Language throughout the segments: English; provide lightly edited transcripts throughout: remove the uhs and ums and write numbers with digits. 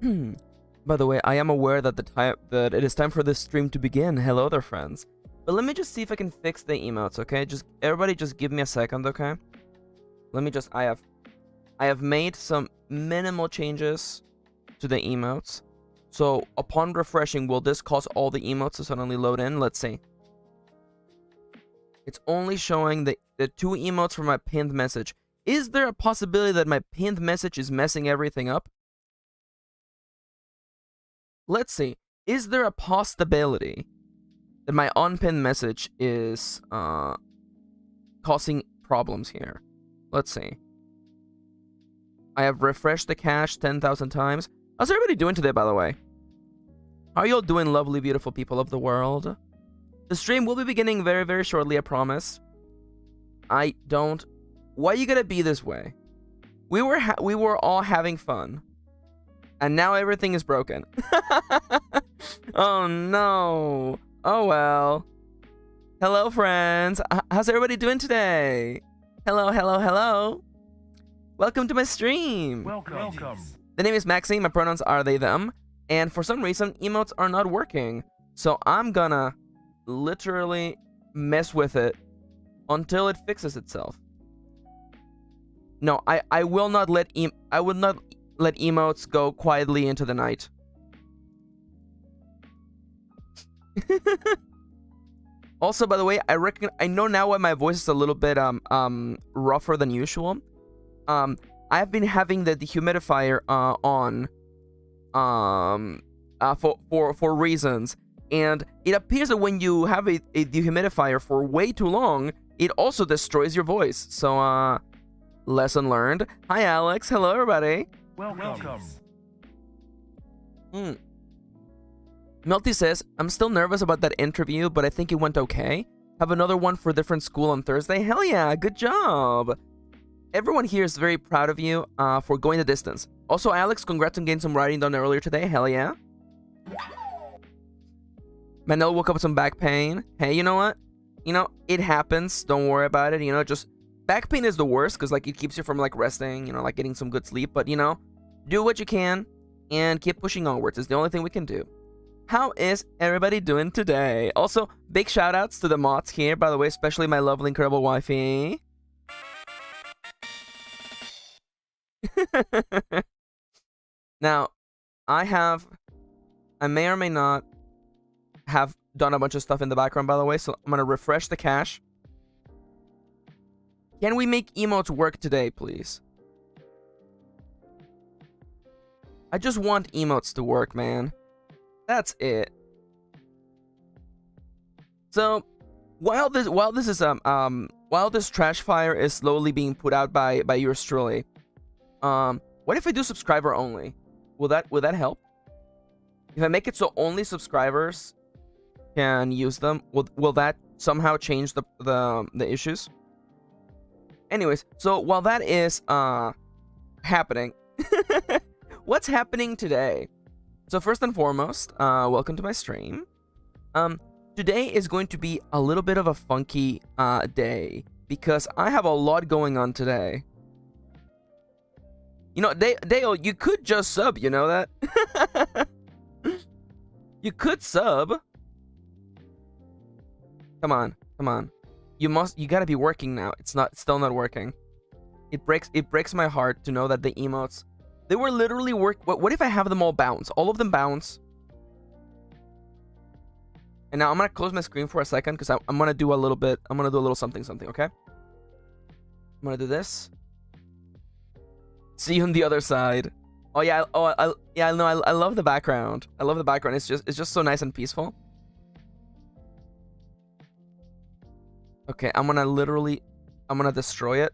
By the way, I am aware that it is time for this stream to begin. Hello there, friends. But let me just see if I can fix the emotes, okay? Everybody just give me a second, okay? Let me just I have made some minimal changes to the emotes. So upon refreshing, will this cause all the emotes to suddenly load in? Let's see. It's only showing the 2 emotes from my pinned message. Is there a possibility that my pinned message is messing everything up? Let's see. Is there a possibility that my unpinned message is causing problems here? Let's see. I have refreshed the cache 10,000 times. How's everybody doing today, by the way? How are you all doing, lovely, beautiful people of the world? The stream will be beginning very, very shortly, I promise. I don't... Why you gotta be this way? We were all having fun. And now everything is broken. Oh, no. Oh, well. Hello, friends. How's everybody doing today? Hello, hello, hello. Welcome to my stream. Welcome. The name is Maxine. My pronouns are they, them. And for some reason, emotes are not working. So I'm gonna literally mess with it until it fixes itself. No, I will not let emotes go quietly into the night. Also, by the way, I know now why my voice is a little bit rougher than usual. I've been having the dehumidifier on for reasons, and it appears that when you have a dehumidifier for way too long, it also destroys your voice. So lesson learned. Hi Alex, hello everybody. Welcome. Melty says, I'm still nervous about that interview, but I think it went okay. Have another one for a different school on Thursday. Hell yeah, good job. Everyone here is very proud of you for going the distance. Also, Alex, congrats on getting some writing done earlier today. Hell yeah. Manel woke up with some back pain. Hey, you know what? You know, it happens. Don't worry about it. You know, just back pain is the worst because, like, it keeps you from, like, resting, you know, like getting some good sleep. But, you know, do what you can and keep pushing onwards. It's the only thing we can do. How is everybody doing today? Also, big shout outs to the mods here, by the way, especially my lovely, incredible wifey. Now, I may or may not have done a bunch of stuff in the background, by the way, so I'm gonna refresh the cache. Can we make emotes work today, please? I just want emotes to work, man. That's it. So, while this trash fire is slowly being put out by yours truly, what if I do subscriber only? Will that help? If I make it so only subscribers can use them, will that somehow change the issues? Anyways, so while that is happening, what's happening today? So first and foremost, welcome to my stream. Today is going to be a little bit of a funky day because I have a lot going on today. You know, Dale, you could just sub, you know that? You could sub. Come on. You gotta be working now. It's still not working. It breaks my heart to know that the emotes, they were literally what if I have them all bounce? All of them bounce. And now I'm gonna close my screen for a second because I'm gonna do a little something, okay? I'm gonna do this. See you on the other side. Oh yeah, I know. I love the background. I love the background. It's just so nice and peaceful. Okay, I'm gonna destroy it,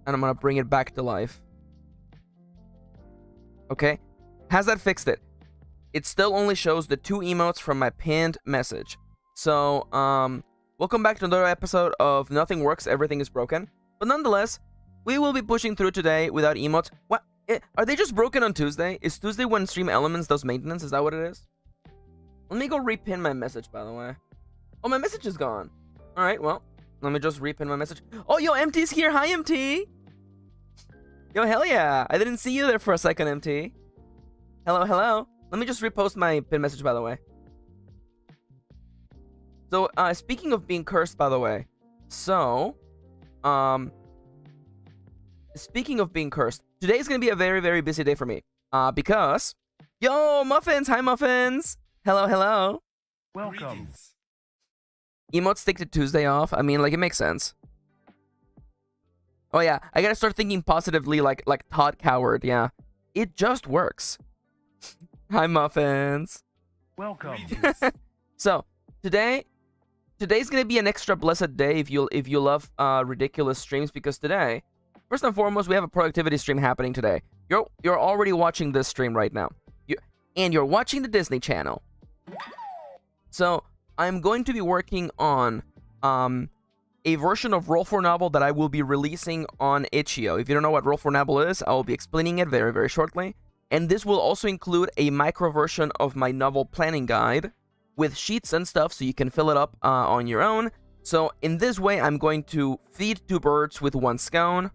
and I'm gonna bring it back to life. Okay, has that fixed it? It still only shows the 2 emotes from my pinned message. So, welcome back to another episode of Nothing Works, Everything is Broken. But nonetheless, we will be pushing through today without emotes. What? Are they just broken on Tuesday? Is Tuesday when Stream Elements does maintenance? Is that what it is? Let me go repin my message, by the way. Oh, my message is gone. Alright, well, let me just repin my message. Oh, yo, MT's here. Hi, MT. Yo, hell yeah. I didn't see you there for a second, MT. Hello, hello. Let me just repost my pin message, by the way. So, speaking of being cursed, by the way. So, speaking of being cursed, today's gonna be a very, very busy day for me. Because... Yo, Muffins! Hi, Muffins! Hello, hello. Welcome. Emotes take the Tuesday off. I mean, like, it makes sense. Oh, yeah. I gotta start thinking positively like Todd Coward, yeah. It just works. Hi, Muffins. Welcome. So, today's gonna be an extra blessed day if you love ridiculous streams, because today, first and foremost, we have a productivity stream happening today. You're already watching this stream right now. And you're watching the Disney Channel. So, I'm going to be working on a version of Roll4 Novel that I will be releasing on Itch.io. If you don't know what Roll4 Novel is, I will be explaining it very, very shortly. And this will also include a micro version of my novel planning guide with sheets and stuff, so you can fill it up on your own. So in this way, I'm going to feed 2 birds with 1 scone.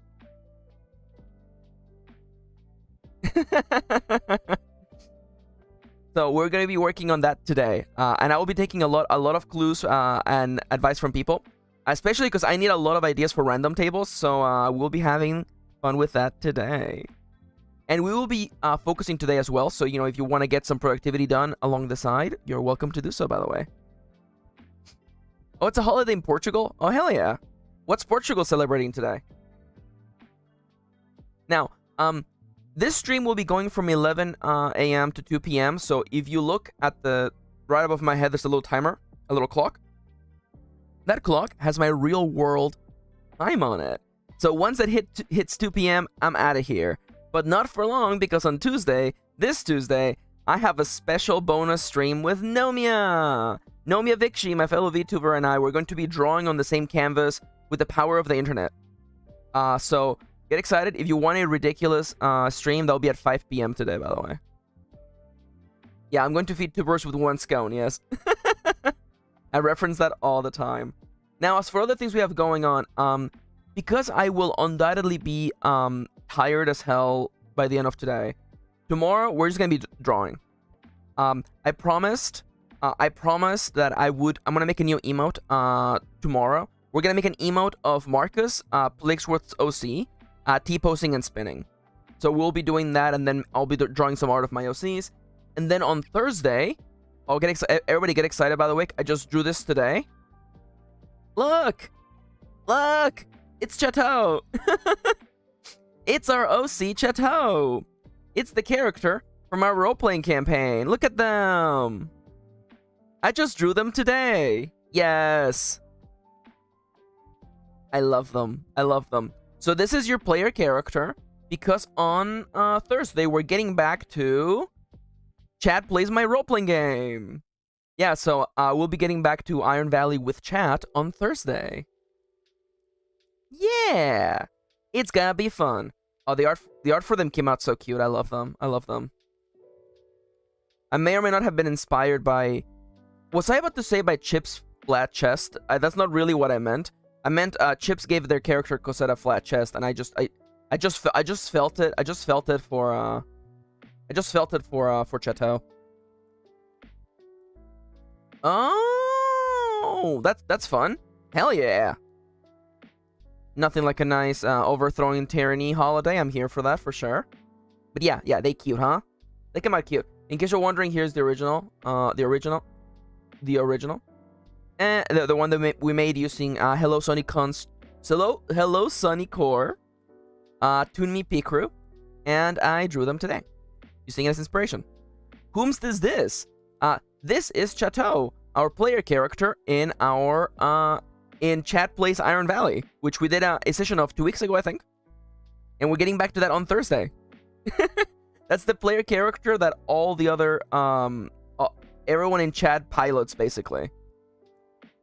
So we're going to be working on that today. And I will be taking a lot of clues and advice from people. Especially because I need a lot of ideas for random tables. So we'll be having fun with that today. And we will be focusing today as well. So, you know, if you want to get some productivity done along the side, you're welcome to do so, by the way. Oh, it's a holiday in Portugal? Oh, hell yeah. What's Portugal celebrating today? Now, this stream will be going from 11 a.m. to 2 p.m. So if you look at the right above my head, there's a little timer, a little clock. That clock has my real world time on it. So once it hits 2 p.m., I'm out of here. But not for long, because on Tuesday, this Tuesday, I have a special bonus stream with Nomia. Nomia Vikshi, my fellow VTuber, and I, we're going to be drawing on the same canvas with the power of the internet. So get excited. If you want a ridiculous stream, that'll be at 5 p.m. today, by the way. Yeah, I'm going to feed 2 birds with 1 scone, yes. I reference that all the time. Now, as for other things we have going on, because I will undoubtedly be tired as hell by the end of today, tomorrow we're just gonna be drawing. I promised that I'm gonna make a new emote tomorrow. We're gonna make an emote of Marcus, Plixworth's OC, T-posing and spinning. So we'll be doing that, and then I'll be drawing some art of my OCs. And then on Thursday, I'll get everybody get excited, by the way. I just drew this today. Look! Look! It's Chateau! It's our OC Chateau! It's the character from our role-playing campaign. Look at them! I just drew them today. Yes! I love them. I love them. So this is your player character, because on Thursday, we're getting back to... Chat plays my role-playing game. Yeah, so we'll be getting back to Iron Valley with chat on Thursday. Yeah! It's gonna be fun. Oh, the art for them came out so cute. I love them. I love them. I may or may not have been inspired by... Was I about to say by Chip's flat chest? That's not really what I meant. I meant Chips gave their character Cosette a flat chest, and I just felt it. I just felt it for Chateau. Oh, that's fun. Hell yeah. Nothing like a nice overthrowing tyranny holiday. I'm here for that for sure. But yeah, they cute, huh? They come out cute. In case you're wondering, here's the original. The original. And the one that we made using Hello Sunny Hello Sunny Core, Tune Me Picrew, and I drew them today, using it as inspiration. Whom's this? This is Chateau, our player character in our in Chat Plays Iron Valley, which we did a session of 2 weeks ago, I think. And we're getting back to that on Thursday. That's the player character that all the other everyone in chat pilots, basically.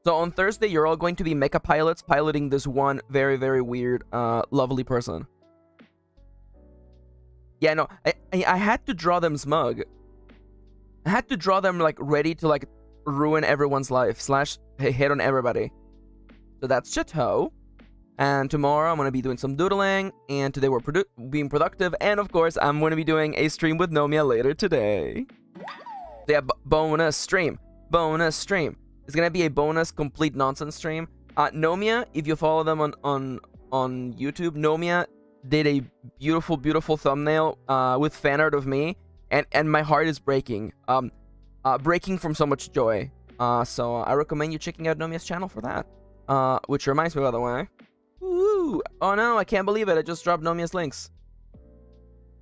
So on Thursday, you're all going to be mecha pilots piloting this one very, very weird, lovely person. Yeah, no, I had to draw them smug. I had to draw them, like, ready to, like, ruin everyone's life, / hit on everybody. So that's Chateau. And tomorrow I'm going to be doing some doodling, and today we're being productive, and of course I'm going to be doing a stream with Nomia later today. So yeah, bonus stream. It's going to be a bonus complete nonsense stream. Nomia, if you follow them on YouTube, Nomia did a beautiful thumbnail with fan art of me, and my heart is breaking. Breaking from so much joy. So I recommend you checking out Nomia's channel for that. Which reminds me, by the way. Woo! Oh no, I can't believe it. I just dropped Nomia's links.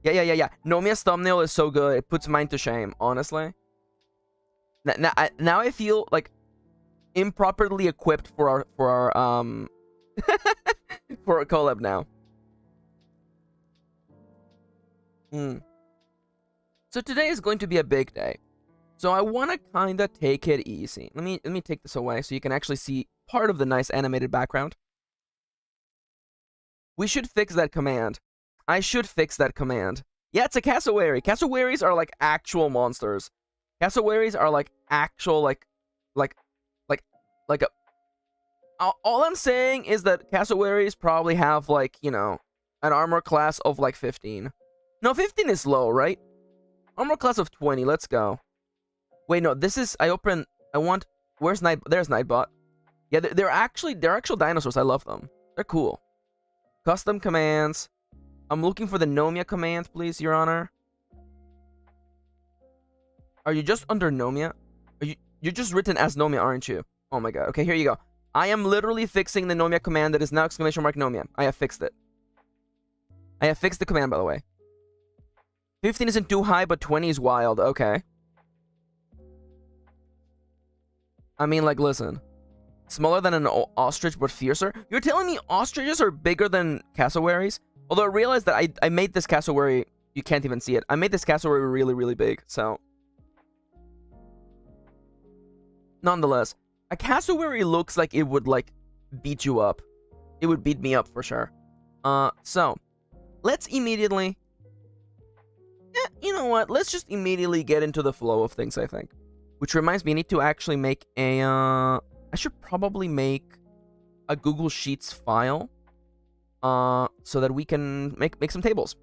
Yeah. Nomia's thumbnail is so good. It puts mine to shame, honestly. Now I feel like improperly equipped for our for a collab now. So today is going to be a big day. So I want to kind of take it easy. Let me take this away so you can actually see part of the nice animated background. We should fix that command. I should fix that command. Yeah, it's a cassowary. Cassowaries are like actual monsters. Cassowaries are like actual like a. All I'm saying is that cassowaries probably have like, you know, an armor class of like 15. No, 15 is low, right? Armor class of 20. Let's go. Wait, no, this is. I want. Where's Night? There's Nightbot. Yeah, they're actual dinosaurs. I love them. They're cool. Custom commands. I'm looking for the Nomia command, please, Your Honor. Are you just under Nomia? You're just written as Nomia, aren't you? Oh my god. Okay, here you go. I am literally fixing the Nomia command that is now exclamation mark Nomia. I have fixed it. I have fixed the command, by the way. 15 isn't too high, but 20 is wild. Okay. I mean, like, listen. Smaller than an ostrich, but fiercer? You're telling me ostriches are bigger than cassowaries? Although I realized that I made this cassowary... You can't even see it. I made this cassowary really big, so... Nonetheless, a cassowary looks like it would, like, beat you up. It would beat me up, for sure. So... Let's immediately... you know what? Let's just immediately get into the flow of things, I think. Which reminds me, I need to actually make a... I should probably make a Google Sheets file. So that we can make some tables.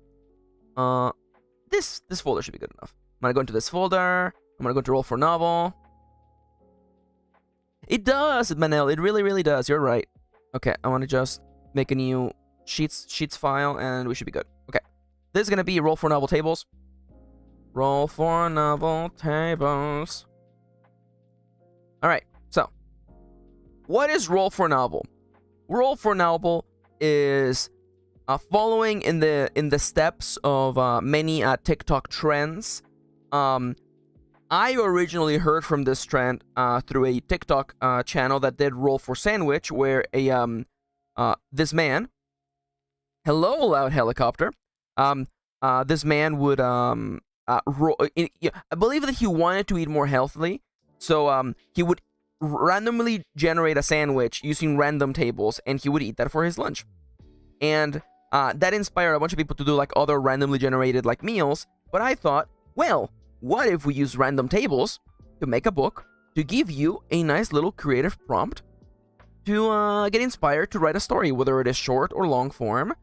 This folder should be good enough. I'm gonna go into this folder. I'm gonna go into Roll for Novel. It does, Manel. It really does. You're right. Okay, I want to just make a new Sheets file, and we should be good. Okay. This is gonna be Roll for Novel tables. Roll for Novel tables. Alright, so. What is Roll for Novel? Roll for Novel is following in the steps of many TikTok trends. I originally heard from this trend through a TikTok channel that did Roll for Sandwich, where this man, hello loud helicopter, this man would I believe that he wanted to eat more healthily, so he would randomly generate a sandwich using random tables, and he would eat that for his lunch. And that inspired a bunch of people to do like other randomly generated like meals. But I thought, well, what if we use random tables to make a book to give you a nice little creative prompt to get inspired to write a story, whether it is short or long form.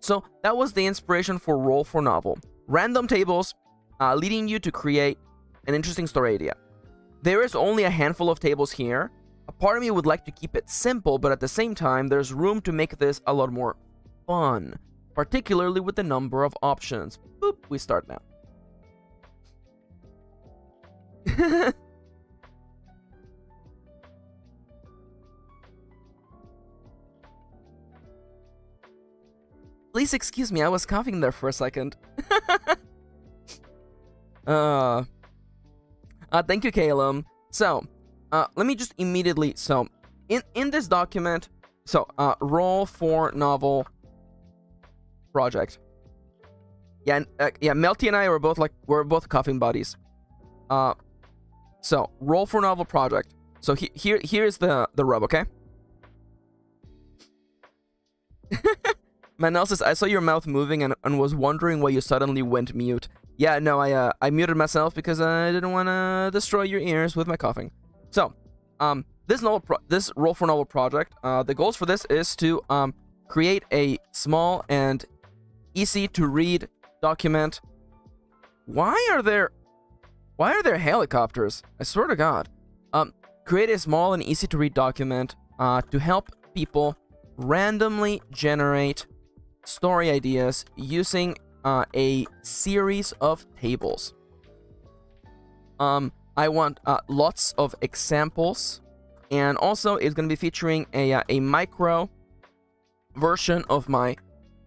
So that was the inspiration for Roll for Novel. Random tables leading you to create an interesting story idea. There is only a handful of tables here. A part of me would like to keep it simple, but at the same time, there's room to make this a lot more fun, particularly with the number of options. Boop, we start now. Please excuse me, I was coughing there for a second. Thank you, Calum. So, let me just immediately... So, in this document... So, Roll for Novel project. Yeah, Melty and I were both both coughing buddies. So, Roll for Novel project. So, here's the rub, okay? Manel says, I saw your mouth moving and was wondering why you suddenly went mute. Yeah, no, I muted myself because I didn't want to destroy your ears with my coughing. So, this roll for novel project, the goals for this is to create a small and easy to read document. Why are there helicopters? I swear to God. Create a small and easy to read document to help people randomly generate story ideas using a series of tables. I want lots of examples, and also it's going to be featuring a micro version of my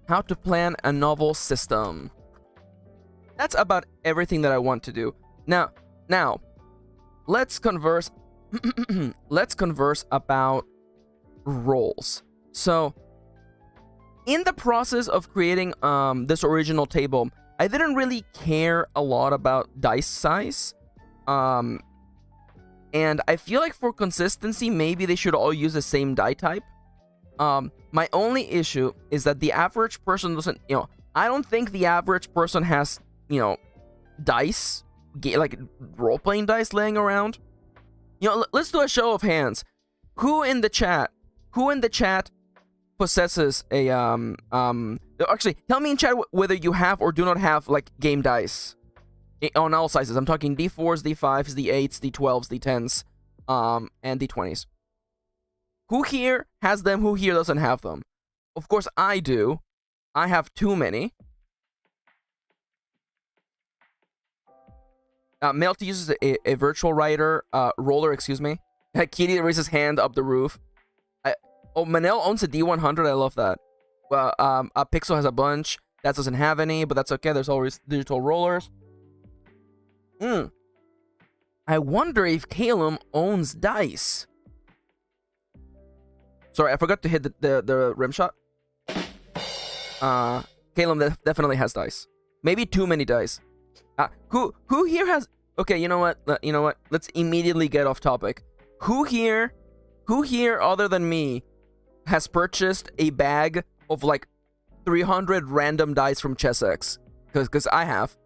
how to plan a novel system. That's about everything that I want to do. Now, let's converse. Let's converse about roles. So, in the process of creating this original table, I didn't really care a lot about dice size. And I feel like for consistency, maybe they should all use the same die type. My only issue is that the average person doesn't, I don't think the average person has, dice, like role-playing dice laying around. Let's do a show of hands. Who in the chat possesses a, actually, tell me in chat whether you have or do not have, like, game dice. On all sizes. I'm talking D4s, D5s, D8s, D12s, D10s, and D20s. Who here has them? Who here doesn't have them? Of course, I do. I have too many. Melty uses a virtual rider, roller, excuse me. Kitty raises hand up the roof. Manel owns a D100. I love that. Pixel has a bunch. That doesn't have any, but that's okay. There's always digital rollers. I wonder if Calum owns dice. Sorry, I forgot to hit the rim shot. Calum definitely has dice. Maybe too many dice. Who here has... Okay, you know what? Let's immediately get off topic. Who here other than me has purchased a bag of like 300 random dice from ChessX? Because I have.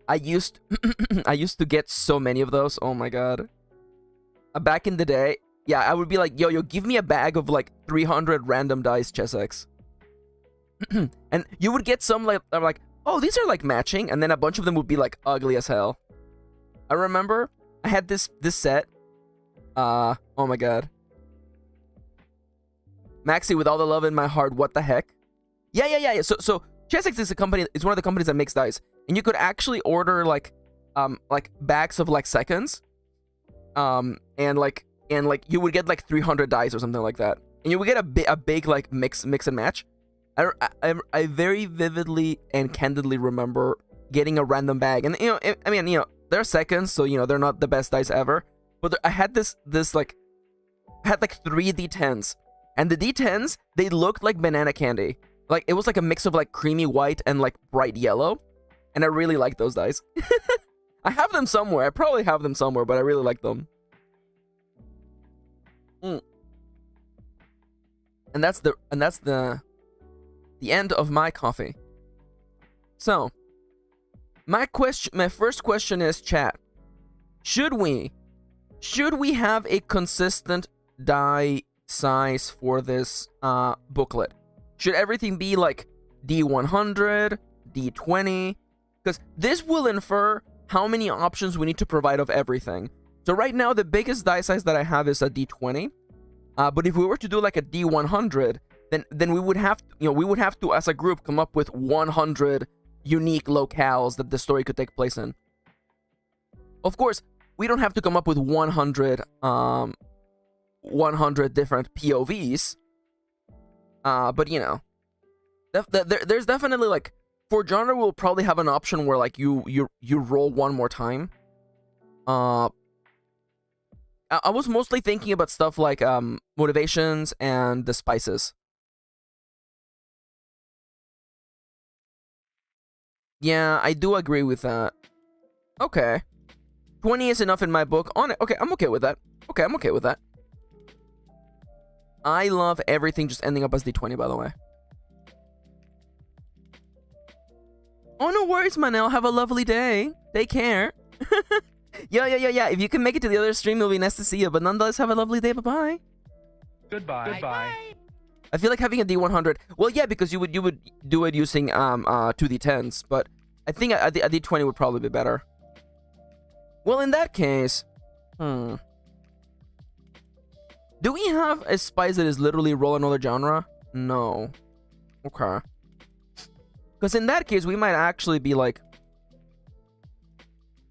I used to get so many of those. Oh my God. Back in the day, yeah, I would be like, yo, give me a bag of like 300 random dice, ChessX. And you would get some like, I'm like, oh, these are like matching, and then a bunch of them would be like ugly as hell. I remember I had this set. Oh my God. Maxi, with all the love in my heart, what the heck? Yeah. So ChessX is one of the companies that makes dice, and you could actually order like bags of like seconds, and you would get like 300 dice or something like that, and you would get a big like mix and match. I very vividly and candidly remember getting a random bag, and they're seconds, so they're not the best dice ever, but I had I had like 3 D10s, and the D10s, they looked like banana candy. Like, it was like a mix of like creamy white and like bright yellow, and I really like those dice. I have them somewhere. I probably have them somewhere, but I really like them. And that's the end of my coffee. So, my first question is, chat, should we have a consistent die size for this booklet? Should everything be like D100, D20? Because this will infer how many options we need to provide of everything. So right now, the biggest die size that I have is a D20. But if we were to do like a D100, then we would have to, as a group, come up with 100 unique locales that the story could take place in. Of course, we don't have to come up with 100 different POVs. But there's definitely like, for genre, we'll probably have an option where like you roll one more time. I was mostly thinking about stuff like motivations and the spices. Yeah, I do agree with that. Okay. 20 is enough in my book. Okay, I'm okay with that. Okay, I'm okay with that. I love everything just ending up as D20, by the way. Oh, no worries, Manel. Have a lovely day. Take care. Yeah. If you can make it to the other stream, it'll be nice to see you. But nonetheless, have a lovely day. Bye-bye. Goodbye. I feel like having a D100. Well, yeah, because you would do it using 2D10s, but I think a D20 would probably be better. Well, in that case, do we have a spice that is literally roll another genre? No. Okay. Because in that case, we might actually be like,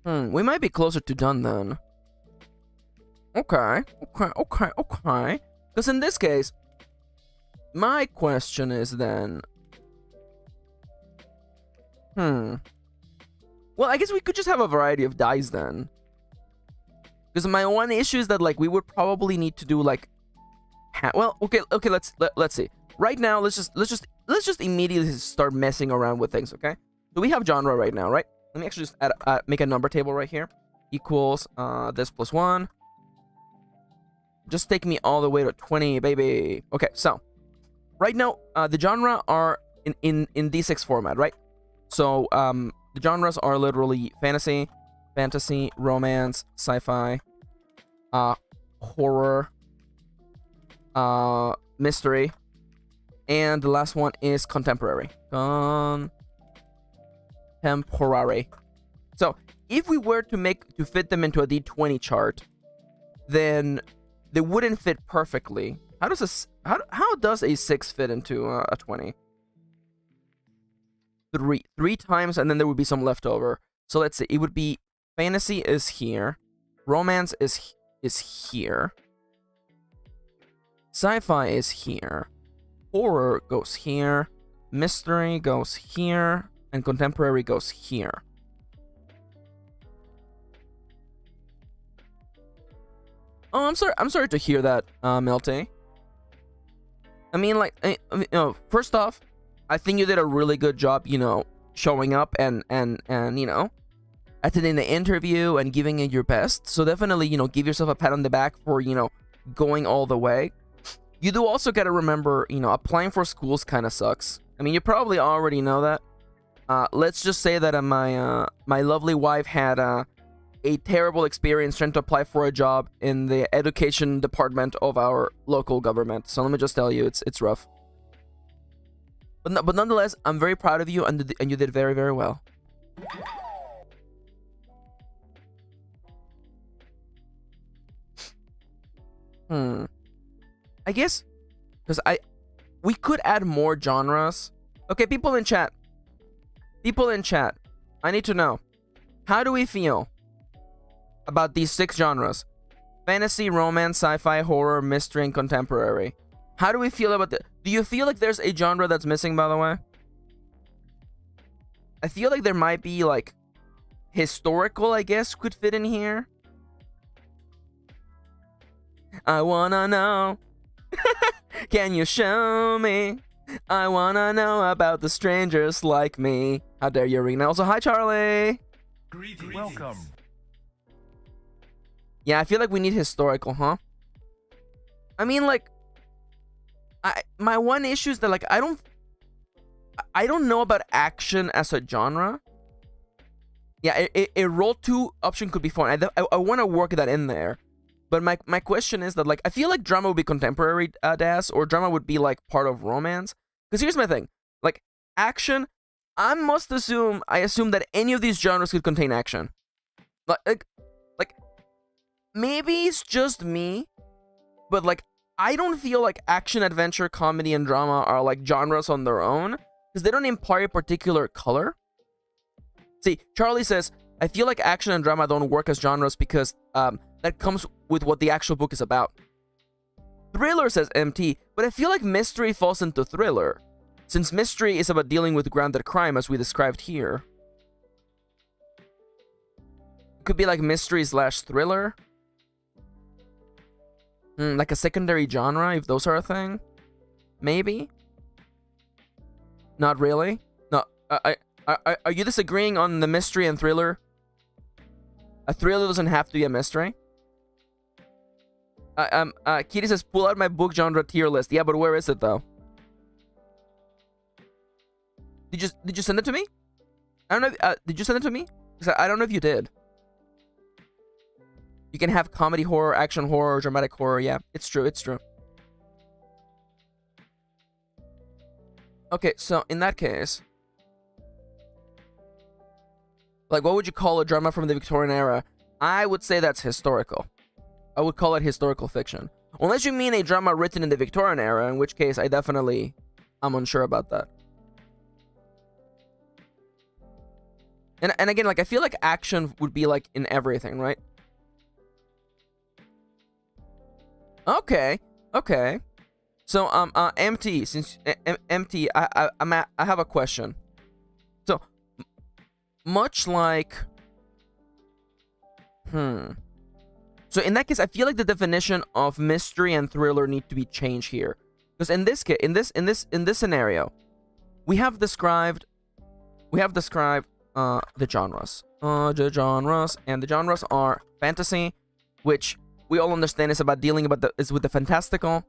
we might be closer to done then. Okay. Because in this case, my question is then, well, I guess we could just have a variety of dice then. Because my one issue is that like we would probably need to do like, well, okay, let's see. Right now, let's just immediately start messing around with things, okay? So we have genre right now, right? Let me actually just make a number table right here. Equals this plus 1. Just take me all the way to 20, baby. Okay, so right now the genre are in D6 format, right? So the genres are literally fantasy, romance, sci-fi, horror, mystery, and the last one is contemporary. Contemporary. So if we were to fit them into a D20 chart, then they wouldn't fit perfectly. How does a 6 fit into a 20? Three times, and then there would be some left over. So let's see. It would be fantasy is here, romance is here, sci-fi is here, horror goes here, mystery goes here, and contemporary goes here. Oh, I'm sorry to hear that, Melte. I mean, like, first off, I think you did a really good job, showing up and attending the interview and giving it your best. So definitely, give yourself a pat on the back for, going all the way. You do also got to remember, applying for schools kind of sucks. I mean, you probably already know that. Let's just say that my lovely wife had a terrible experience trying to apply for a job in the education department of our local government. So let me just tell you, it's rough. But nonetheless, I'm very proud of you, and you did very, very well. I guess because we could add more genres. Okay, people in chat, I need to know, how do we feel about these 6 genres? Fantasy, romance, sci-fi, horror, mystery, and contemporary. How do we feel about that? Do you feel like there's a genre that's missing, by the way? I feel like there might be, like, historical, I guess, could fit in here. I wanna know. Can you show me? I wanna know about the strangers like me. How dare you, Rena? Also, hi, Charlie. Greetings. Welcome. Yeah, I feel like we need historical, huh? I mean, like, my one issue is that, like, I don't know about action as a genre. Yeah, a roll 2 option could be fun. I want to work that in there. But my question is that, like, I feel like drama would be contemporary, Das, or drama would be, like, part of romance. Because here's my thing. Like, action, I assume that any of these genres could contain action. Like maybe it's just me, but, like, I don't feel like action, adventure, comedy, and drama are, like, genres on their own, because they don't imply a particular color. See, Charlie says, I feel like action and drama don't work as genres because that comes with what the actual book is about. Thriller, says MT, but I feel like mystery falls into thriller, since mystery is about dealing with grounded crime as we described here. It could be like mystery/thriller. Like a secondary genre, if those are a thing. Maybe? Not really? No, are you disagreeing on the mystery and thriller? A thriller doesn't have to be a mystery. Kitty says, pull out my book genre tier list. Yeah, but where is it, though? Did you send it to me? I don't know. Did you send it to me? 'Cause I don't know if you did. You can have comedy horror, action horror, dramatic horror. Yeah, it's true. It's true. Okay, so in that case, like, what would you call a drama from the Victorian era? I would say that's historical. I would call it historical fiction. Unless you mean a drama written in the Victorian era, in which case I'm unsure about that. And again, like, I feel like action would be like in everything, right? Okay. So MT, since MT, I have a question. So much like, So in that case, I feel like the definition of mystery and thriller need to be changed here, because in this case, in this scenario, we have described the genres, and the genres are fantasy, which we all understand is about dealing is with the fantastical,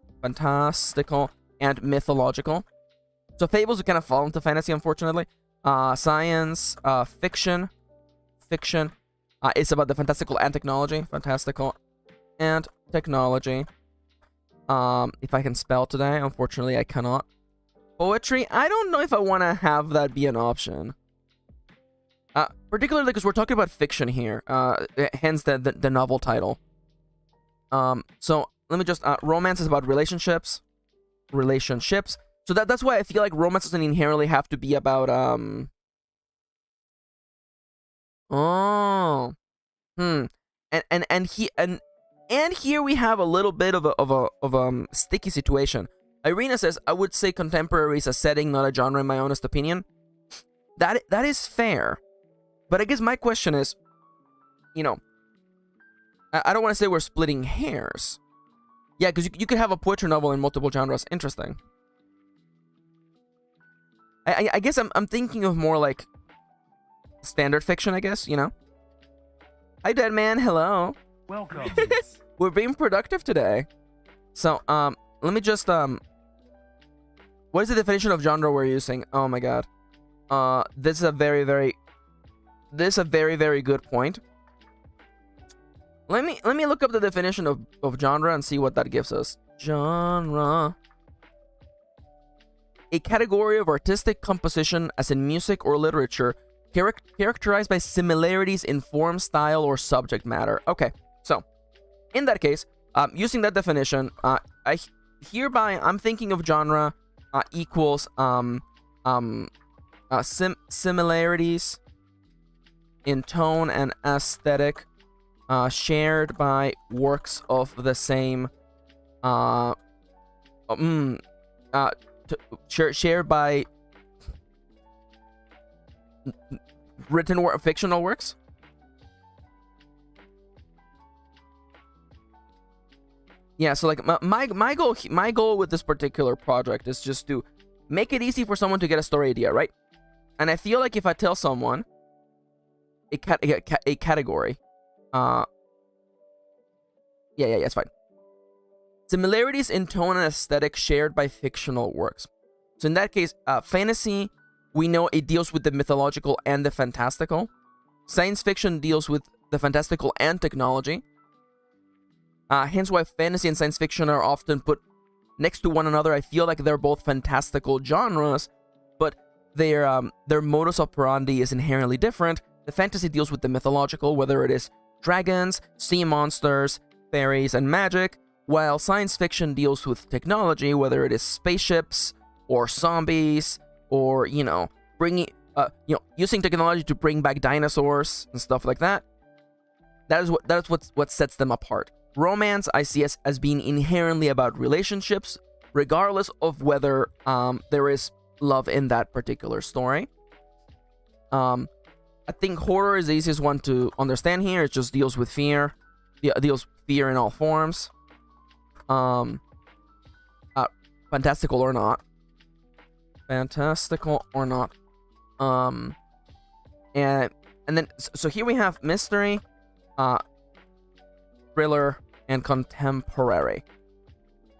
and mythological. So fables would kind of fall into fantasy, unfortunately. Science, fiction. It's about the fantastical and technology. If I can spell today, unfortunately I cannot. Poetry, I don't know if I want to have that be an option. Particularly because we're talking about fiction here. Hence the novel title. So let me just romance is about relationships. So that's why I feel like romance doesn't inherently have to be about and here we have a little bit of a sticky situation. Irina says, I would say contemporary is a setting, not a genre, in my honest opinion. That is fair. But I guess my question is, I don't want to say we're splitting hairs. Yeah, because you could have a poetry novel in multiple genres. Interesting. I guess I'm thinking of more like standard fiction, I guess, Hi, Dead Man. Hello. Welcome. We're being productive today. So, let me just, what is the definition of genre we're using? Oh my god. This is a very, very good point. Let me look up the definition of genre and see what that gives us. Genre. A category of artistic composition, as in music or literature, characterized by similarities in form, style, or subject matter. Okay, so in that case, using that definition, I'm thinking of genre equals similarities in tone and aesthetic, shared by works of the same, shared by written fictional works. Yeah, so like my goal with this particular project is just to make it easy for someone to get a story idea, right? And I feel like if I tell someone a category, yeah, it's fine. Similarities in tone and aesthetic shared by fictional works. So in that case, fantasy, we know it deals with the mythological and the fantastical. Science fiction deals with the fantastical and technology. Hence why fantasy and science fiction are often put next to one another. I feel like they're both fantastical genres, but their modus operandi is inherently different. The fantasy deals with the mythological, whether it is dragons, sea monsters, fairies, and magic, while science fiction deals with technology, whether it is spaceships or zombies, or bringing using technology to bring back dinosaurs and stuff like that. That's what sets them apart. Romance I see as being inherently about relationships, regardless of whether there is love in that particular story. I think horror is the easiest one to understand here. It just deals with fear. Deals with fear in all forms. Fantastical or not. And then so here we have mystery, thriller, and contemporary.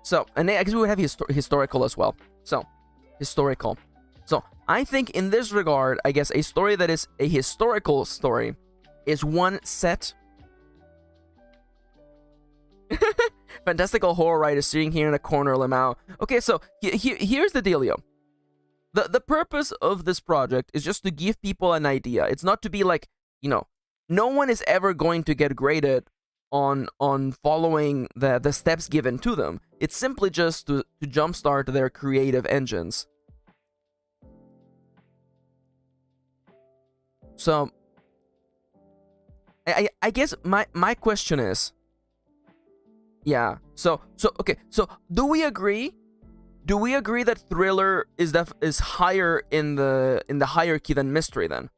So, and I guess we would have historical as well. So, historical. So, I think in this regard, I guess a story that is a historical story is one set fantastical horror writer sitting here in a corner, Lamau. Okay, so here's the dealio. The purpose of this project is just to give people an idea. It's not to be like, no one is ever going to get graded on following the steps given to them. It's simply just to jumpstart their creative engines. So I guess my question is, yeah. So okay. So do we agree? Do we agree that thriller is higher in the hierarchy than mystery then?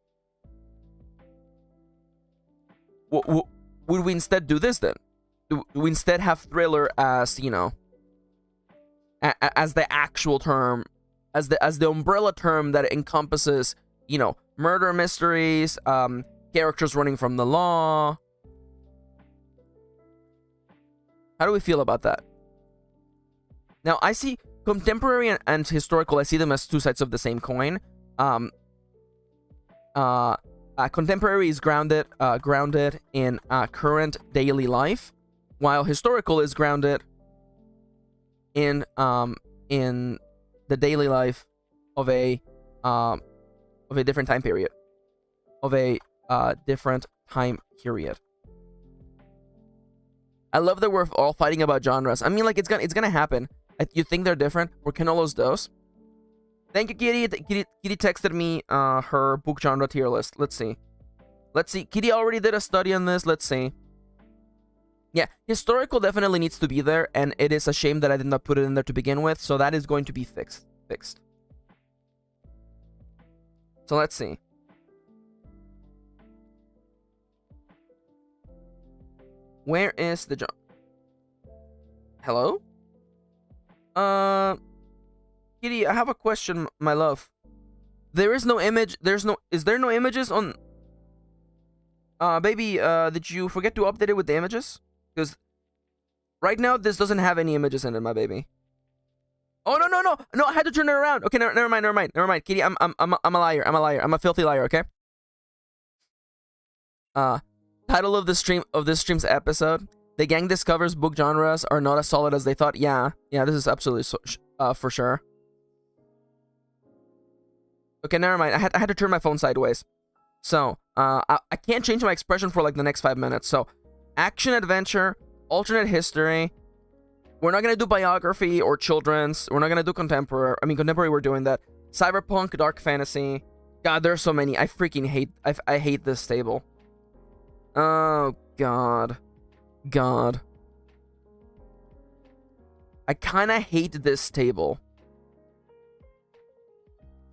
Would we instead do this then? Do we instead have thriller as, as the actual term, as the umbrella term that encompasses, murder mysteries, characters running from the law? How do we feel about that? Now, I see contemporary and historical, I see them as two sides of the same coin. Contemporary is grounded in current daily life, while historical is grounded in the daily life of a different time period, I love that we're all fighting about genres. I mean, like, it's gonna happen. You think they're different? We're Canolos dos. Thank you, Kitty. Kitty texted me her book genre tier list. Let's see. Kitty already did a study on this. Let's see. Yeah, historical definitely needs to be there, and it is a shame that I did not put it in there to begin with. So that is going to be fixed. So let's see. Where is the genre? Hello? Kitty, I have a question, my love. There is no image. Is there no images on? Baby, did you forget to update it with the images? Because right now this doesn't have any images in it, my baby. Oh no! I had to turn it around. Okay, never mind. Kitty, I'm a liar. I'm a filthy liar. Okay. Title of this stream's episode: The gang discovers book genres are not as solid as they thought. Yeah. This is absolutely for sure. Okay, never mind. I had to turn my phone sideways. So, I can't change my expression for like the next 5 minutes. So, action adventure, alternate history. We're not gonna do biography or children's. We're not gonna do contemporary. I mean, contemporary. We're doing that. Cyberpunk, dark fantasy. God, there's so many. I freaking hate. I hate this table. Oh God. I kind of hate this table.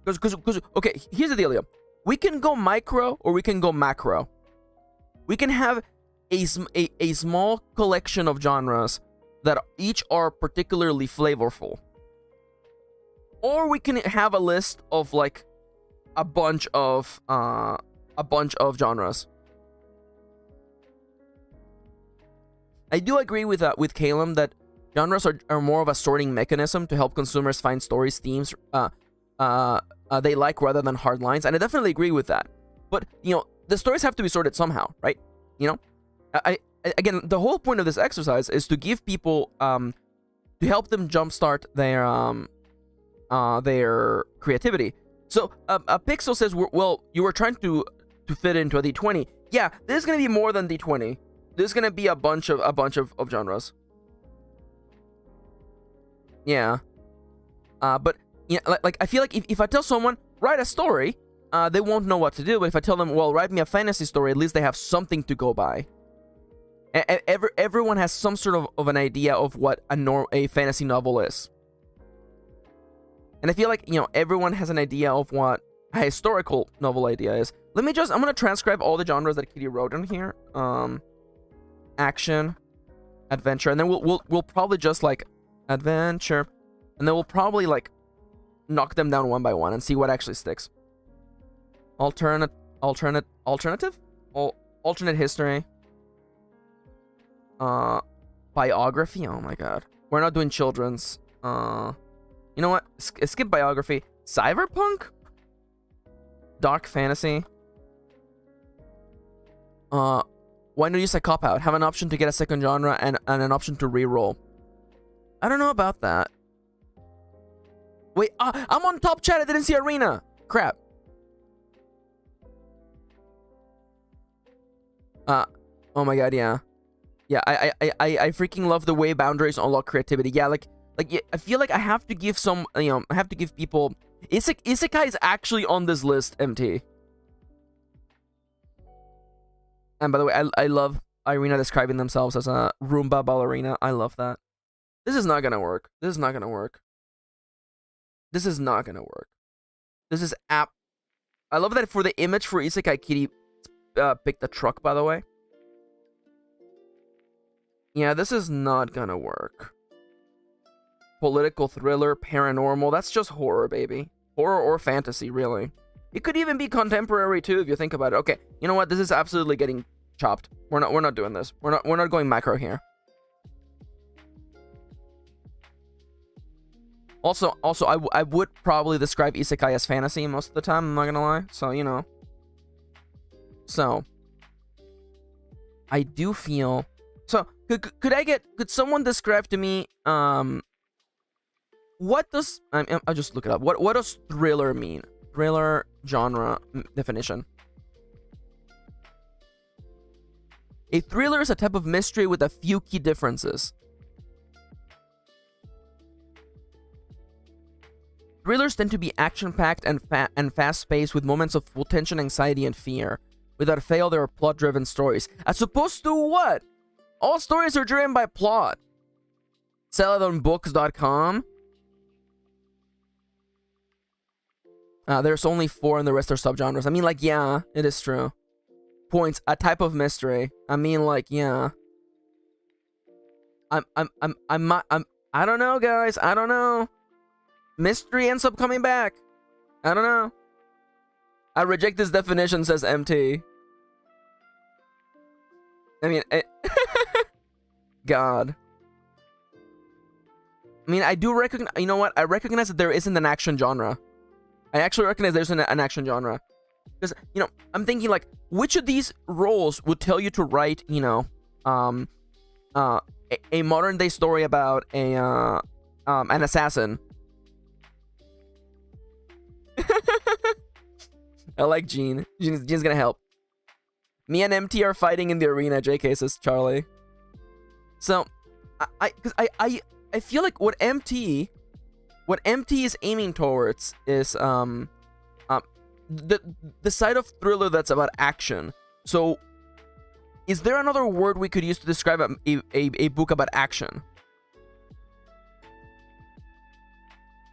Because, okay, here's the deal. We can go micro or we can go macro. We can have a small collection of genres that each are particularly flavorful. Or we can have a list of like a bunch of genres. I do agree with Calum that genres are more of a sorting mechanism to help consumers find stories, themes, they like rather than hard lines, and I definitely agree with that. But the stories have to be sorted somehow, right? Again, the whole point of this exercise is to give people to help them jumpstart their creativity. So Pixel says, well, you were trying to fit into a D20. Yeah, this is gonna be more than D20. This is gonna be a bunch of genres. Yeah. But like I feel like if I tell someone write a story, they won't know what to do. But if I tell them, well, write me a fantasy story, at least they have something to go by. Everyone has some sort of an idea of what a fantasy novel is. And I feel like, everyone has an idea of what a historical novel idea is. I'm gonna transcribe all the genres that Kitty wrote in here. Action, adventure, and then we'll probably just like adventure, and then we'll probably like knock them down one by one and see what actually sticks. Alternate history. Biography. Oh my god, we're not doing children's. You know what? Skip biography. Cyberpunk. Dark fantasy. Why not use a cop-out? Have an option to get a second genre and an option to re-roll. I don't know about that. Wait, I'm on top chat. I didn't see Arena. Crap. Oh my god, yeah. Yeah, I freaking love the way boundaries unlock creativity. Yeah, yeah, I feel like I have to give some, I have to give people... Isekai is actually on this list, MT. And by the way, I love Irina describing themselves as a Roomba ballerina. I love that. This is not gonna work. This is not gonna work. This is not gonna work. This is I love that for the image for Isekai Kitty picked the truck, by the way. Yeah, this is not gonna work. Political thriller, paranormal, that's just horror, baby. Horror or fantasy, really. It could even be contemporary too, if you think about it. Okay, you know what? This is absolutely getting chopped. We're not doing this. We're not going macro here. Also, I would probably describe Isekai as fantasy most of the time, I'm not gonna lie. So, you know. So, I do feel... So, could someone describe to me, what does... I'll just look it up. What does thriller mean? Thriller genre definition. A thriller is a type of mystery with a few key differences. Thrillers tend to be action-packed and fast-paced with moments of full tension, anxiety, and fear. Without fail, they are plot-driven stories. As opposed to what? All stories are driven by plot. Celadonbooks.com. There's only 4 and the rest are subgenres. I mean, like, yeah, it is true. Points, a type of mystery. I mean, like, yeah. I don't know, guys. I don't know. Mystery ends up coming back. I don't know. I reject this definition, says MT. I mean, God. I mean, I do recognize... You know what? I recognize that there isn't an action genre. I actually recognize there's an action genre. Because, you know, I'm thinking, like, which of these roles would tell you to write, you know, a modern-day story about an assassin? I like Gene. Gene's gonna help. Me and MT are fighting in the arena, JK says Charlie. So, I feel like what MT is aiming towards is the side of thriller that's about action. So, is there another word we could use to describe a book about action?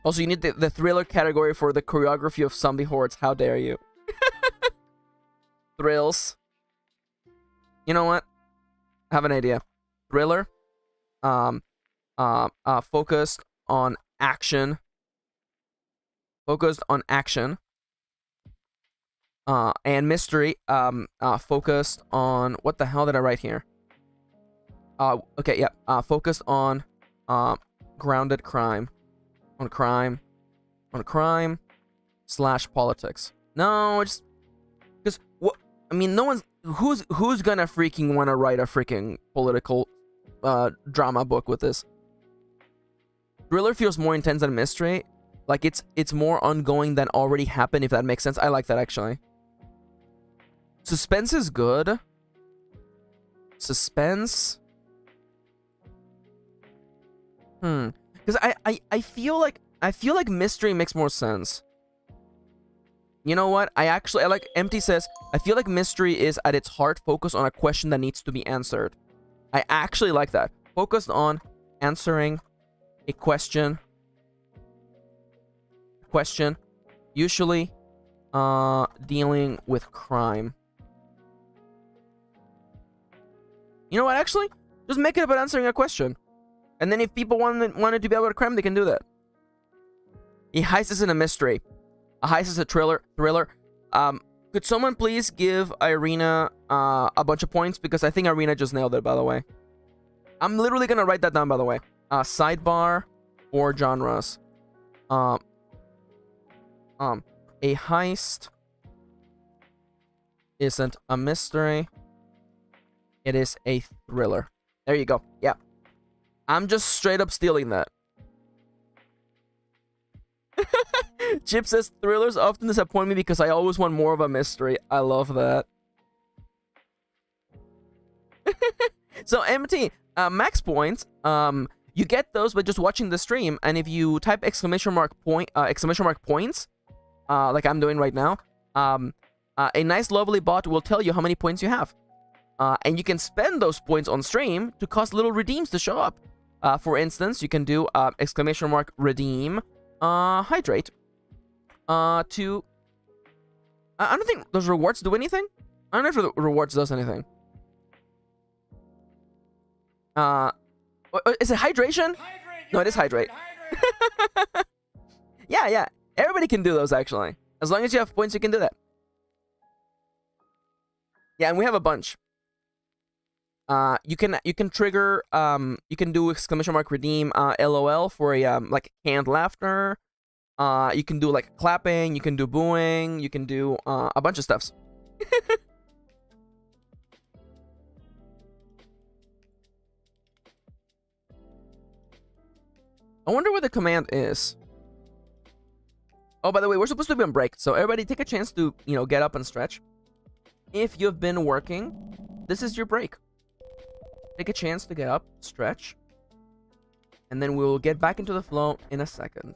Also, you need the thriller category for the choreography of zombie hordes. How dare you? Thrills. You know what? I have an idea. Thriller. Focused on action. Focused on action. And mystery. Focused on... What the hell did I write here? Okay, yeah. Focused on grounded crime. On crime / politics. No, just because what I mean, no one's who's gonna freaking want to write a freaking political drama book with this. Thriller feels more intense than mystery. Like it's more ongoing than already happened, if that makes sense. I like that actually. Suspense is good. Suspense. Because I feel like mystery makes more sense. You know what? I like MT says, I feel like mystery is at its heart focused on a question that needs to be answered. I actually like that. Focused on answering a question. Usually dealing with crime. You know what? Actually, just make it about answering a question. And then if people wanted to be about a crime, they can do that. A heist isn't a mystery. A heist is a thriller. Could someone please give Irina a bunch of points? Because I think Irina just nailed it, by the way. I'm literally going to write that down, by the way. Sidebar or genres. A heist isn't a mystery. It is a thriller. There you go. Yeah. I'm just straight up stealing that. Chip says thrillers often disappoint me because I always want more of a mystery. I love that. So MT, max points. You get those by just watching the stream, and if you type exclamation mark points, like I'm doing right now, a nice lovely bot will tell you how many points you have. And you can spend those points on stream to cause little redeems to show up. For instance, you can do exclamation mark redeem hydrate to... I don't think those rewards do anything. I don't know if the rewards does anything. Is it hydration? No, it is hydrate. Yeah. Everybody can do those, actually. As long as you have points, you can do that. Yeah, and we have a bunch. You can trigger, you can do exclamation mark redeem LOL for a like canned laughter. You can do like clapping, you can do booing, you can do a bunch of stuffs. I wonder what the command is. Oh, by the way, we're supposed to be on break, so everybody take a chance to, you know, get up and stretch. If you've been working, this is your break. Take a chance to get up, stretch, and then we'll get back into the flow in a second.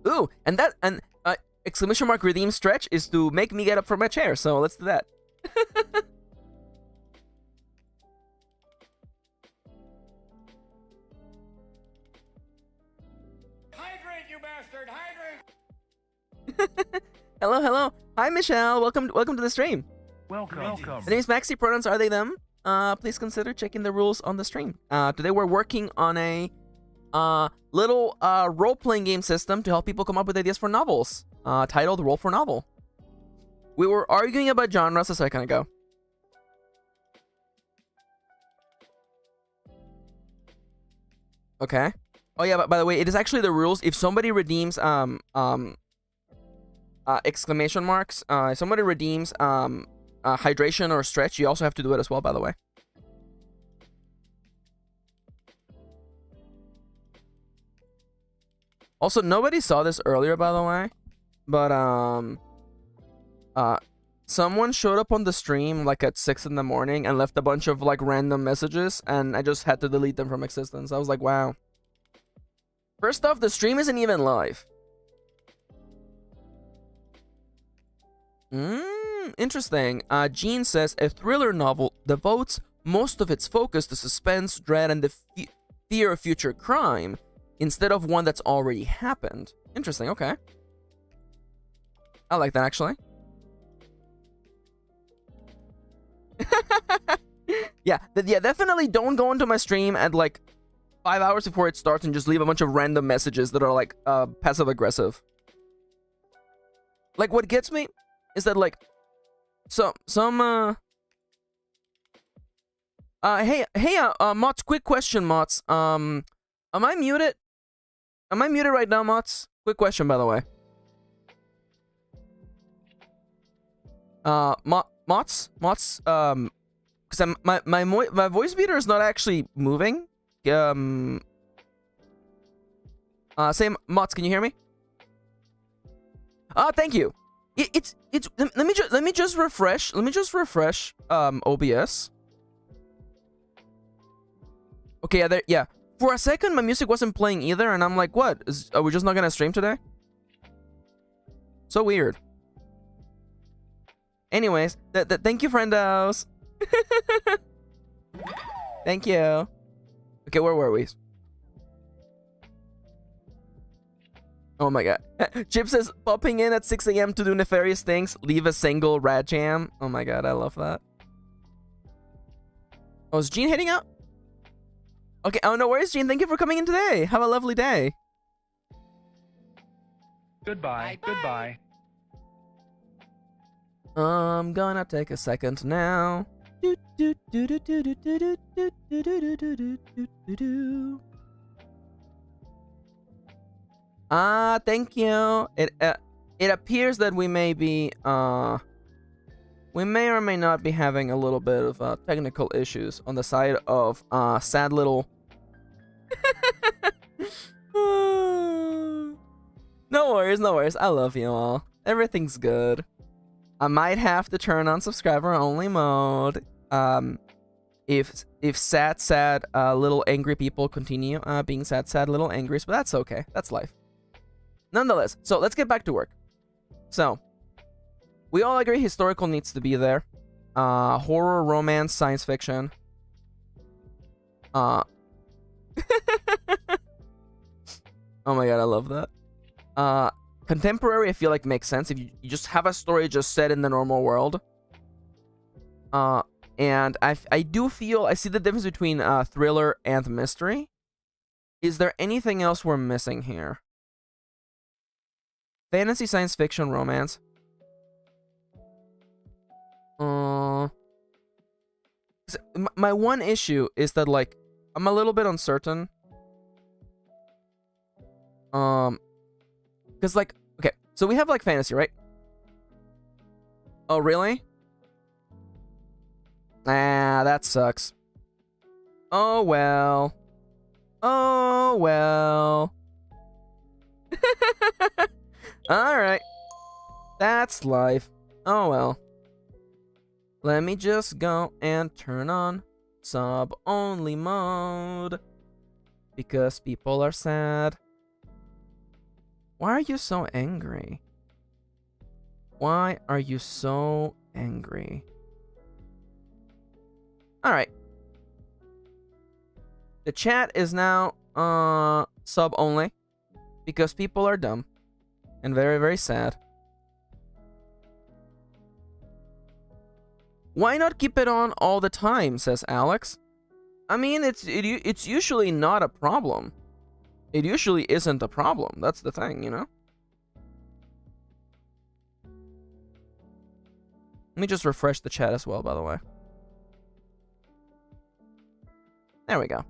Ooh, and exclamation mark redeem stretch is to make me get up from my chair, so let's do that. Hydrate, you bastard! Hydrate! Hello. Hi, Michelle. Welcome to the stream. Welcome. The name is Maxi. Pronouns are they them? Please consider checking the rules on the stream. Today we're working on a little role-playing game system to help people come up with ideas for novels. Titled Roll for Novel. We were arguing about genres a second ago. Okay. Oh yeah, but by the way, it is actually the rules. If somebody redeems exclamation marks, if somebody redeems hydration or stretch, you also have to do it as well, by the way. Also, nobody saw this earlier, by the way, but someone showed up on the stream like at 6 in the morning and left a bunch of like random messages, and I just had to delete them from existence. I was like, wow. First off, the stream isn't even live. Interesting. Jean says a thriller novel devotes most of its focus to suspense, dread, and the fear of future crime, instead of one that's already happened. Interesting, okay. I like that, actually. Yeah, definitely don't go into my stream at like 5 hours before it starts and just leave a bunch of random messages that are like passive-aggressive. Like, what gets me is that like hey Mots, quick question, Mots. Am I muted? Am I muted right now, Mots? Quick question, by the way. Mots, because my voice meter is not actually moving. Say, Mots, can you hear me? Thank you. It's let me just refresh. Let me just refresh OBS. Okay, yeah. For a second, my music wasn't playing either, and I'm like, what? Are we just not gonna stream today? So weird. Anyways, thank you, friendos. Thank you. Okay, where were we? Oh my god. Chip says, popping in at 6 AM to do nefarious things, leave a single rad jam. Oh my god, I love that. Oh, is Jean heading out? Okay, oh no worries, Jean. Thank you for coming in today. Have a lovely day. Goodbye. Goodbye. I'm gonna take a second now. Thank you. It appears that we may be we may or may not be having a little bit of technical issues on the side of sad little. No worries, no worries. I love you all. Everything's good. I might have to turn on subscriber only mode. If sad little angry people continue being sad little angries, but that's okay. That's life. Nonetheless, so let's get back to work. So we all agree historical needs to be there. Horror, romance, science fiction. Oh my god, I love that. Contemporary, I feel like makes sense if you just have a story just set in the normal world. And I do feel I see the difference between thriller and mystery. Is there anything else we're missing here? Fantasy, science fiction, romance. My one issue is that, like, I'm a little bit uncertain. Because, like, okay, so we have, like, fantasy, right? Oh, really? Ah, that sucks. Oh, well. Oh, well. Alright. That's life. Oh, well. Let me just go and turn on sub-only mode. Because people are sad. Why are you so angry? Why are you so angry? Alright. The chat is now sub-only. Because people are dumb. And very, very sad. Why not keep it on all the time, says Alex. I mean, it's usually not a problem. It usually isn't a problem. That's the thing, you know? Let me just refresh the chat as well, by the way. There we go.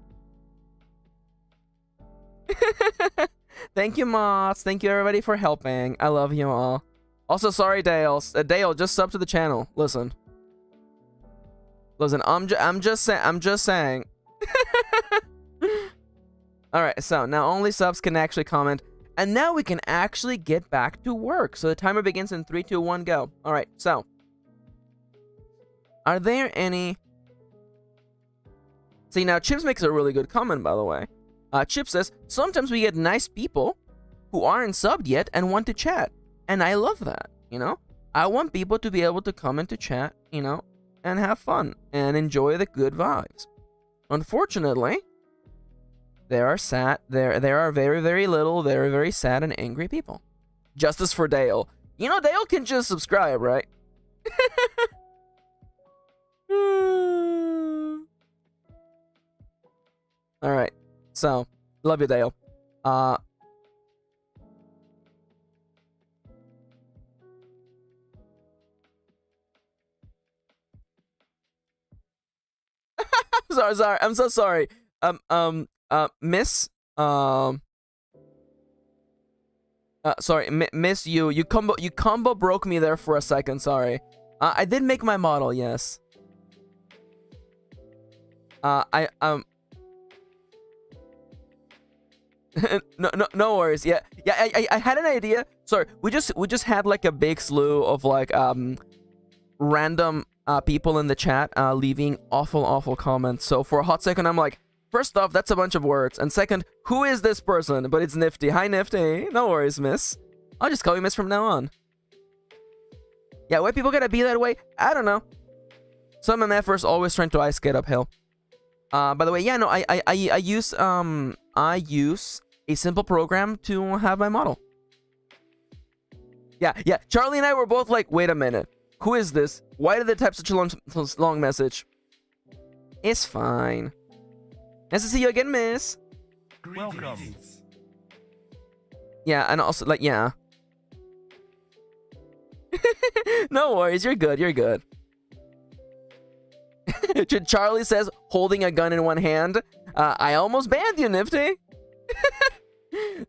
Thank you, Moss. Thank you, everybody, for helping. I love you all. Also, sorry, Dale. Dale, just sub to the channel. Listen. Listen, I'm just saying. Alright, so now only subs can actually comment. And now we can actually get back to work. So the timer begins in 3, 2, 1, go. Alright, so. Are there any... See, now Chips makes a really good comment, by the way. Chip says, sometimes we get nice people who aren't subbed yet and want to chat. And I love that, you know? I want people to be able to come into chat, you know, and have fun and enjoy the good vibes. Unfortunately, there are very, very little, very, very sad and angry people. Justice for Dale. You know, Dale can just subscribe, right? Alright. So, love you, Dale. sorry. I'm so sorry. Miss, sorry, Miss, you combo broke me there for a second. Sorry. I did make my model, yes. No worries. Yeah. I had an idea. Sorry, we just had like a big slew of like random people in the chat leaving awful comments. So for a hot second, I'm like, first off, that's a bunch of words, and second, who is this person? But it's Nifty. Hi, Nifty. No worries, Miss. I'll just call you Miss from now on. Yeah, why people gotta be that way? I don't know. Some MFers always trying to ice skate uphill. By the way, yeah, no, I use a simple program to have my model. Yeah. Charlie and I were both like, wait a minute, who is this? Why did they type such a long message? It's fine. Nice to see you again, Miss. Welcome. Yeah, and also like, yeah. No worries, you're good. Charlie says, holding a gun in one hand. I almost banned you, Nifty.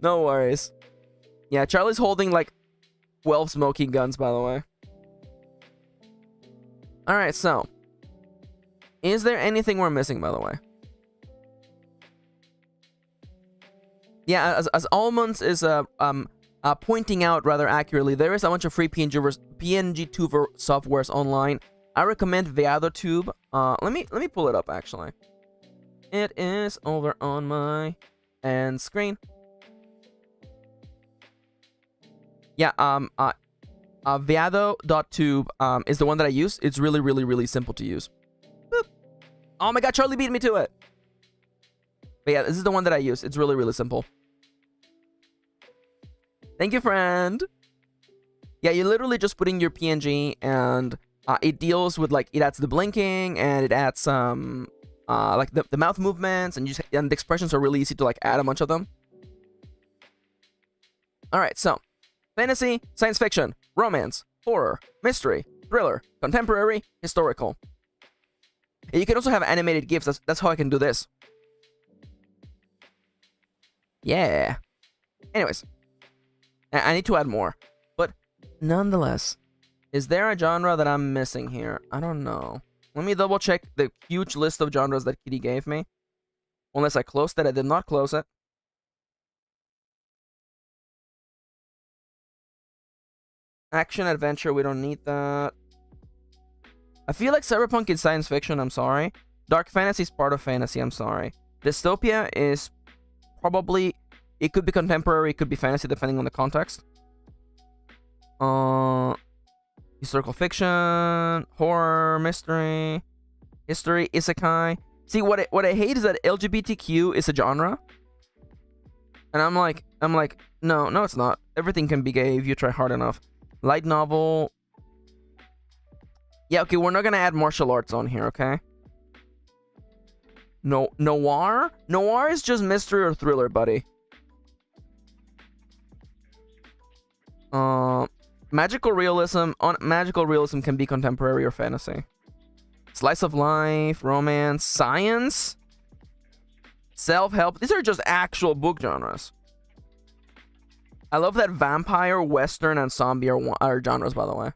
No worries. Yeah, Charlie's holding like 12 smoking guns, by the way. Alright, so. Is there anything we're missing, by the way? Yeah, as Almonds is pointing out rather accurately, there is a bunch of free PNG tuber softwares online. I recommend Vtuber. Let me pull it up actually. It is over on my end screen. Yeah, Viado.tube is the one that I use. It's really simple to use. Boop. Oh my god, Charlie beat me to it. But yeah, this is the one that I use. It's really simple. Thank you, friend. Yeah, you literally just put in your PNG and it deals with like, it adds the blinking and it adds some like the mouth movements and the expressions are really easy to like add a bunch of them. All right, so fantasy, science fiction, romance, horror, mystery, thriller, contemporary, historical. And you can also have animated GIFs. That's how I can do this. Yeah. Anyways, I need to add more. But nonetheless, is there a genre that I'm missing here? I don't know. Let me double check the huge list of genres that Kitty gave me. Unless I closed it. I did not close it. Action, adventure, we don't need that. I feel like cyberpunk is science fiction, I'm sorry. Dark fantasy is part of fantasy, I'm sorry. Dystopia is probably... It could be contemporary, it could be fantasy, depending on the context. Historical fiction, horror, mystery, history, isekai. See, what I hate is that LGBTQ is a genre. And I'm like, no, it's not. Everything can be gay if you try hard enough. Light novel. Yeah, okay, we're not gonna add martial arts on here, okay? No, noir? Noir is just mystery or thriller, buddy. Magical realism can be contemporary or fantasy. Slice of life, romance, science, self-help. These are just actual book genres. I love that vampire, western, and zombie are genres, by the way.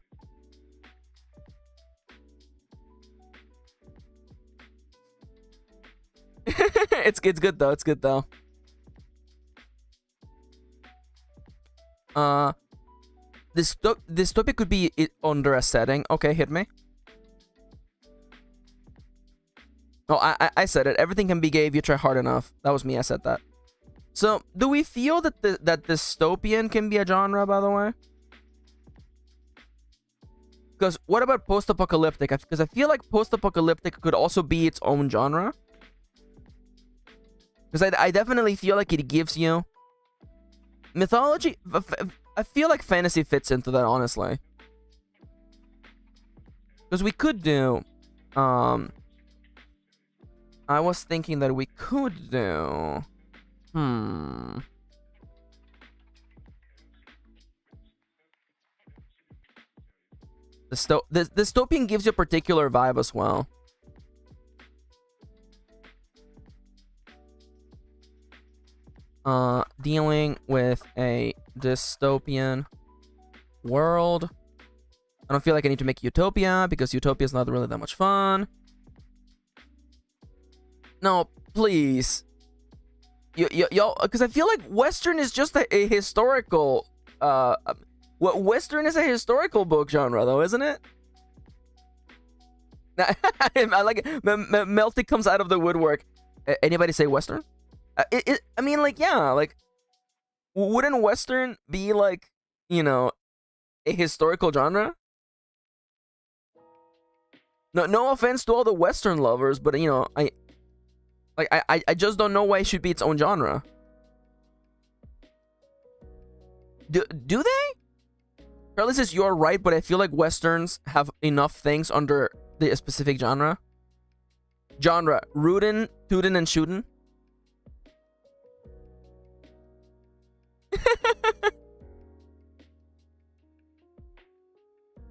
It's good though. It's good though. This topic could be under a setting. Okay, hit me. Oh, I said it. Everything can be gay if you try hard enough. That was me. I said that. So, do we feel that that dystopian can be a genre, by the way? Because what about post-apocalyptic? Because I feel like post-apocalyptic could also be its own genre. Because I definitely feel like it gives you mythology. I feel like fantasy fits into that, honestly. Because we could do... I was thinking that we could do... The dystopian gives you a particular vibe as well. Dealing with a dystopian world. I don't feel like I need to make Utopia because Utopia is not really that much fun. No, please. Y'all, because I feel like Western is just a historical. Western is a historical book genre, though, isn't it? I like it. Melty comes out of the woodwork. Anybody say Western? I mean, like, yeah, like, wouldn't Western be like, you know, a historical genre? No offense to all the Western lovers, but you know, I just don't know why it should be its own genre. Do they? Charlie says you're right, but I feel like Westerns have enough things under the specific genre. Rootin', tootin', and shootin'.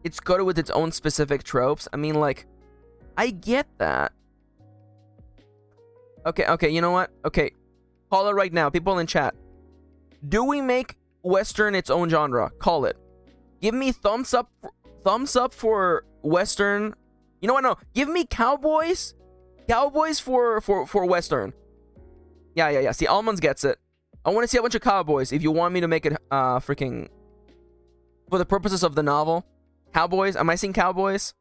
It's good with its own specific tropes. I mean, like, I get that. Okay, you know what? Okay, call it right now. People in chat. Do we make Western its own genre? Call it. Give me thumbs up for Western You know what? No, give me cowboys. Cowboys for Western. Yeah. See, Almonds gets it. I want to see a bunch of cowboys. If you want me to make it freaking for the purposes of the novel, cowboys. Am I seeing cowboys?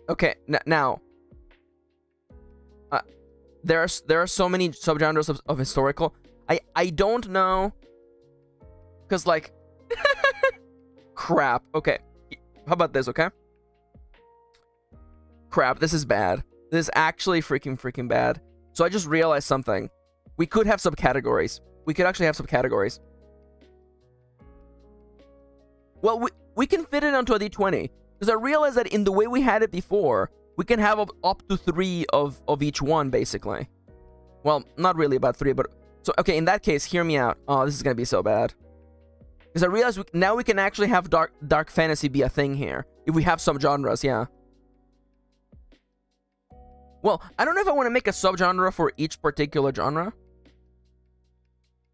Okay, now. There are so many subgenres of historical. I don't know, cause like, crap. Okay, how about this? Okay, crap. This is bad. This is actually freaking bad. So I just realized something. We could have subcategories. We could actually have subcategories. Well, we can fit it onto a D20 because I realized that in the way we had it before, we can have up to 3 of each one, basically. Well, not really about 3, but... So, okay, in that case, hear me out. Oh, this is gonna be so bad. Because I realized now we can actually have dark fantasy be a thing here. If we have some genres, yeah. Well, I don't know if I want to make a subgenre for each particular genre.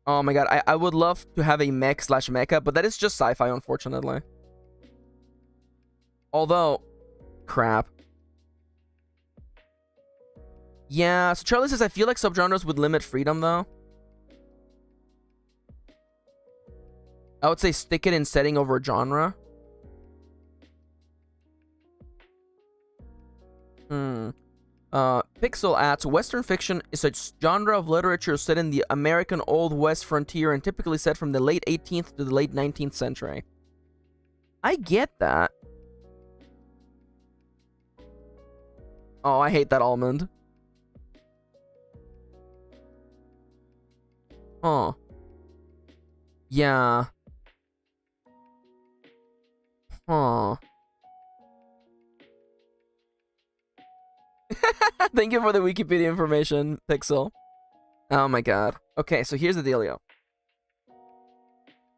Oh my god, I would love to have a mech/mecha, but that is just sci-fi, unfortunately. Although... Crap. Yeah, so Charlie says, I feel like subgenres would limit freedom, though. I would say stick it in setting over genre. Pixel adds, Western fiction is a genre of literature set in the American Old West frontier and typically set from the late 18th to the late 19th century. I get that. Oh, I hate that almond. Oh. Yeah. Huh. Thank you for the Wikipedia information, Pixel. Oh my god. Okay, so here's the dealio.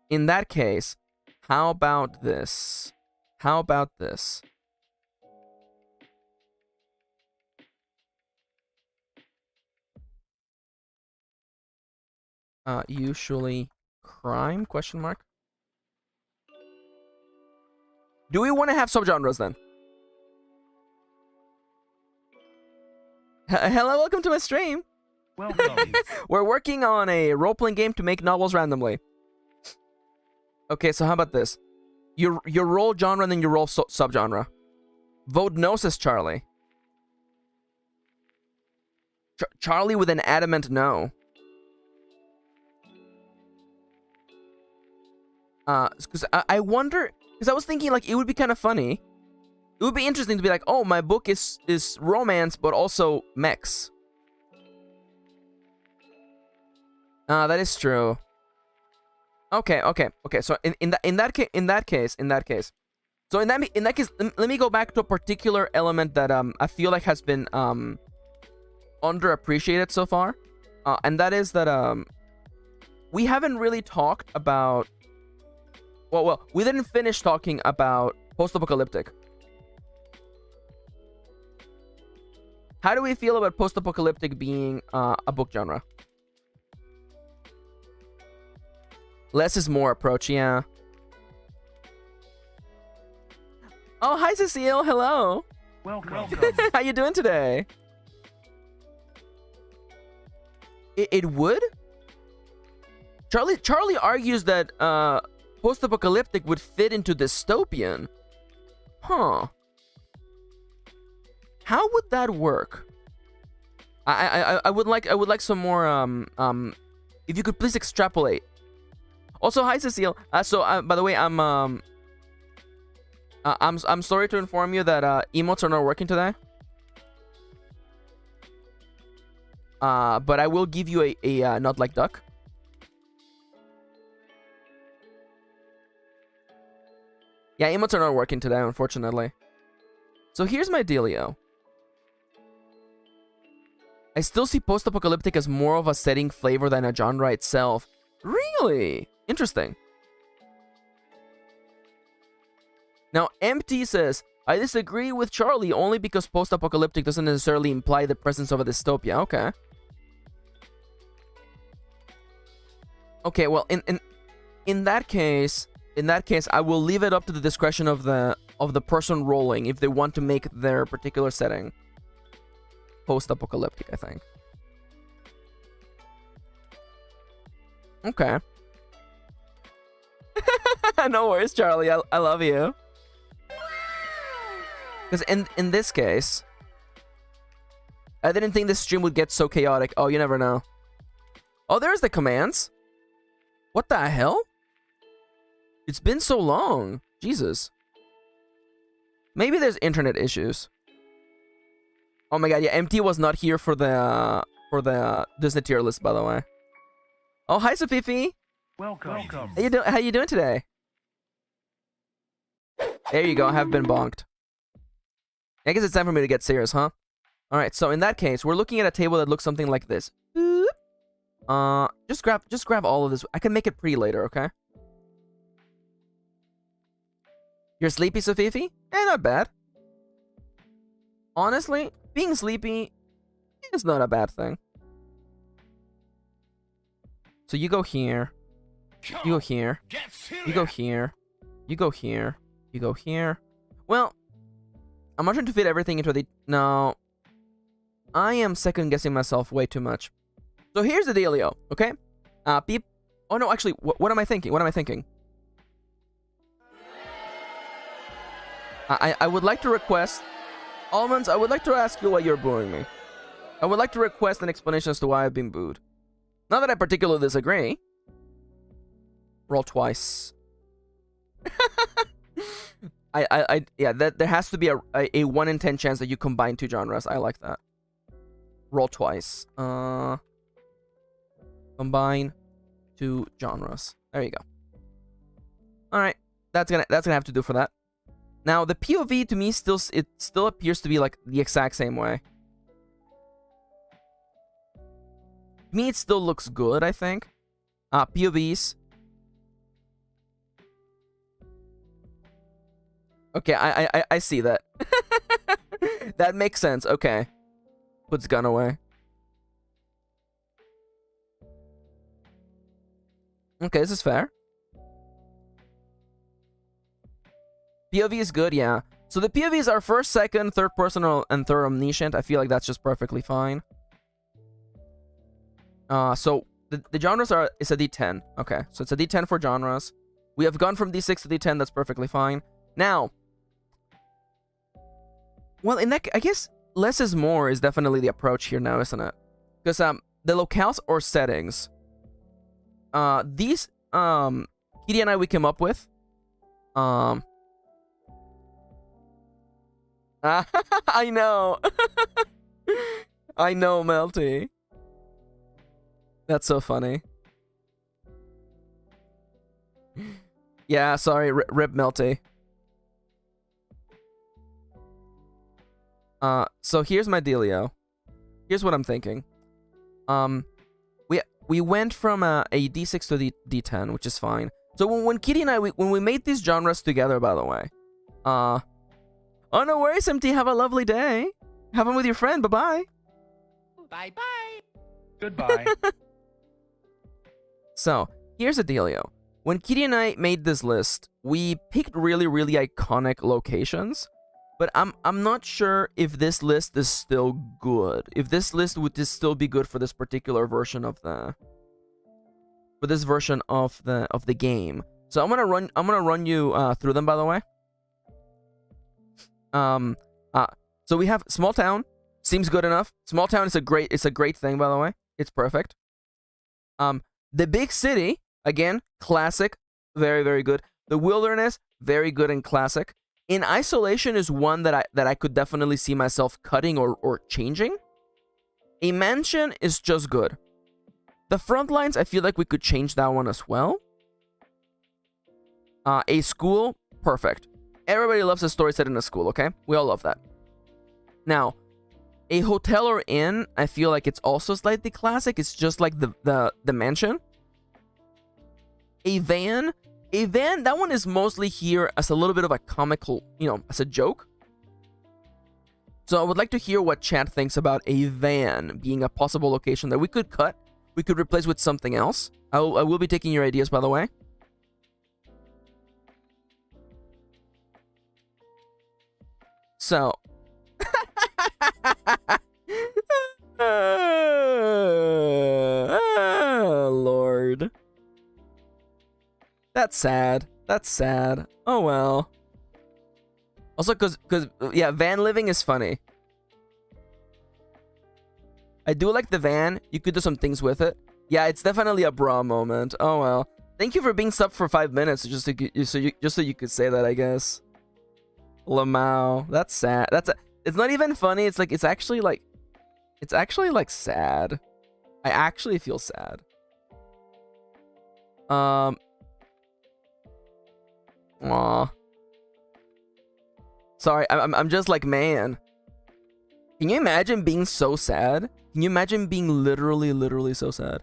In that case, how about this? How about this? Usually crime, question mark? Do we want to have subgenres then? Hello, welcome to my stream. Welcome. We're working on a role-playing game to make novels randomly. Okay, so how about this? Your role genre and then your role subgenre. Vote no, says Charlie. Charlie with an adamant no. Because I wonder, because I was thinking like it would be kind of funny. It would be interesting to be like, oh, my book is romance, but also mechs. That is true. Okay. So in that case. So in that case, let me go back to a particular element that I feel like has been underappreciated so far, and that is that we haven't really talked about. Well, we didn't finish talking about post-apocalyptic. How do we feel about post-apocalyptic being a book genre? Less is more approach, yeah. Oh, hi, Cecile. Hello. Welcome. How you doing today? It would? Charlie argues that post-apocalyptic would fit into dystopian. Huh. How would that work? I would like some more if you could please extrapolate. Also, hi Cecile. So by the way, I'm sorry to inform you that emotes are not working today. But I will give you a not like duck. Yeah, emotes are not working today, unfortunately. So here's my dealio. I still see post-apocalyptic as more of a setting flavor than a genre itself. Really? Interesting. Now, MT says, I disagree with Charlie only because post-apocalyptic doesn't necessarily imply the presence of a dystopia. Okay. Okay, well, in that case, in that case, I will leave it up to the discretion of the person rolling if they want to make their particular setting post-apocalyptic, I think. Okay. No worries, Charlie. I love you. Because in this case, I didn't think this stream would get so chaotic. Oh, you never know. Oh, there's the commands. What the hell? It's been so long. Jesus. Maybe there's internet issues. Oh my god, yeah, MT was not here for the Disney tier list, by the way. Oh, hi, Sofifi. Welcome. How you doing today? There you go. I have been bonked. I guess it's time for me to get serious, huh? All right. So in that case, we're looking at a table that looks something like this. Just grab all of this. I can make it pretty later, okay? You're sleepy, Sofifi? Not bad. Honestly, being sleepy is not a bad thing. So you go here. You go here. You go here. You go here. You go here. Well, I'm not trying to fit everything into the... No. I am second-guessing myself way too much. So here's the dealio, okay? Oh, no, actually, what am I thinking? What am I thinking? I would like to request... Almonds, I would like to ask you why you're booing me. I would like to request an explanation as to why I've been booed. Not that I particularly disagree. Roll twice. Yeah, there has to be a 1 in 10 chance that you combine two genres. I like that. Roll twice. Combine two genres. There you go. All right, that's gonna have to do for that. Now the POV to me still appears to be like the exact same way. To me, it still looks good, I think. POVs. Okay, I see that. That makes sense. Okay. Puts gun away. Okay, this is fair. POV is good, yeah. So the POVs are first, second, third person, and third omniscient. I feel like that's just perfectly fine. So the genres is a D10. Okay, so it's a D10 for genres. We have gone from D6 to D10. That's perfectly fine. Now, well, in that, I guess less is more is definitely the approach here now, isn't it? Because the locales or settings, these Kitty and I we came up with, I know. I know, Melty. That's so funny. Yeah, sorry, rip Melty. So here's my dealio. Here's what I'm thinking. We went from a D6 to D10, which is fine. So when Kitty and I, when we made these genres together, by the way, oh, no worries, MT. Have a lovely day. Have fun with your friend. Bye-bye. Bye-bye. Goodbye. So, here's the dealio. When Kitty and I made this list, we picked really, really iconic locations. But I'm not sure if this list is still good. If this list would still be good for this particular version of the... For this version of the game. So I'm gonna run you through them, by the way. So we have small town. Seems good enough. Small town is a great thing, by the way. It's perfect. The big city, again, classic, very, very good. The wilderness, very good and classic. In isolation is one that I could definitely see myself cutting or changing. A mansion is just good. The front lines, I feel like we could change that one as well. A school, perfect. Everybody loves a story set in a school, okay? We all love that. Now, a hotel or inn, I feel like it's also slightly classic. It's just like the mansion. A van, that one is mostly here as a little bit of a comical, as a joke. So I would like to hear what chat thinks about a van being a possible location that we could cut. We could replace with something else. I will be taking your ideas, by the way. So. Oh, Lord. That's sad. That's sad. Oh well. Also, cause yeah, van living is funny. I do like the van. You could do some things with it. Yeah, it's definitely a bra moment. Oh well. Thank you for being sub for 5 minutes, just so you could say that, I guess. Lamau. That's sad. It's not even funny. It's like it's actually like sad. I actually feel sad. Aw. Sorry, I'm just like, man. Can you imagine being so sad? Can you imagine being literally so sad?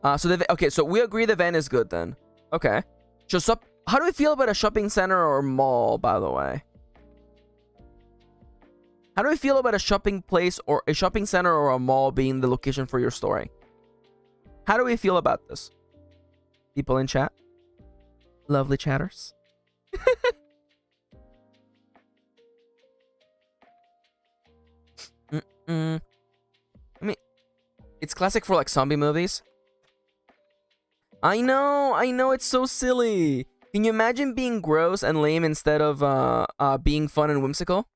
Okay, so we agree the van is good then. Okay. So how do we feel about a shopping center or mall, by the way? How do we feel about a shopping place or a shopping center or a mall being the location for your story? How do we feel about this? People in chat? Lovely chatters. I mean, it's classic for like zombie movies. I know, it's so silly. Can you imagine being gross and lame instead of being fun and whimsical?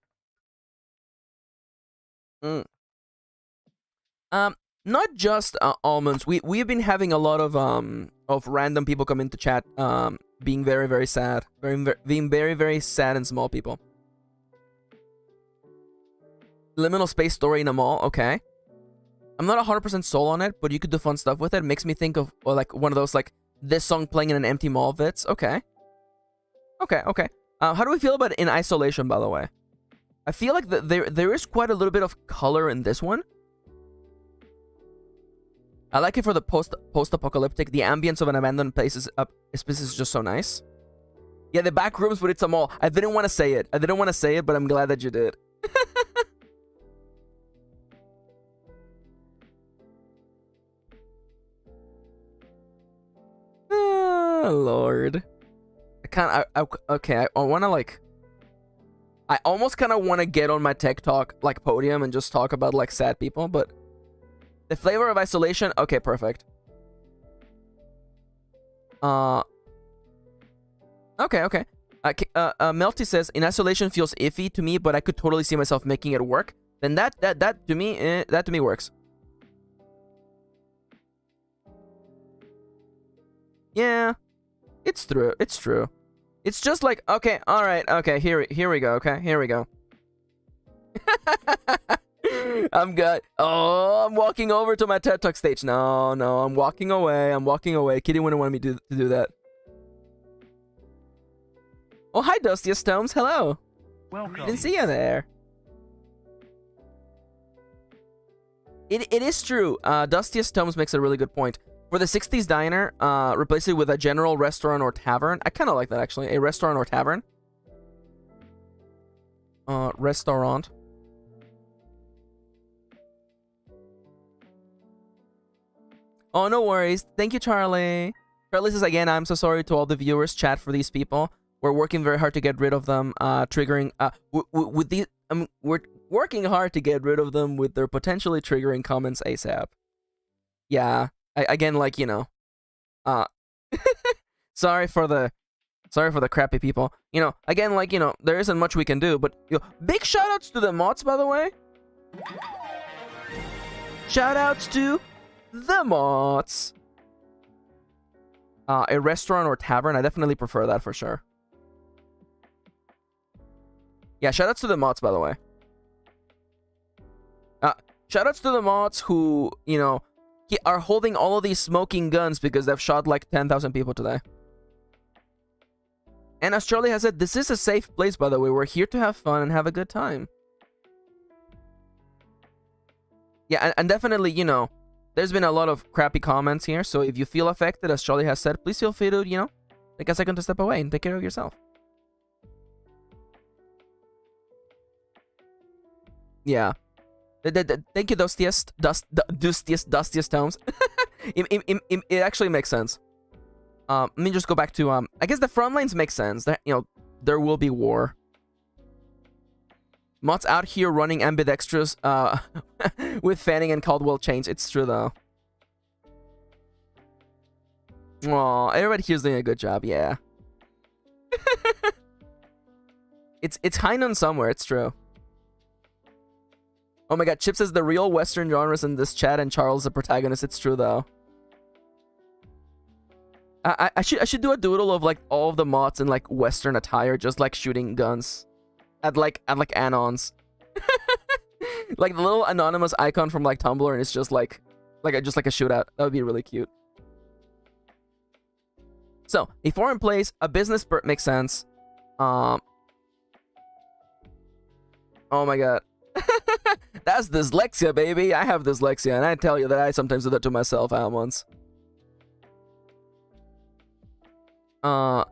Not just almonds. We've been having a lot of random people come into chat being very sad, being very sad and small people. Liminal space story in a mall. Okay, I'm not 100% sold on it, but you could do fun stuff with it. It makes me think of like one of those like this song playing in an empty mall bits. Okay. How do we feel about it in isolation, by the way? I feel like there is quite a little bit of color in this one. I like it for the post-apocalyptic. The ambience of an abandoned place is just so nice. Yeah, the back rooms, but it's a mall. I didn't want to say it. But I'm glad that you did. Oh, Lord. I want to like... I almost kind of want to get on my tech talk like podium and just talk about like sad people, but... The flavor of isolation? Okay, perfect. Okay. Melty says, in isolation feels iffy to me, but I could totally see myself making it work. Then that to me works. Yeah, it's true. It's just like, okay, all right, okay, here we go. Okay, here we go. I'm good. Oh, I'm walking over to my TED Talk stage. No, I'm walking away. Kitty wouldn't want me to do that. Oh, hi, Dustiest Tomes. Hello. Welcome. Didn't see you there. It is true. Dustiest Tomes makes a really good point. For the 60s diner, replace it with a general restaurant or tavern. I kind of like that, actually. A restaurant or tavern. Restaurant. Oh, no worries. Thank you, Charlie. Charlie says, again, I'm so sorry to all the viewers. Chat for these people. We're working very hard to get rid of them. Triggering... with these... we're working hard to get rid of them with their potentially triggering comments ASAP. Yeah. Again, like, you know... sorry for the crappy people. You know, again, like, you know, there isn't much we can do, but... You know, big shoutouts to the mods, by the way. Shoutouts to... the mods. A restaurant or tavern. I definitely prefer that for sure. Yeah, shoutouts to the mods, by the way. Shoutouts to the mods who, you know, are holding all of these smoking guns because they've shot like 10,000 people today. And as Charlie has said, this is a safe place, by the way. We're here to have fun and have a good time. Yeah, and definitely, you know, there's been a lot of crappy comments here, so if you feel affected, as Charlie has said, please feel free to, you know, take a second to step away and take care of yourself. Yeah. Thank you, Dustiest Tomes. It actually makes sense. Let me just go back to, I guess the front lines make sense. That, you know, there will be war. Mods out here running ambidextrous with fanning and Caldwell chains. It's true though. Aw, everybody here's doing a good job, yeah. It's high noon somewhere, it's true. Oh my god, Chip says the real Western genres in this chat and Charles the protagonist. It's true though. I should do a doodle of like all of the mods in like Western attire, just like shooting guns at like anons. Like the little anonymous icon from like Tumblr, and it's just like a shootout. That would be really cute. So a foreign place, a business makes sense. Oh my god. That's dyslexia, baby. I have dyslexia, and I tell you that I sometimes do that to myself at once. The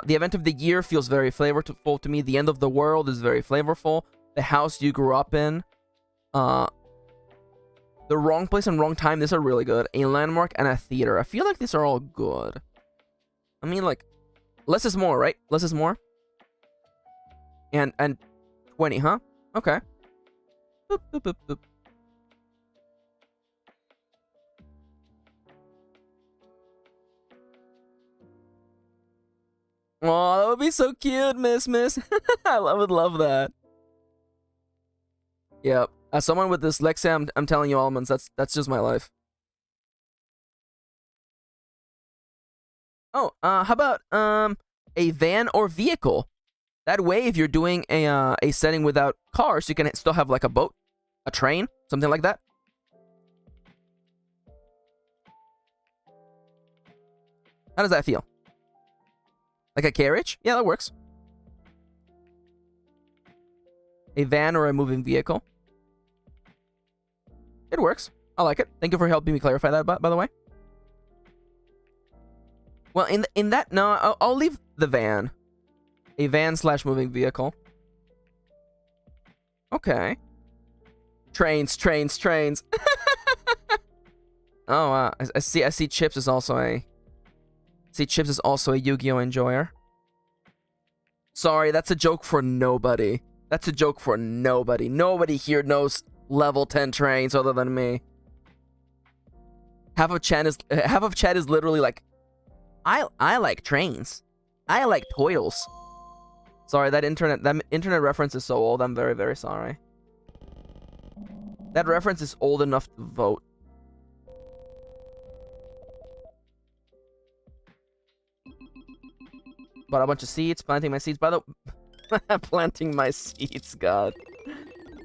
event of the year feels very flavorful to me. The end of the world is very flavorful. The house you grew up in. The wrong place and wrong time. These are really good. A landmark and a theater. I feel like these are all good. I mean, like, less is more, right? Less is more. And 20, huh? Okay. Boop, boop, boop, boop. Oh, that would be so cute, Miss. I would love that. Yep. As someone with dyslexia, I'm telling you, almonds, that's just my life. Oh, how about a van or vehicle? That way, if you're doing a setting without cars, you can still have like a boat, a train, something like that. How does that feel? Like a carriage? Yeah, that works. A van or a moving vehicle. It works. I like it. Thank you for helping me clarify that, by the way. Well, in that, no, I'll leave the van. A van / moving vehicle. Okay. Trains. Oh, I see Chips is also a... Chips is also a Yu-Gi-Oh enjoyer. Sorry, that's a joke for nobody. That's a joke for nobody. Nobody here knows level 10 trains other than me. Half of chat is literally like, I like trains. I like toils. Sorry, that internet reference is so old. I'm very, very sorry. That reference is old enough to vote. Bought a bunch of seeds, planting my seeds. By the planting my seeds, God.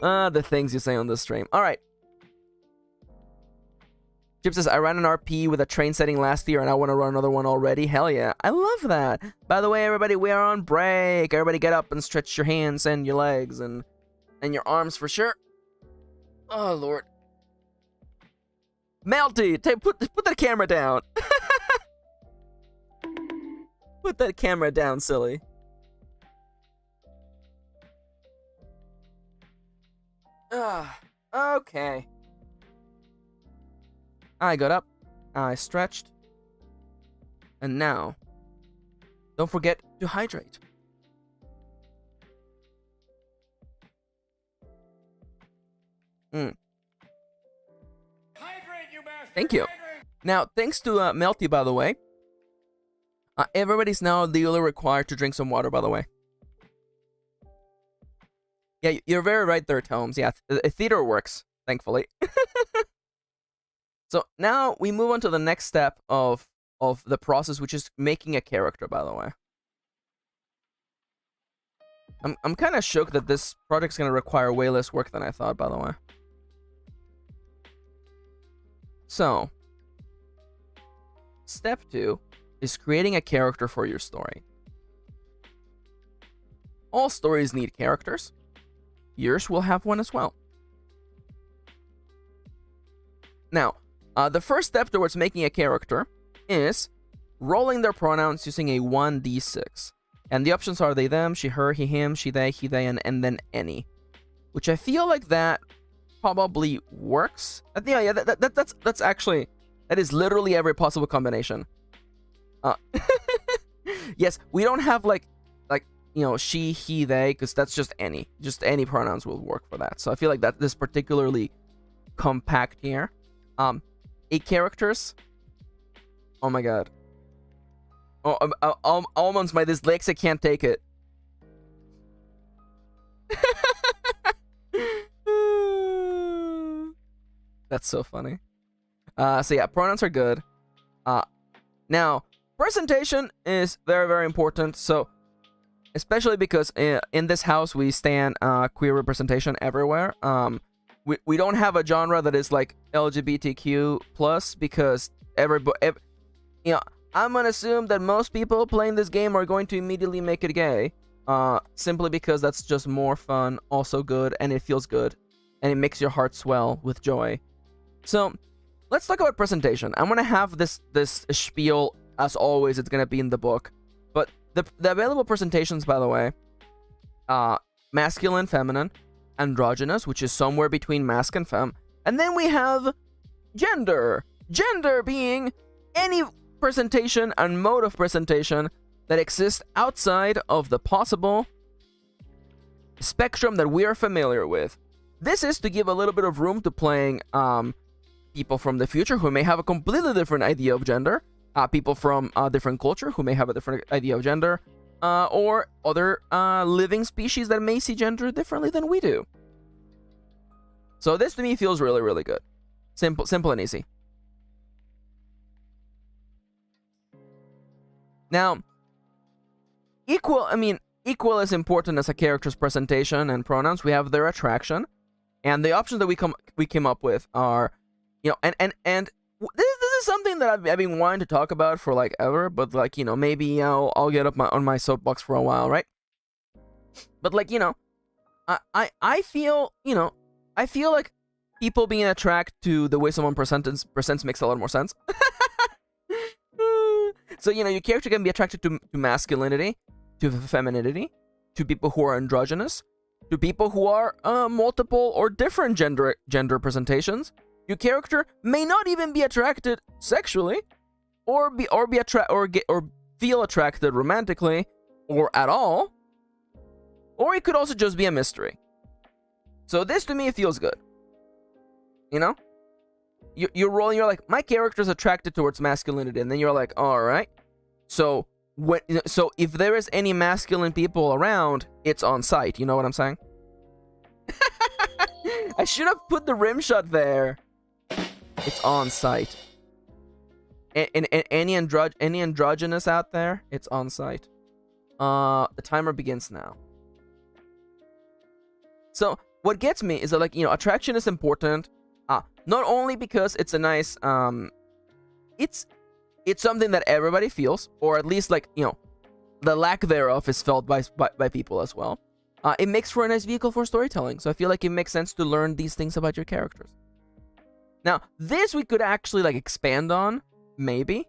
The things you say on this stream. All right. Chip says, I ran an RP with a train setting last year, and I want to run another one already. Hell yeah. I love that. By the way, everybody, we are on break. Everybody get up and stretch your hands and your legs and your arms for sure. Oh, Lord. Melty, put that camera down. Put that camera down, silly. Okay. I got up, I stretched, and now, don't forget to hydrate. Hydrate, you bastard! Thank you. Now, thanks to Melty, by the way, everybody's now legally required to drink some water, by the way. Yeah, you're very right there, Tomes. Yeah, theater works, thankfully. So now we move on to the next step of the process, which is making a character, by the way. I'm kind of shook that this project's going to require way less work than I thought, by the way. So, step 2 is creating a character for your story. All stories need characters. Yours will have one as well. Now, the first step towards making a character is rolling their pronouns using a 1d6. And the options are they, them, she, her, he, him, she, they, he, they, and then any. Which I feel like that probably works. Yeah, that's actually, that is literally every possible combination. Yes, we don't have like she, he, they, because that's just any pronouns will work for that. So I feel like that this particularly compact here. 8 characters. Oh my god. Oh, almost my dyslexia can't take it. That's so funny. So yeah, pronouns are good. Now, presentation is very, very important. So, especially because in this house we stand queer representation everywhere. We don't have a genre that is like LGBTQ plus because I'm gonna assume that most people playing this game are going to immediately make it gay. Simply because that's just more fun, also good, and it feels good, and it makes your heart swell with joy. So, let's talk about presentation. I'm gonna have this spiel, as always, it's gonna be in the book. But the available presentations, by the way, masculine, feminine, androgynous, which is somewhere between masc and femme. And then we have gender. Gender being any presentation and mode of presentation that exists outside of the possible spectrum that we are familiar with. This is to give a little bit of room to playing people from the future who may have a completely different idea of gender, people from a different culture who may have a different idea of gender, or other living species that may see gender differently than we do. So this to me feels really, really good. Simple and easy. Now, equal as important as a character's presentation and pronouns, we have their attraction. And the options that we came up with are, and this is something that I've been wanting to talk about for like ever, but like, maybe I'll get up on my soapbox for a while, right? But like, I feel like people being attracted to the way someone presents makes a lot more sense. So, your character can be attracted to masculinity, to femininity, to people who are androgynous, to people who are multiple or different gender presentations. Your character may not even be attracted sexually, or feel attracted romantically, or at all. Or it could also just be a mystery. So this to me feels good. You're rolling. You're like, my character's attracted towards masculinity, and then you're like, all right. So if there is any masculine people around, it's on site. You know what I'm saying? I should have put the rim shot there. It's on site. And any androgynous out there, it's on site. The timer begins now. So what gets me is that, like, attraction is important. Not only because it's a nice it's something that everybody feels, or at least, like, the lack thereof is felt by people as well. It makes for a nice vehicle for storytelling, so I feel like it makes sense to learn these things about your characters. Now, this we could actually, like, expand on, maybe.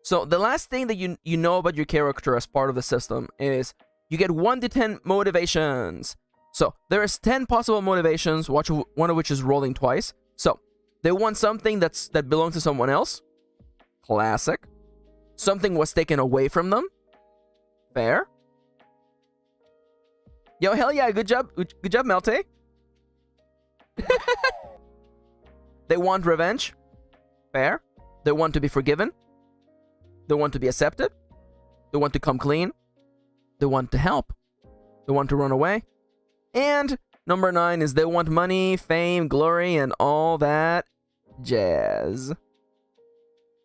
So the last thing that you know about your character as part of the system is you get 1 to 10 motivations. So there is 10 possible motivations, one of which is rolling twice. So they want something that belongs to someone else. Classic. Something was taken away from them. Fair. Yo, hell yeah, good job, Melte. They want revenge. Fair. They want to be forgiven. They want to be accepted. They want to come clean. They want to help. They want to run away. And number 9 is they want money, fame, glory, and all that jazz.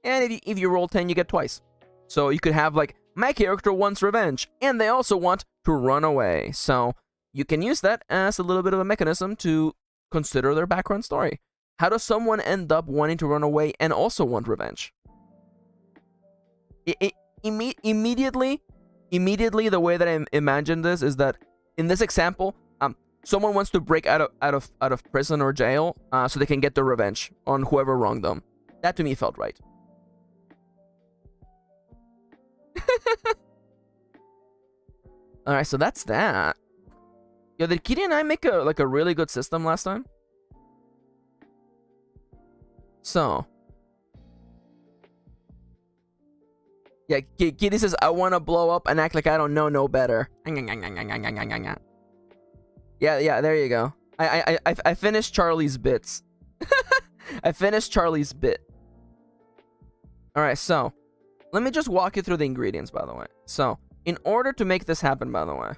And if you roll 10, you get twice. So you could have, like, my character wants revenge, and they also want to run away. So you can use that as a little bit of a mechanism to consider their background story. How does someone end up wanting to run away and also want revenge? Immediately, the way that I imagine this is that in this example, someone wants to break out of prison or jail, so they can get their revenge on whoever wronged them. That to me felt right. All right, so that's that. Yo, did Kirin and I make a really good system last time? So, Yeah, Kitty says, I want to blow up and act like I don't know no better. Yeah, there you go. I finished Charlie's bits. I finished Charlie's bit. Alright, so let me just walk you through the ingredients, by the way. So, in order to make this happen, by the way.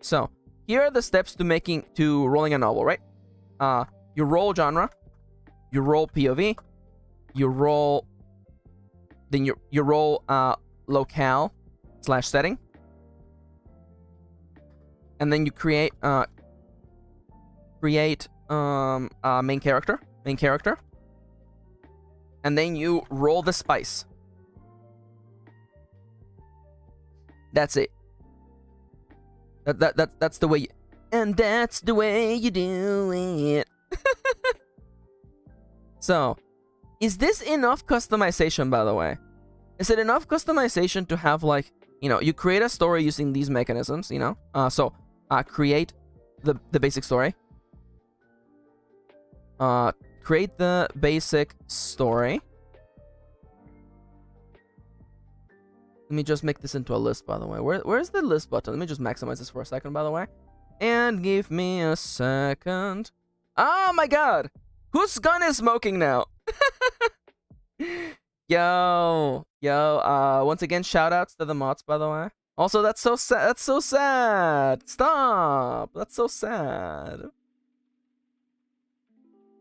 So, here are the steps to rolling a novel, right? You roll genre, you roll POV, you roll you roll locale / setting, and then you create main character, and then you roll the spice. That's it. That's the way you, and that's the way you do it. So, is this enough customization, by the way? Is it enough customization to have, like, you know, you create a story using these mechanisms, you know? Create the basic story. Create the basic story. Let me just make this into a list, by the way. Where's the list button? Let me just maximize this for a second, by the way. And give me a second. Oh my god! Whose gun is smoking now? Yo, once again, shoutouts to the mods, by the way. Also, that's so sad. That's so sad. Stop. That's so sad.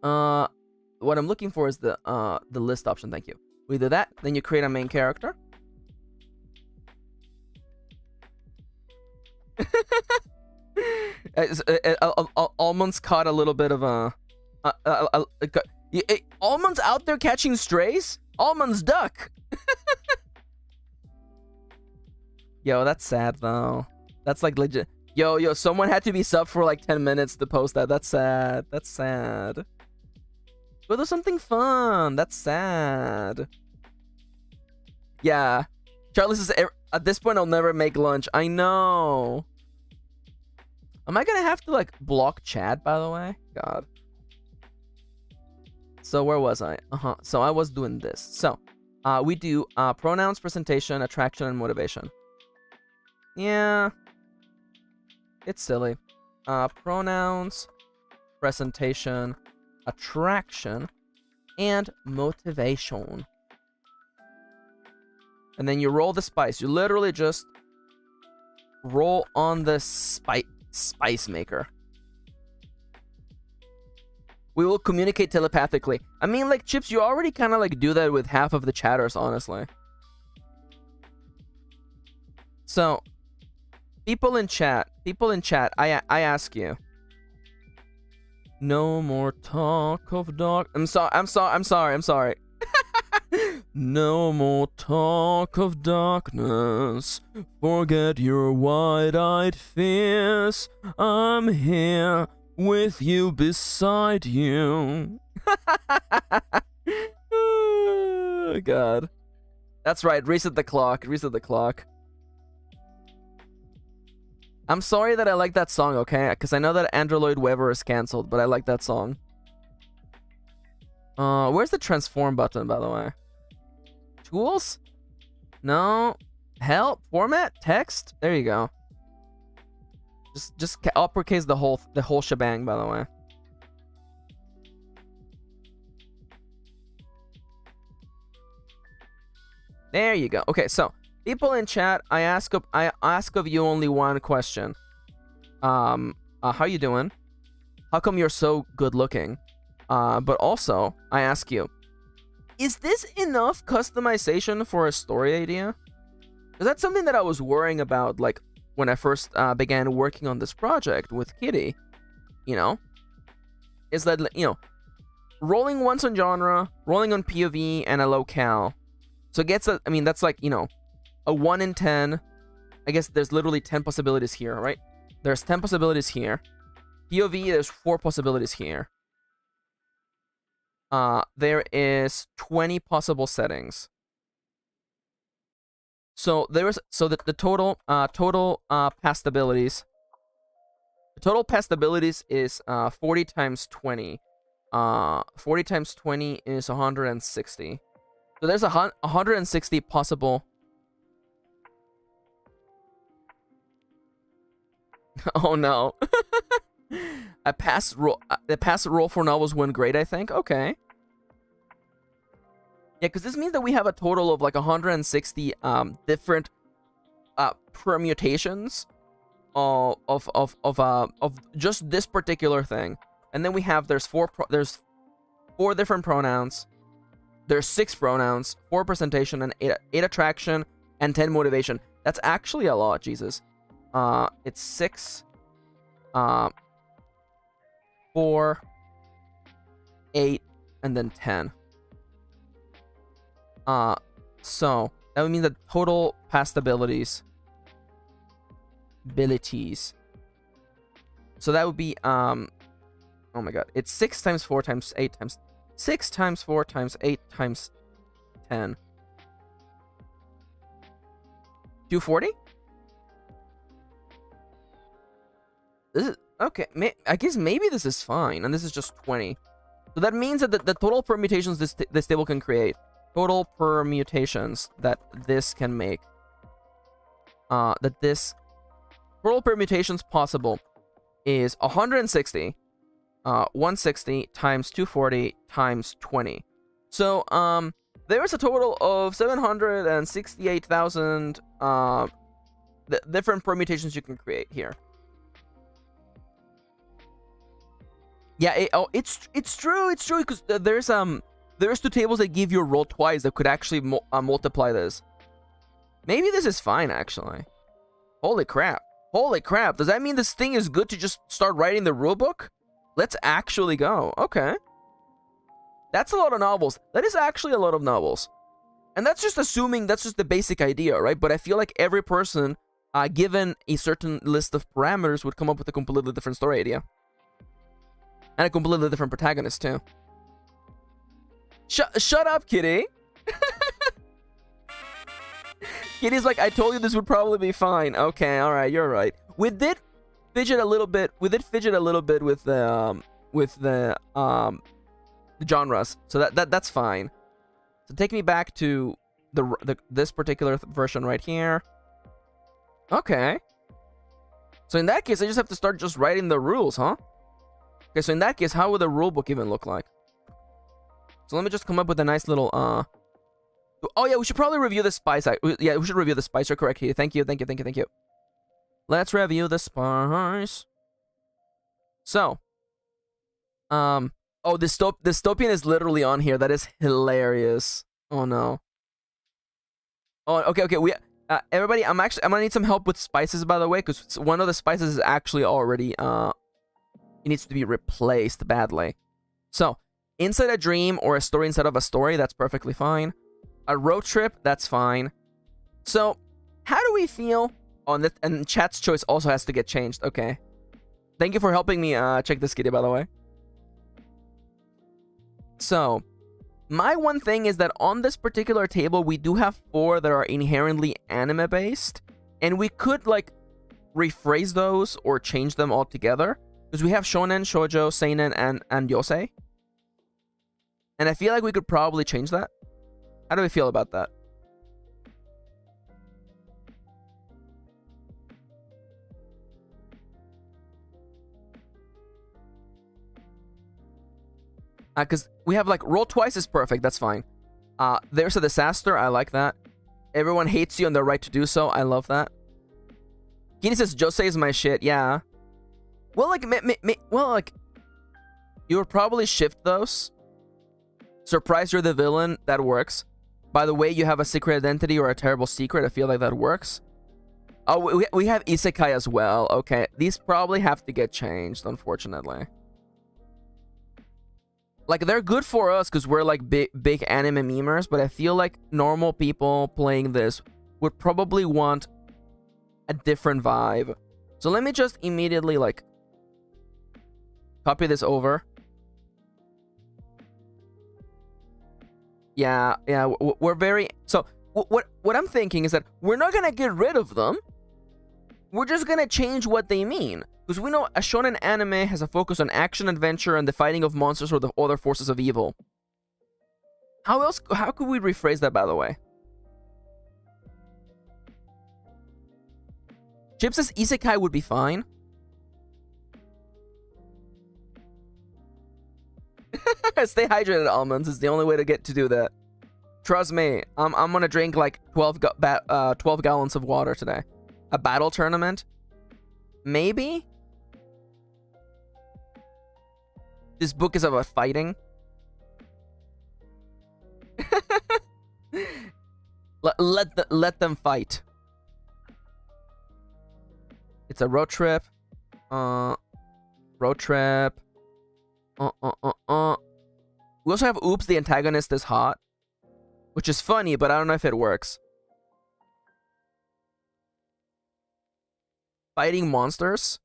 What I'm looking for is the list option. Thank you. We do that. Then you create a main character. Almond's caught a little bit of a. Almond's out there catching strays. Almond's duck. Yo, that's sad though. That's like legit. Yo, someone had to be sub for like 10 minutes to post that. That's sad. That's sad. Go do something fun. That's sad. Yeah. Charlie says, at this point, I'll never make lunch. I know. Am I gonna have to, like, block chat, by the way? God. So, where was I? So, I was doing this. So, we do pronouns, presentation, attraction, and motivation. Yeah. It's silly. Pronouns, presentation, attraction, and motivation. And then you roll the spice. You literally just roll on the spice maker. We will communicate telepathically. I mean, like, Chips, you already kind of, like, do that with half of the chatters, honestly. So, people in chat, I ask you. No more talk of dark. I'm sorry. No more talk of darkness. Forget your wide-eyed fears. I'm here with you beside you. Oh, God. That's right. Reset the clock. I'm sorry that I like that song, okay? Because I know that Andrew Lloyd Webber is cancelled, but I like that song. Where's the transform button, by the way? Tools? No. Help? Format? Text? There you go. Just uppercase the whole shebang, by the way. There you go. Okay, so people in chat, I ask of you only one question. How you doing? How come you're so good looking? But also, I ask you, is this enough customization for a story idea? Because that's something that I was worrying about, like, when I first began working on this project with Kitty, you know? Is that, you know, rolling once on genre, rolling on POV, and a locale. So it gets, I mean, that's like, you know, a 1 in 10. I guess there's literally 10 possibilities here, right? There's 10 possibilities here. POV, there's 4 possibilities here. There is 20 possible settings. So the total past abilities. The total past abilities is 40 times 20. 40 times 20 is 160. So there's 160 possible. Oh no. The pass roll for novels went great, I think. Okay. Yeah, because this means that we have a total of like 160 different permutations of just this particular thing. And then we have there's four different pronouns. There's 6 pronouns, 4 presentation, and 8 attraction, and 10 motivation. That's actually a lot, Jesus. It's 6, 4, 8, and then 10. So that would mean the total past abilities. So that would be oh my god, it's 6 times 4 times 8 times 6 times 4 times 8 times 10. 240? This is okay. I guess maybe this is fine, and this is just 20. So that means that the total permutations this table can create, total permutations that this can make, total permutations possible is 160. 160 times 240 times 20. So there's a total of 768,000 different permutations you can create here. Yeah, it's true because there's 2 tables that give you a roll twice that could actually multiply this. Maybe this is fine actually. Holy crap. Does that mean this thing is good to just start writing the rulebook? Let's actually go. Okay. That's a lot of novels. That is actually a lot of novels. And that's just assuming that's just the basic idea, right? But I feel like every person, given a certain list of parameters, would come up with a completely different story idea. And a completely different protagonist, too. Shut up, Kitty! Kitty's like, I told you this would probably be fine. Okay, alright, you're right. We did fidget a little bit with the genres, so that's fine. So take me back to this particular version right here. Okay. So in that case, I just have to start just writing the rules, huh? Okay, so in that case, how would the rule book even look like? So let me just come up with a nice little oh yeah, we should probably review the spice. Yeah, we should review the spice. You're correct here. Thank you. Let's review the spice. So, oh, dystopian is literally on here. That is hilarious. Oh no. Oh, okay. We, everybody, I'm gonna need some help with spices, by the way, because one of the spices is actually already it needs to be replaced badly. So, inside a dream or a story inside of a story, that's perfectly fine. A road trip, that's fine. So, how do we feel on this? And chat's choice also has to get changed. Okay. Thank you for helping me check this kitty, by the way. So, my one thing is that on this particular table, we do have 4 that are inherently anime-based. And we could, like, rephrase those or change them altogether. Because we have shonen, shoujo, seinen, and yosei. And I feel like we could probably change that. How do we feel about that? Because we have, like, roll twice is perfect. That's fine. There's a disaster. I like that. Everyone hates you and their right to do so. I love that. Kini says, Josei is my shit. Yeah. Well, like, you would probably shift those. Surprise, you're the villain. That works. By the way, you have a secret identity or a terrible secret. I feel like that works. Oh, we have isekai as well. Okay, these probably have to get changed, unfortunately. Like, they're good for us because we're, like, big anime memers, but I feel like normal people playing this would probably want a different vibe. So let me just immediately, like, copy this over. Yeah, we're very... So, what I'm thinking is that we're not gonna get rid of them. We're just gonna change what they mean. Because we know a shonen anime has a focus on action, adventure, and the fighting of monsters or the other forces of evil. How could we rephrase that, by the way? Chip says isekai would be fine. Stay hydrated, almonds. Is the only way to do that. Trust me, I'm gonna drink like 12 gallons of water today. A battle tournament? Maybe? This book is about fighting. Let them fight. It's a road trip. Road trip. We also have oops, the antagonist is hot. Which is funny, but I don't know if it works. Fighting monsters?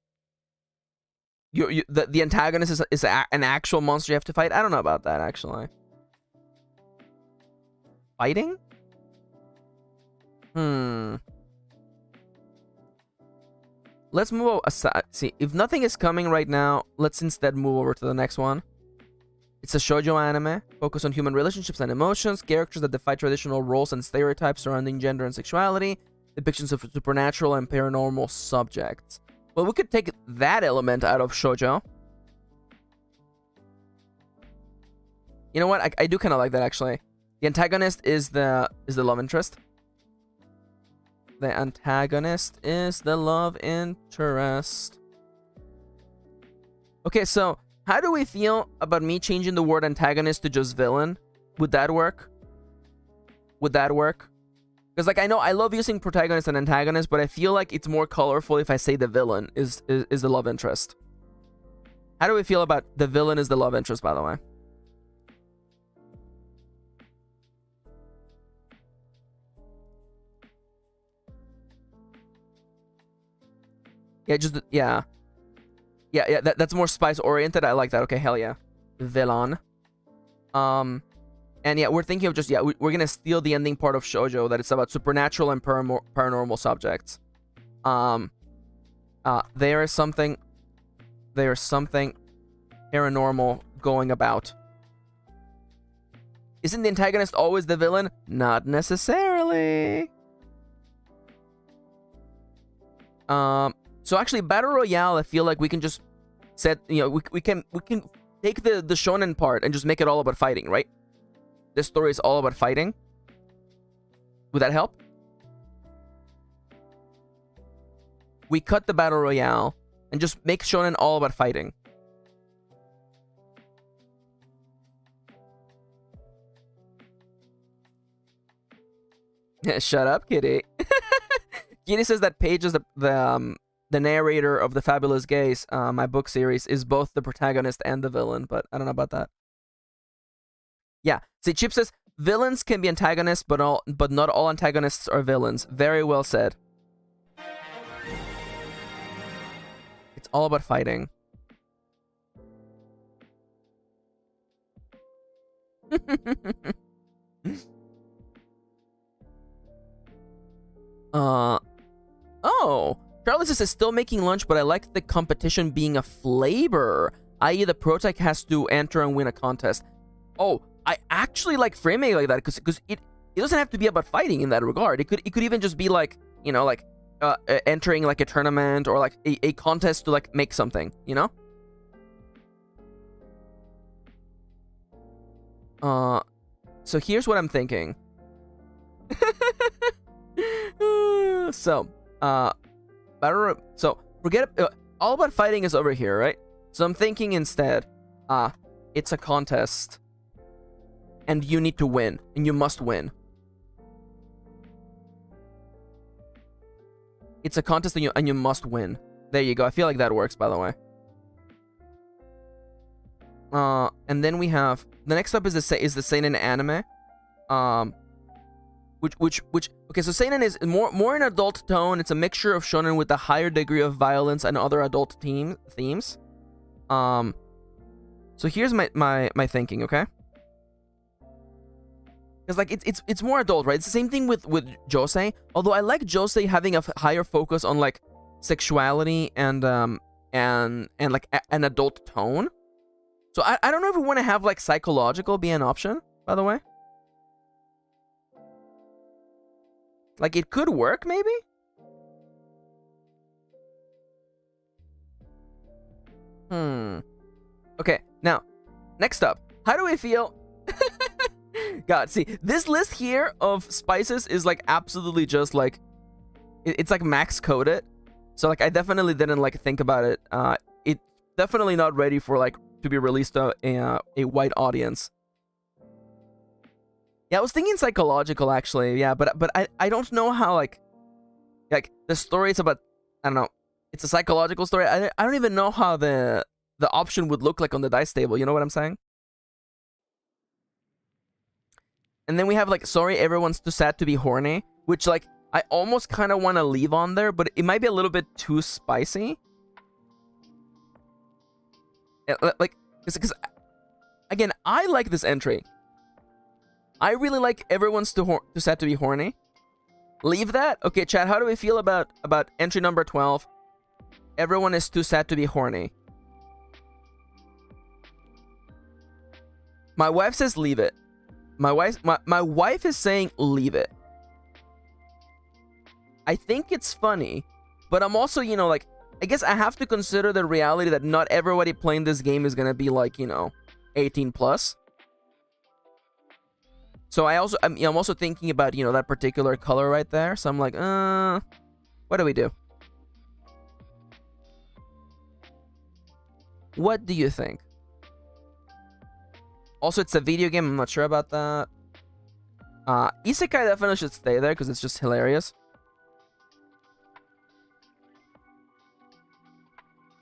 The antagonist is an actual monster you have to fight? I don't know about that, actually. Fighting? Let's move aside. See, if nothing is coming right now, let's instead move over to the next one. It's a shoujo anime, focused on human relationships and emotions, characters that defy traditional roles and stereotypes surrounding gender and sexuality, depictions of supernatural and paranormal subjects. Well, we could take that element out of shoujo. You know what? I do kind of like that, actually. The antagonist is the love interest. The antagonist is the love interest. Okay, so how do we feel about me changing the word antagonist to just villain? Would that work? Would that work? Because, like, I know I love using protagonist and antagonist, but I feel like it's more colorful if I say the villain is the love interest. How do we feel about the villain is the love interest, by the way? Yeah, just, yeah. Yeah, that's more spice-oriented. I like that. Okay, hell yeah. Villain. And yeah, we're thinking of just, yeah, we're gonna steal the ending part of shoujo, that it's about supernatural and paranormal subjects. There is something paranormal going about. Isn't the antagonist always the villain? Not necessarily. So actually, Battle Royale, I feel like we can just set, you know, we can take the shonen part and just make it all about fighting, right? This story is all about fighting. Would that help? We cut the Battle Royale and just make shonen all about fighting. Shut up, Kitty. Kitty says that Paige is the narrator of The Fabulous Gays, my book series, is both the protagonist and the villain, but I don't know about that. Yeah, see, Chip says, villains can be antagonists, but not all antagonists are villains. Very well said. It's all about fighting. Oh, Charlie says, is still making lunch, but I like the competition being a flavor, i.e. the protag has to enter and win a contest. Oh, I actually like framing it like that, because it doesn't have to be about fighting in that regard. It could even just be like, you know, like entering like a tournament or like a contest to like make something, you know? So here's what I'm thinking. So forget all about fighting is over here, right? So I'm thinking instead, it's a contest, and you need to win, and you must win. It's a contest, and you must win. There you go. I feel like that works, by the way. And then we have the next up is the seinen anime, which okay, so seinen is more an adult tone. It's a mixture of shonen with a higher degree of violence and other adult themes. So here's my thinking, okay? Because like it's more adult, right? It's the same thing with josei. Although I like josei having a higher focus on like sexuality and and like an adult tone. So I don't know if we want to have like psychological be an option, by the way. Like it could work maybe? Okay, now, next up, how do we feel? God, see, this list here of spices is like absolutely just like, it's like max coded. So like I definitely didn't like think about it. It's definitely not ready for like to be released to a wide audience. Yeah, I was thinking psychological actually. Yeah, but I don't know how like the story is about, I don't know. It's a psychological story. I don't even know how the option would look like on the dice table. You know what I'm saying? And then we have like, sorry, everyone's too sad to be horny, which like I almost kind of want to leave on there, but it might be a little bit too spicy. Like, because again, I like this entry. I really like everyone's too sad to be horny. Leave that. Okay, chat. How do we feel about entry number 12? Everyone is too sad to be horny. My wife says leave it. My wife is saying leave it. I think it's funny, but I'm also, you know, like, I guess I have to consider the reality that not everybody playing this game is gonna be like, you know, 18 plus. So I'm also thinking about, you know, that particular color right there. So I'm like, what do we do? What do you think? Also, it's a video game. I'm not sure about that. Isekai definitely should stay there because it's just hilarious.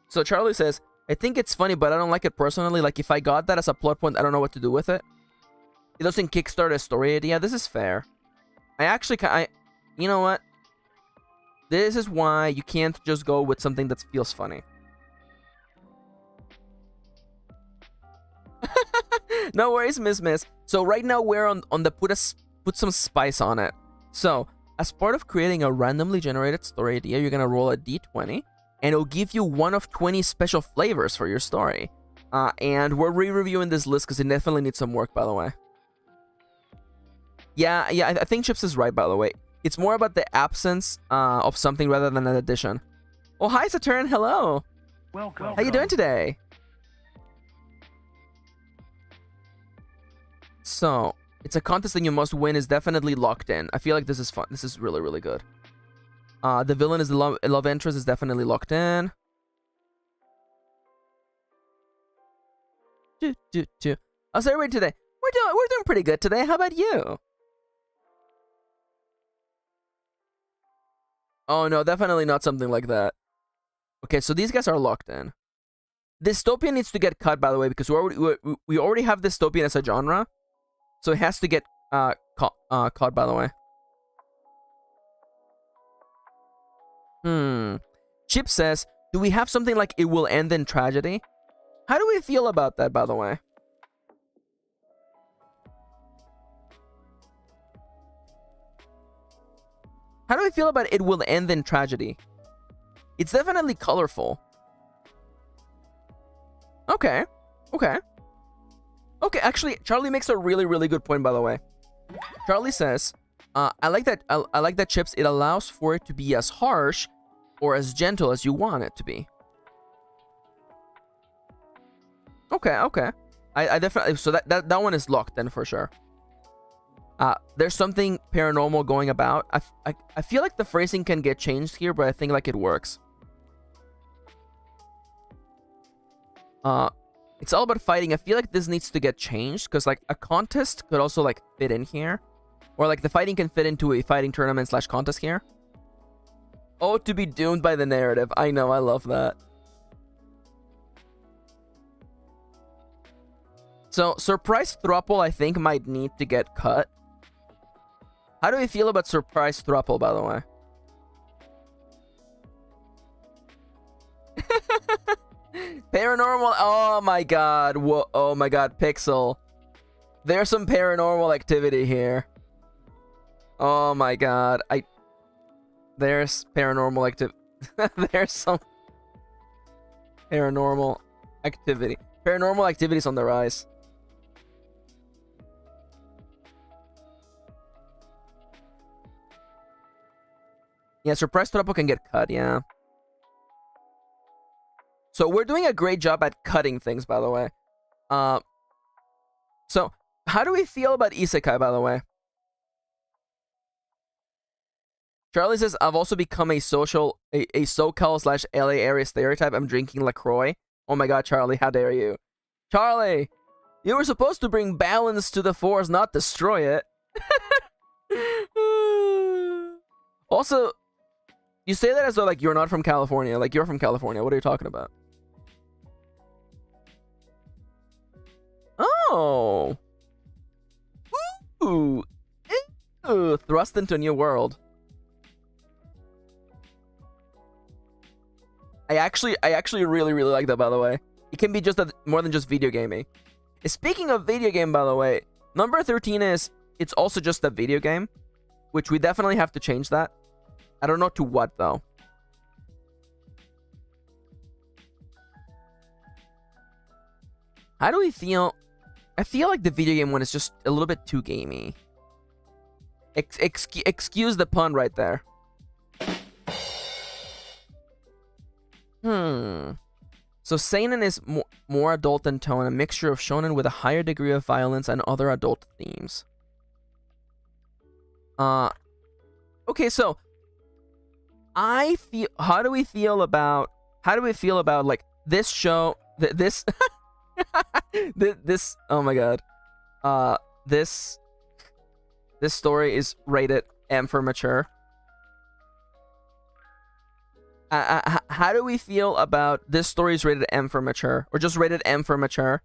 So Charlie says, I think it's funny, but I don't like it personally. Like, if I got that as a plot point, I don't know what to do with it. It doesn't kickstart a story idea. This is fair. You know what? This is why you can't just go with something that feels funny. No worries, Miss. So right now we're on the put some spice on it. So as part of creating a randomly generated story idea, you're gonna roll a d20, and it'll give you one of 20 special flavors for your story. And we're re-reviewing this list because it definitely needs some work, by the way. Yeah, I think Chips is right, by the way. It's more about the absence of something rather than an addition. Oh, hi, Saturn. Hello. Welcome. How you doing today? So, it's a contest and you must win is definitely locked in. I feel like this is fun. This is really, really good. The villain is the love interest is definitely locked in. How's everybody today? We're doing pretty good today. How about you? Oh no, definitely not something like that. Okay, so these guys are locked in. Dystopian needs to get cut, by the way, because we already have dystopian as a genre, so it has to get caught, by the way. Chip says, do we have something like it will end in tragedy? How do we feel about that, by the way? How do we feel about it will end in tragedy? It's definitely colorful. Okay. Actually, Charlie makes a really, really good point, by the way. Charlie says, I like that, Chips. It allows for it to be as harsh or as gentle as you want it to be. Okay. I definitely, so that one is locked then for sure. There's something paranormal going about. I feel like the phrasing can get changed here, but I think like it works. It's all about fighting. I feel like this needs to get changed because like a contest could also like fit in here, or like the fighting can fit into a fighting tournament / contest here. Oh, to be doomed by the narrative. I know, I love that. So surprise throuple I think might need to get cut. How do we feel about surprise throuple, by the way? Paranormal. Oh my god. Whoa. Oh my god, Pixel. There's some paranormal activity here. Oh my god. There's paranormal activity. There's some. Paranormal activity. Paranormal activities on the rise. Yeah, surprise trouble can get cut, yeah. So we're doing a great job at cutting things, by the way. So how do we feel about isekai, by the way? Charlie says, I've also become a SoCal/LA area stereotype. I'm drinking LaCroix. Oh my god, Charlie, how dare you? Charlie, you were supposed to bring balance to the force, not destroy it. Also, you say that as though like you're not from California. Like you're from California. What are you talking about? Oh. Ooh. Ew. Thrust into a new world. I actually really like that, by the way. It can be just more than just video gaming. Speaking of video game, by the way, number 13 is it's also just a video game, which we definitely have to change that. I don't know to what though. How do we feel? I feel like the video game one is just a little bit too gamey. Excuse the pun right there. So seinen is more adult in tone, a mixture of shonen with a higher degree of violence and other adult themes. Okay, so I feel. How do we feel about like this show? This. this. Oh my god. This story is rated M for mature. How do we feel about this story is rated M for mature, or just rated M for mature?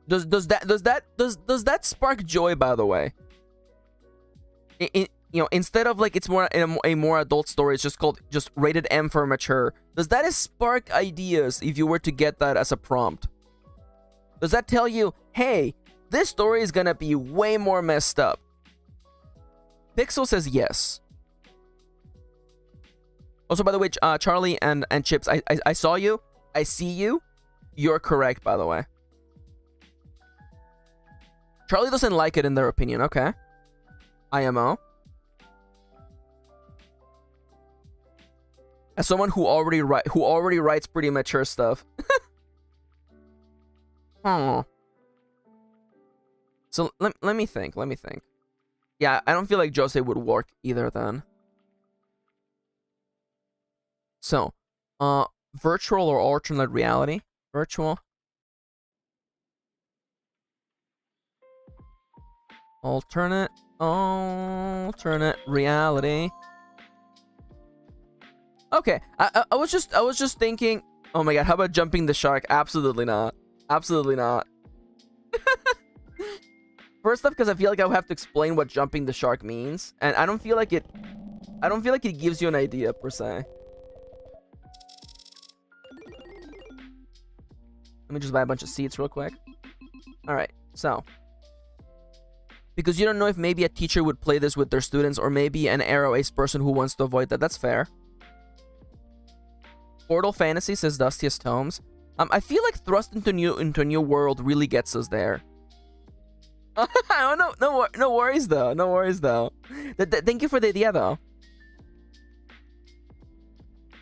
Does that spark joy? By the way, instead of like it's more a more adult story, it's just called rated M for mature. Does that spark ideas if you were to get that as a prompt? Does that tell you, hey, this story is gonna be way more messed up? Pixel says yes. Also, by the way, Charlie and Chips, I saw you. I see you. You're correct, by the way. Charlie doesn't like it in their opinion. Okay. IMO. As someone who already writes pretty mature stuff. Oh. So let me think. Yeah, I don't feel like Jose would work either then. So, virtual or alternate reality? Virtual. Alternate reality. Okay, I was just thinking, oh my god, how about jumping the shark? Absolutely not. Absolutely not. First off, because I feel like I would have to explain what jumping the shark means, and I don't feel like it gives you an idea per se. Let me just buy a bunch of seats real quick. Alright, so. Because you don't know if maybe a teacher would play this with their students, or maybe an arrow ace person who wants to avoid that. That's fair. Portal Fantasy says Dustiest Tomes. I feel like Thrust into a New World really gets us there. Oh, no worries though. No worries though. Thank you for the idea though.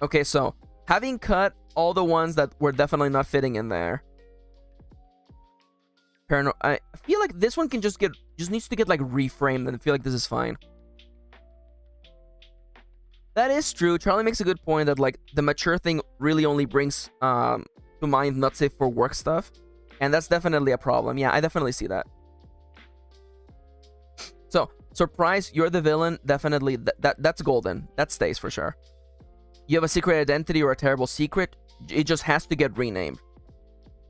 Okay, so having cut all the ones that were definitely not fitting in there. I feel like this one can just needs to get like reframed, and I feel like this is fine. That is true. Charlie makes a good point that like the mature thing really only brings to mind not safe for work stuff, and that's definitely a problem. Yeah, I definitely see that. So, surprise, you're the villain. Definitely, that's golden. That stays for sure. You have a secret identity or a terrible secret. It just has to get renamed.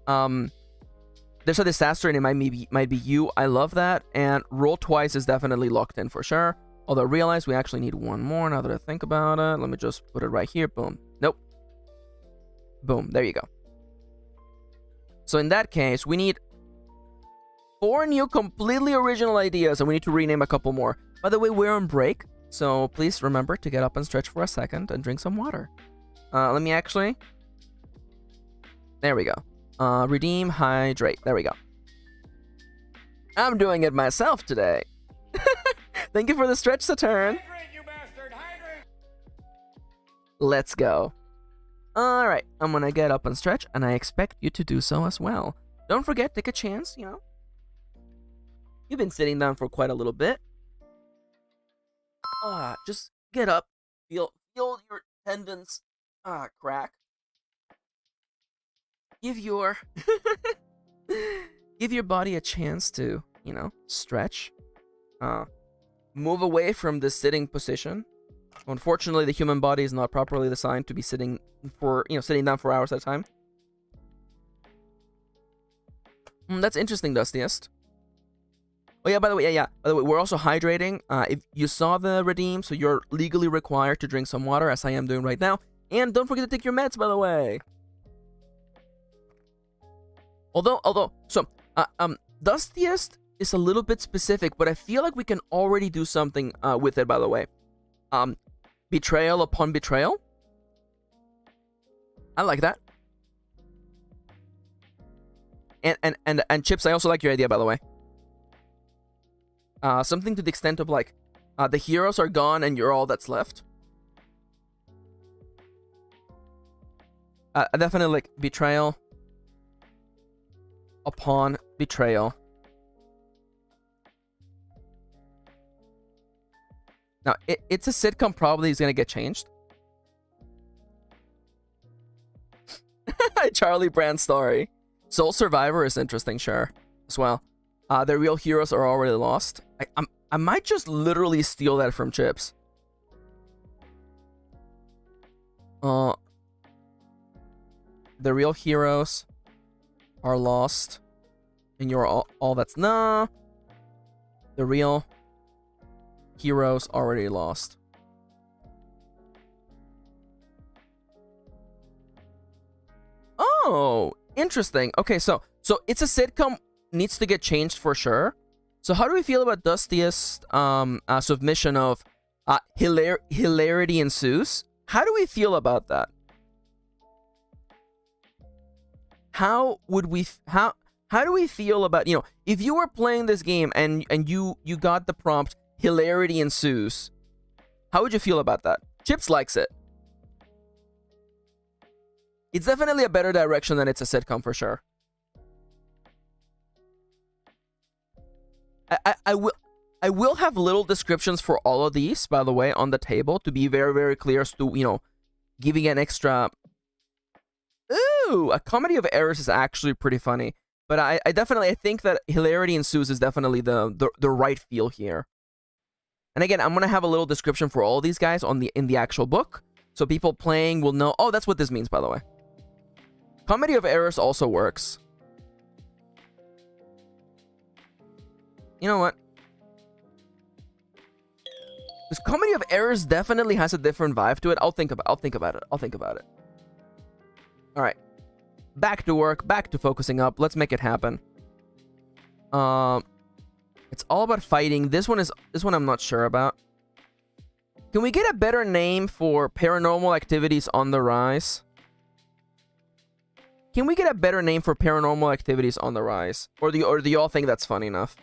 There's a disaster and it might be you. I love that. And roll twice is definitely locked in for sure. Although I realize we actually need one more now that I think about it. Let me just put it right here. Boom. Nope. Boom. There you go. So in that case, we need 4 new completely original ideas, and we need to rename a couple more. By the way, we're on break, so please remember to get up and stretch for a second and drink some water. Let me actually. There we go. Redeem, hydrate. There we go. I'm doing it myself today. Thank you for the stretch, Saturn. Hydrate, you bastard! Hydrate! Let's go. Alright, I'm gonna get up and stretch, and I expect you to do so as well. Don't forget, take a chance, you know. You've been sitting down for quite a little bit. Just get up. Feel your tendons crack. Give your give your body a chance to, you know, stretch. Move away from the sitting position. Unfortunately, the human body is not properly designed to be sitting down for hours at a time. That's interesting, Dustiest. Oh yeah, by the way, we're also hydrating. If you saw the redeem, so you're legally required to drink some water, as I am doing right now. And don't forget to take your meds, by the way. Dustiest is a little bit specific, but I feel like we can already do something with it, by the way. Betrayal upon betrayal. I like that. And Chips, I also like your idea, by the way. Something to the extent of like, the heroes are gone and you're all that's left. Definitely like betrayal upon betrayal. Now, it's a sitcom probably is going to get changed. Charlie Brand story. Soul Survivor is interesting, sure, as well. The real heroes are already lost. I might just literally steal that from Chips. The real heroes are lost. And you're all that's... Nah. The real heroes already lost. Oh, interesting. Okay, so it's a sitcom, needs to get changed for sure. So how do we feel about Dustiest submission of hilarity ensues? How do we feel about that? How do we feel about, you know, if you were playing this game and you got the prompt hilarity ensues, how would you feel about that? Chips likes it. It's definitely a better direction than it's a sitcom for sure. I will have little descriptions for all of these, by the way, on the table to be very, very clear as to, you know, giving an extra... Ooh, a comedy of errors is actually pretty funny. But I think that hilarity ensues is definitely the right feel here. And again, I'm going to have a little description for all these guys in the actual book. So people playing will know, oh, that's what this means, by the way. Comedy of errors also works. You know what? This comedy of errors definitely has a different vibe to it. I'll think about it. All right. Back to work, back to focusing up. Let's make it happen. It's all about fighting. This one I'm not sure about. Can we get a better name for paranormal activities on the rise? Can we get a better name for paranormal activities on the rise? Or do you all think that's funny enough?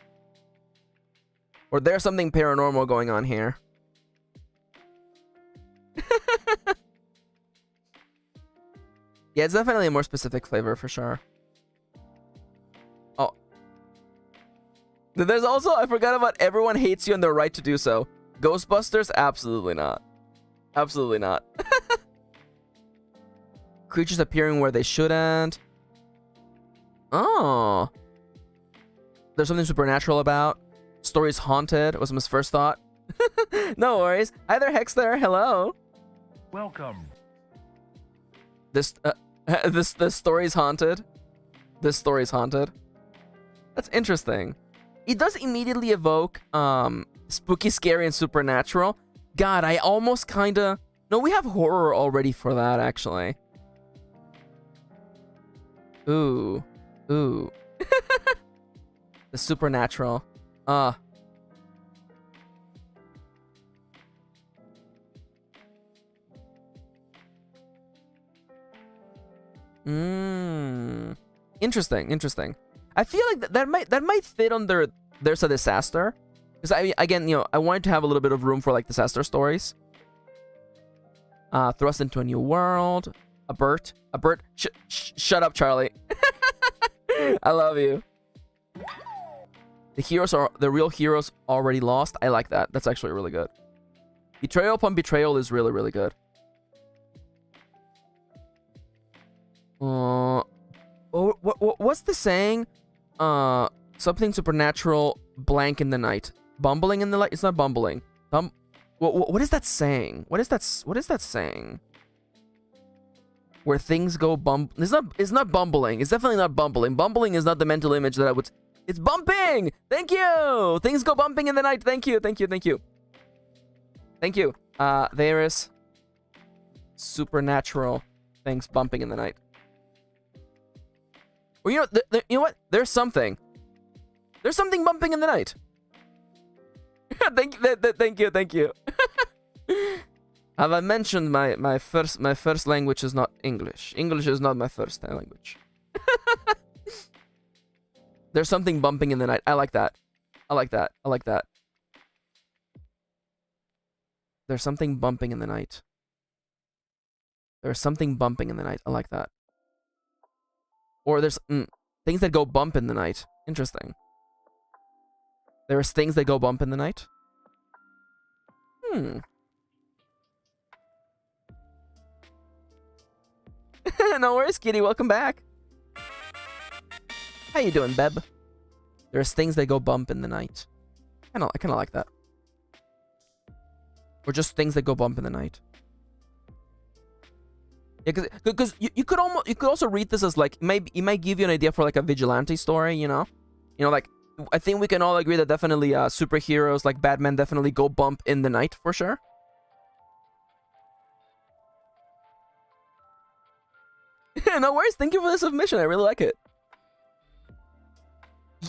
Or there's something paranormal going on here? Yeah, it's definitely a more specific flavor for sure. Oh. There's also, I forgot about everyone hates you and their right to do so. Ghostbusters? Absolutely not. Absolutely not. Creatures appearing where they shouldn't. Oh. There's something supernatural about. Story's haunted was my first thought. No worries. Hi there, Hex there. Hello. Welcome. This story's haunted. This story's haunted. That's interesting. It does immediately evoke spooky, scary, and supernatural. God, I almost kinda... No, we have horror already for that, actually. Ooh. Ooh. The supernatural. Interesting, interesting. I feel like that might fit under there's a disaster. Because again, I wanted to have a little bit of room for like disaster stories. Thrust into a new world. A Bert. Shut up, Charlie. I love you. The real heroes already lost. I like that. That's actually really good. Betrayal upon betrayal is really, really good. What's the saying? Something supernatural blank in the night. Bumbling in the light. It's not bumbling. What is that saying? What is that saying? Where things go It's not bumbling. It's definitely not bumbling. Bumbling is not the mental image that I would. It's bumping. Thank you. Things go bumping in the night. Thank you. Thank you. Thank you. Thank you. There is supernatural things bumping in the night. Well, you know what? There's something bumping in the night. Thank you. Have I mentioned my first language is not English. English is not my first language. There's something bumping in the night. I like that. There's something bumping in the night. There's something bumping in the night. I like that. Or there's things that go bump in the night. Interesting. There's things that go bump in the night. No worries, Kitty. Welcome back. How you doing, Beb? There's things that go bump in the night. I kind of like that. Or just things that go bump in the night. Yeah, because you could also read this as like it might give you an idea for like a vigilante story, like I think we can all agree that definitely superheroes like Batman definitely go bump in the night for sure. No worries. Thank you for the submission. I really like it.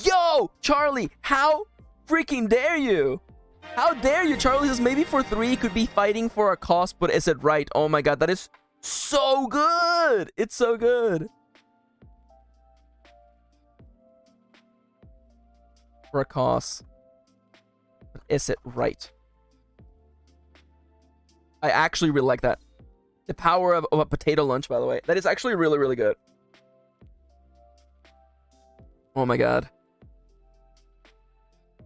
Yo, Charlie, how freaking dare you? How dare you? Charlie says maybe for 3 could be fighting for a cause, but is it right? Oh my god, that is so good. It's so good. For a cause. But is it right? I actually really like that. The power of a potato lunch, by the way. That is actually really, really good. Oh my god.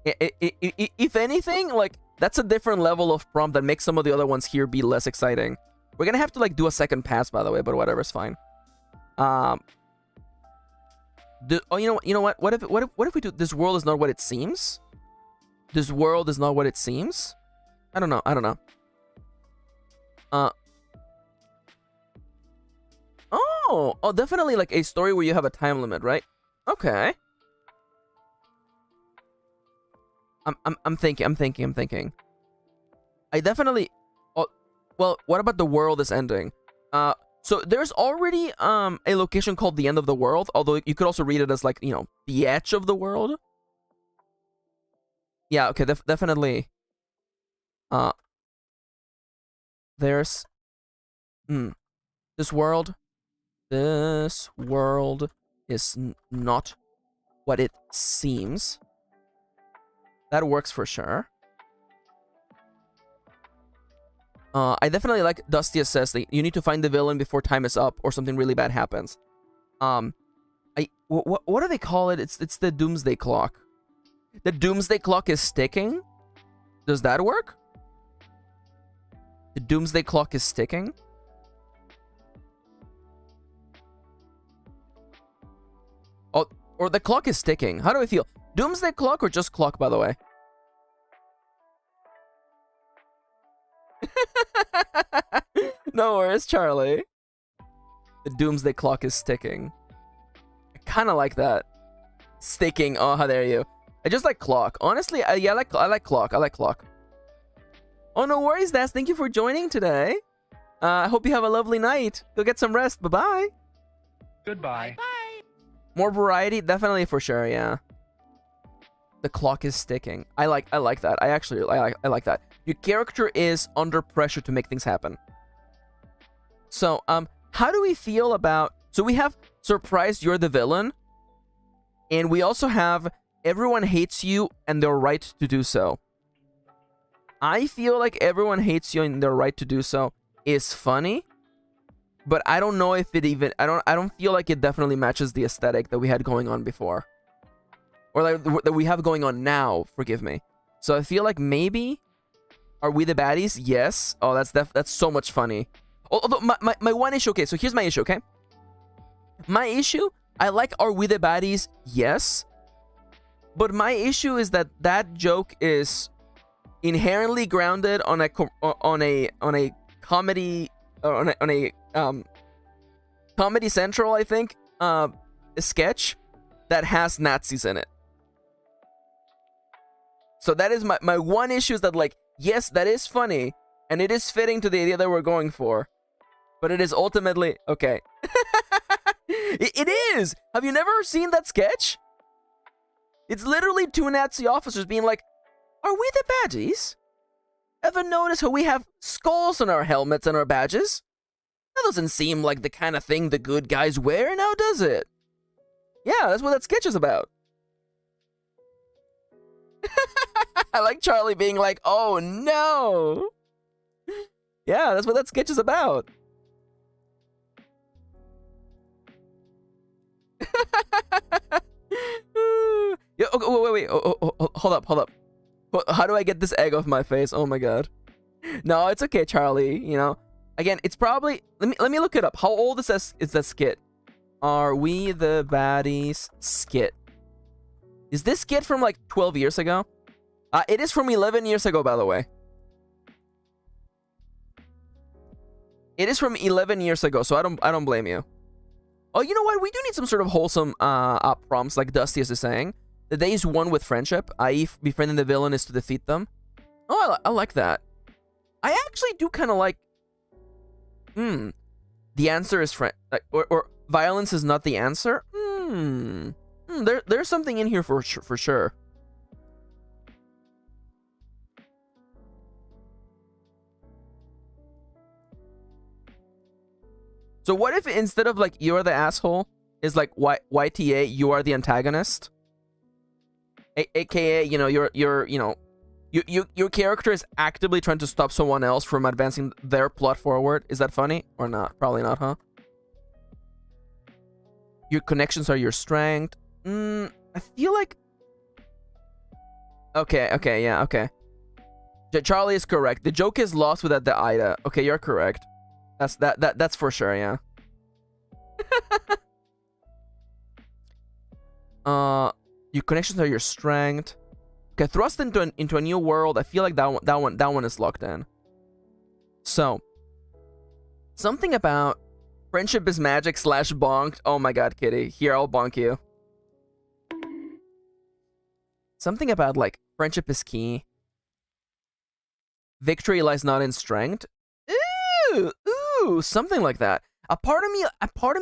If anything, like, that's a different level of prompt that makes some of the other ones here be less exciting. We're gonna have to, like, do a second pass, by the way, but whatever, it's fine. You know what? What if we do this world is not what it seems? This world is not what it seems? I don't know. Oh, definitely like a story where you have a time limit, right? Okay. I'm thinking. I definitely. Oh, well, what about the world is ending? So there's already a location called the end of the world, although you could also read it as like, the edge of the world. Yeah, okay, definitely. There's this world is not what it seems. That works for sure. I definitely like Dusty says that you need to find the villain before time is up or something really bad happens. What do they call it? It's the doomsday clock. The doomsday clock is ticking. Does that work? The doomsday clock is ticking. Oh, or the clock is ticking. How do I feel? Doomsday clock or just clock, by the way? No worries, Charlie. The doomsday clock is ticking. I kind of like that. Sticking. Oh, how dare you? I just like clock. Honestly, yeah, I like clock. I like clock. Oh, no worries, Daz. Thank you for joining today. I hope you have a lovely night. Go get some rest. Bye-bye. Goodbye. Bye. More variety? Definitely for sure, yeah. The clock is sticking. I like that. I like that. Your character is under pressure to make things happen. So, how do we feel about So we have surprised you're the villain, and we also have everyone hates you and they're right to do so. I feel like everyone hates you and they're right to do so is funny, but I don't know if it even I don't feel like it definitely matches the aesthetic that we had going on before, or like that we have going on now. Forgive me. So I feel like maybe are we the baddies? Yes. Oh, that's so much funny. Although my one issue. Okay, so here's my issue. Okay, my issue. I like are we the baddies? Yes, but my issue is that that joke is inherently grounded on a comedy Comedy Central, I think, a sketch that has Nazis in it. So that is my one issue, is that, like, yes, that is funny and it is fitting to the idea that we're going for, but it is ultimately okay. It is. Have you never seen that sketch? It's literally two Nazi officers being like, "Are we the baddies? Ever notice how we have skulls on our helmets and our badges? That doesn't seem like the kind of thing the good guys wear now, does it?" Yeah, that's what that sketch is about. I like Charlie being like, "Oh no." Yeah, that's what that sketch is about. Yeah, okay, wait. Hold up. How do I get this egg off my face? Oh my god. No, it's okay, Charlie. You know, again, it's probably. Let me look it up. How old is that skit? Are we the baddies skit? Is this skit from like 12 years ago? It is from 11 years ago, by the way. It is from 11 years ago, so I don't blame you. Oh, you know what? We do need some sort of wholesome prompts, like Dusty is saying. The day is won with friendship, i.e. befriending the villain is to defeat them. Oh, I like that. I actually do kind of like... The answer is friend... Or violence is not the answer? There's something in here for sure. So what if instead of like you're the asshole is like YTA, you are the antagonist? AKA, you know, your character is actively trying to stop someone else from advancing their plot forward. Is that funny or not? Probably not, huh? Your connections are your strength. I feel like... Okay, yeah, okay. Charlie is correct. The joke is lost without the Ida. Okay, you're correct. That's for sure, yeah. Your connections are your strength. Okay, thrust into a new world. I feel like that one is locked in. So, something about friendship is magic / bonked. Oh my god, Kitty. Here, I'll bonk you. Something about like friendship is key. Victory lies not in strength. Ooh, something like that. A part of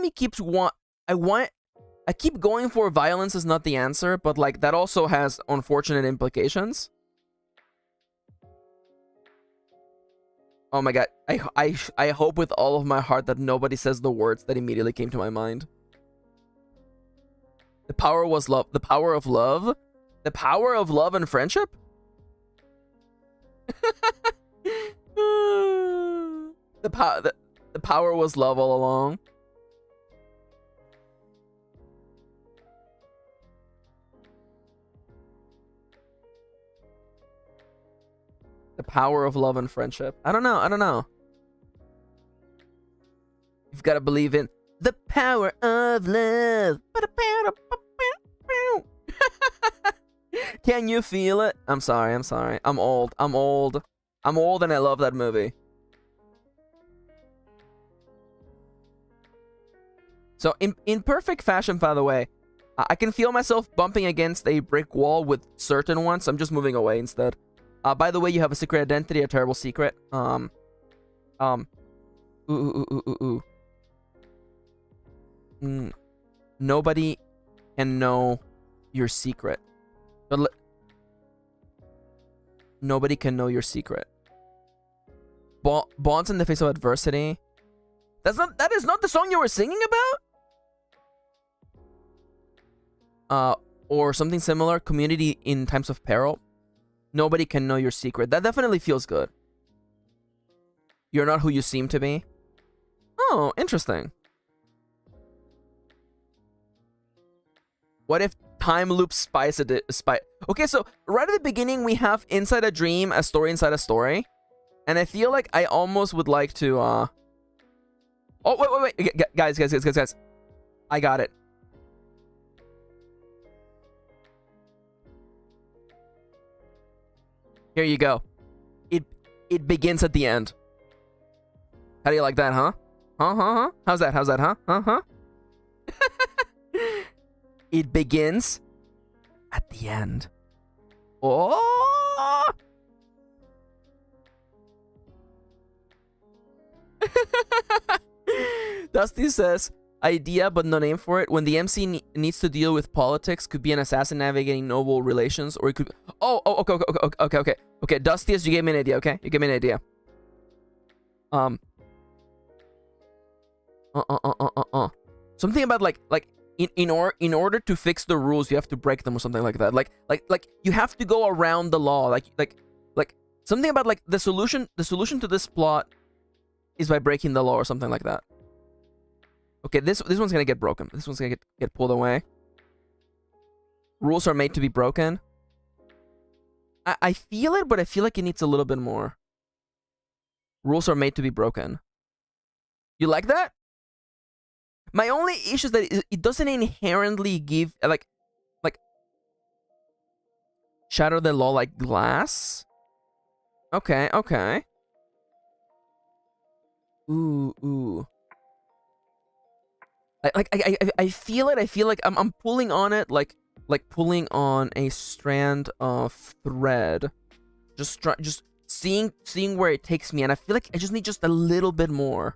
me keeps I keep going for violence is not the answer, but like that also has unfortunate implications. Oh my god, I hope with all of my heart that nobody says the words that immediately came to my mind. The power was love. The power of love. The power of love and friendship. The power was love all along. The power of love and friendship. I don't know. You've got to believe in the power of love. Can you feel it? I'm sorry. I'm old and I love that movie. So in perfect fashion, by the way, I can feel myself bumping against a brick wall with certain ones. So I'm just moving away instead. By the way, you have a secret identity, a terrible secret. Nobody can know your secret. But nobody can know your secret. Bonds in the face of adversity. That is not the song you were singing about? or something similar, community in times of peril. Nobody can know your secret. That definitely feels good. You're not who you seem to be. Oh, interesting. What if time loop spice? Okay, so right at the beginning we have inside a dream, a story inside a story, and I feel like I almost would like to. Oh wait, guys! I got it. Here you go. It begins at the end. How do you like that, huh? Huh? How's that, huh? Huh? It begins at the end. Oh! Dusty says, idea but no name for it. When the MC needs to deal with politics, could be an assassin navigating noble relations, or it could. Okay. Dustiest, you gave me an idea. Okay, you gave me an idea. Something about like in order to fix the rules, you have to break them or something like that. Like you have to go around the law. Like something about like the solution to this plot is by breaking the law or something like that. Okay, this one's gonna get broken. This one's gonna get pulled away. Rules are made to be broken. I feel it, but I feel like it needs a little bit more. Rules are made to be broken. You like that? My only issue is that it doesn't inherently give like shatter the law like glass. Okay. Ooh. I feel it. I feel like I'm pulling on it like pulling on a strand of thread. Just seeing where it takes me, and I feel like I just need just a little bit more.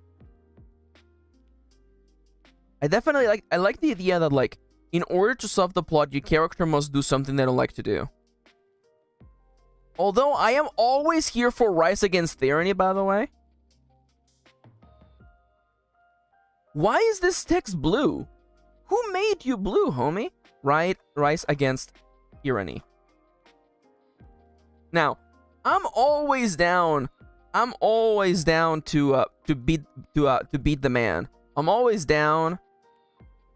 I definitely like the idea that like in order to solve the plot, your character must do something they don't like to do. Although I am always here for Rise Against Tyranny, by the way. Why is this text blue? Who made you blue, homie? Right, Rise Against Tyranny. Now, I'm always down to beat the man. I'm always down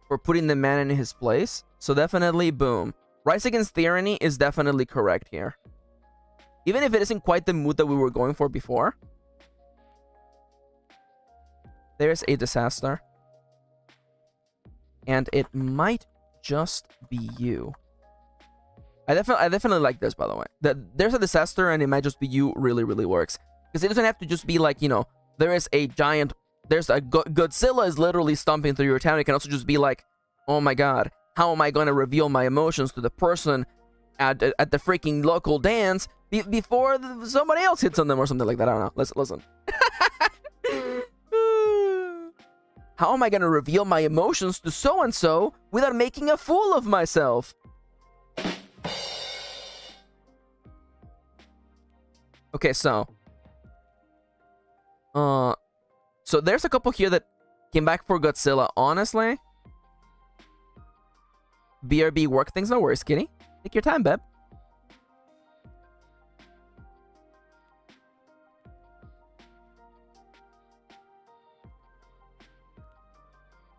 for putting the man in his place. So definitely, boom. Rise Against Tyranny is definitely correct here. Even if it isn't quite the mood that we were going for before. There's a disaster. And it might just be you. I definitely like this, by the way. There's a disaster and it might just be you really works. Because it doesn't have to just be like, you know, there's a Godzilla is literally stomping through your town. It can also just be like, oh my god, how am I going to reveal my emotions to the person at the freaking local dance before somebody else hits on them or something like that? I don't know. Listen. How am I going to reveal my emotions to so-and-so without making a fool of myself? Okay, so there's a couple here that came back for Godzilla. Honestly, BRB work things. No worries, kitty. Take your time, babe.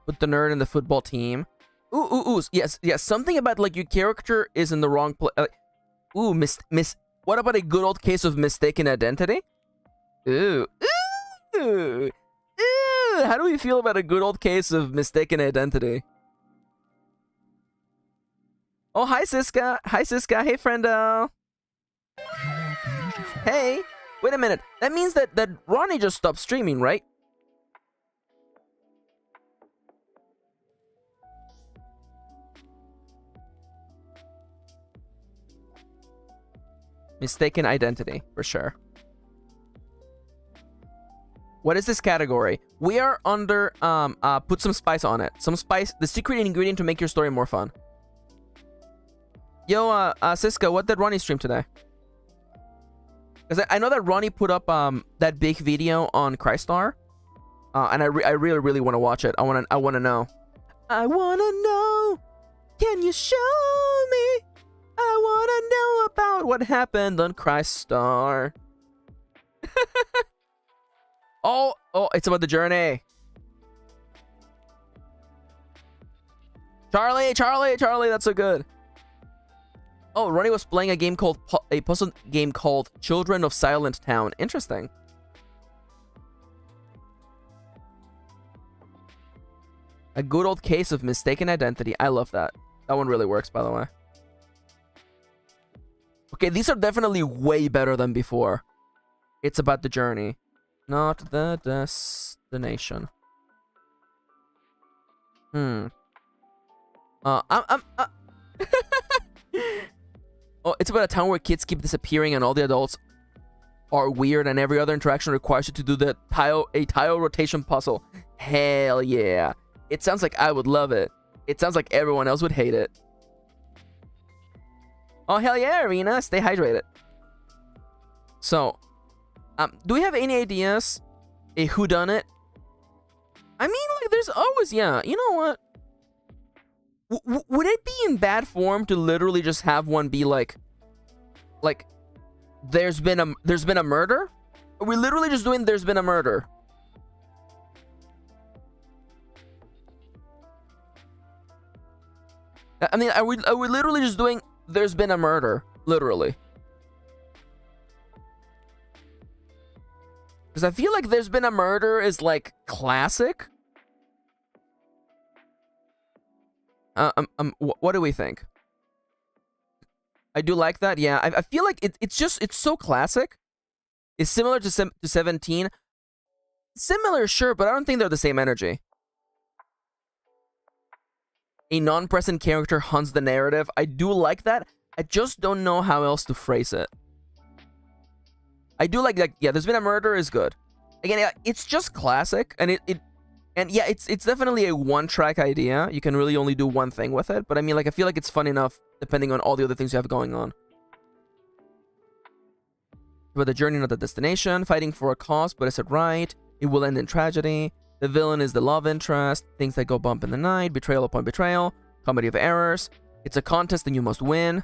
Put the nerd in the football team. Ooh. Yes. Something about like your character is in the wrong place. Ooh, what about a good old case of mistaken identity? Ooh. How do we feel about a good old case of mistaken identity? Oh, hi, Siska. Hey, friendo. Hey, wait a minute. That means that Ronnie just stopped streaming, right? Mistaken identity, for sure. What is this category? We are under, put some spice on it. Some spice, the secret ingredient to make your story more fun. Yo, Siska, what did Ronnie stream today? Because I know that Ronnie put up, that big video on Crystar. And I really want to watch it. I want to know. I want to know. Can you show me? I wanna know about what happened on Christ Star. Oh, it's about the journey. Charlie, that's so good. Oh, Ronnie was playing a game called a puzzle game called Children of Silent Town. Interesting. A good old case of mistaken identity. I love that. That one really works, by the way. Okay, these are definitely way better than before. It's about the journey, not the destination. Oh, it's about a town where kids keep disappearing and all the adults are weird and every other interaction requires you to do a tile rotation puzzle. Hell yeah. It sounds like I would love it. It sounds like everyone else would hate it. Oh, hell yeah, Arena. Stay hydrated. So, do we have any ideas? A whodunit? I mean, like, there's always, yeah. You know what? Would it be in bad form to literally just have one be like, there's been a murder? Are we literally just doing there's been a murder? I mean, are we literally just doing there's been a murder? Literally. Because I feel like there's been a murder is like classic. What do we think? I do like that. Yeah, I feel like it's so classic. It's similar to 17. Similar, sure, but I don't think they're the same energy. A non-present character hunts the narrative. I do like that. I just don't know how else to phrase it. I do like that. Yeah, there's been a murder is good. Again, yeah, it's just classic, and yeah, it's definitely a one-track idea. You can really only do one thing with it, but I mean, like, I feel like it's fun enough depending on all the other things you have going on. But the journey, not the destination. Fighting for a cause, but is it right? It will end in tragedy. The villain is the love interest. Things that go bump in the night. Betrayal upon betrayal. Comedy of errors. It's a contest and you must win.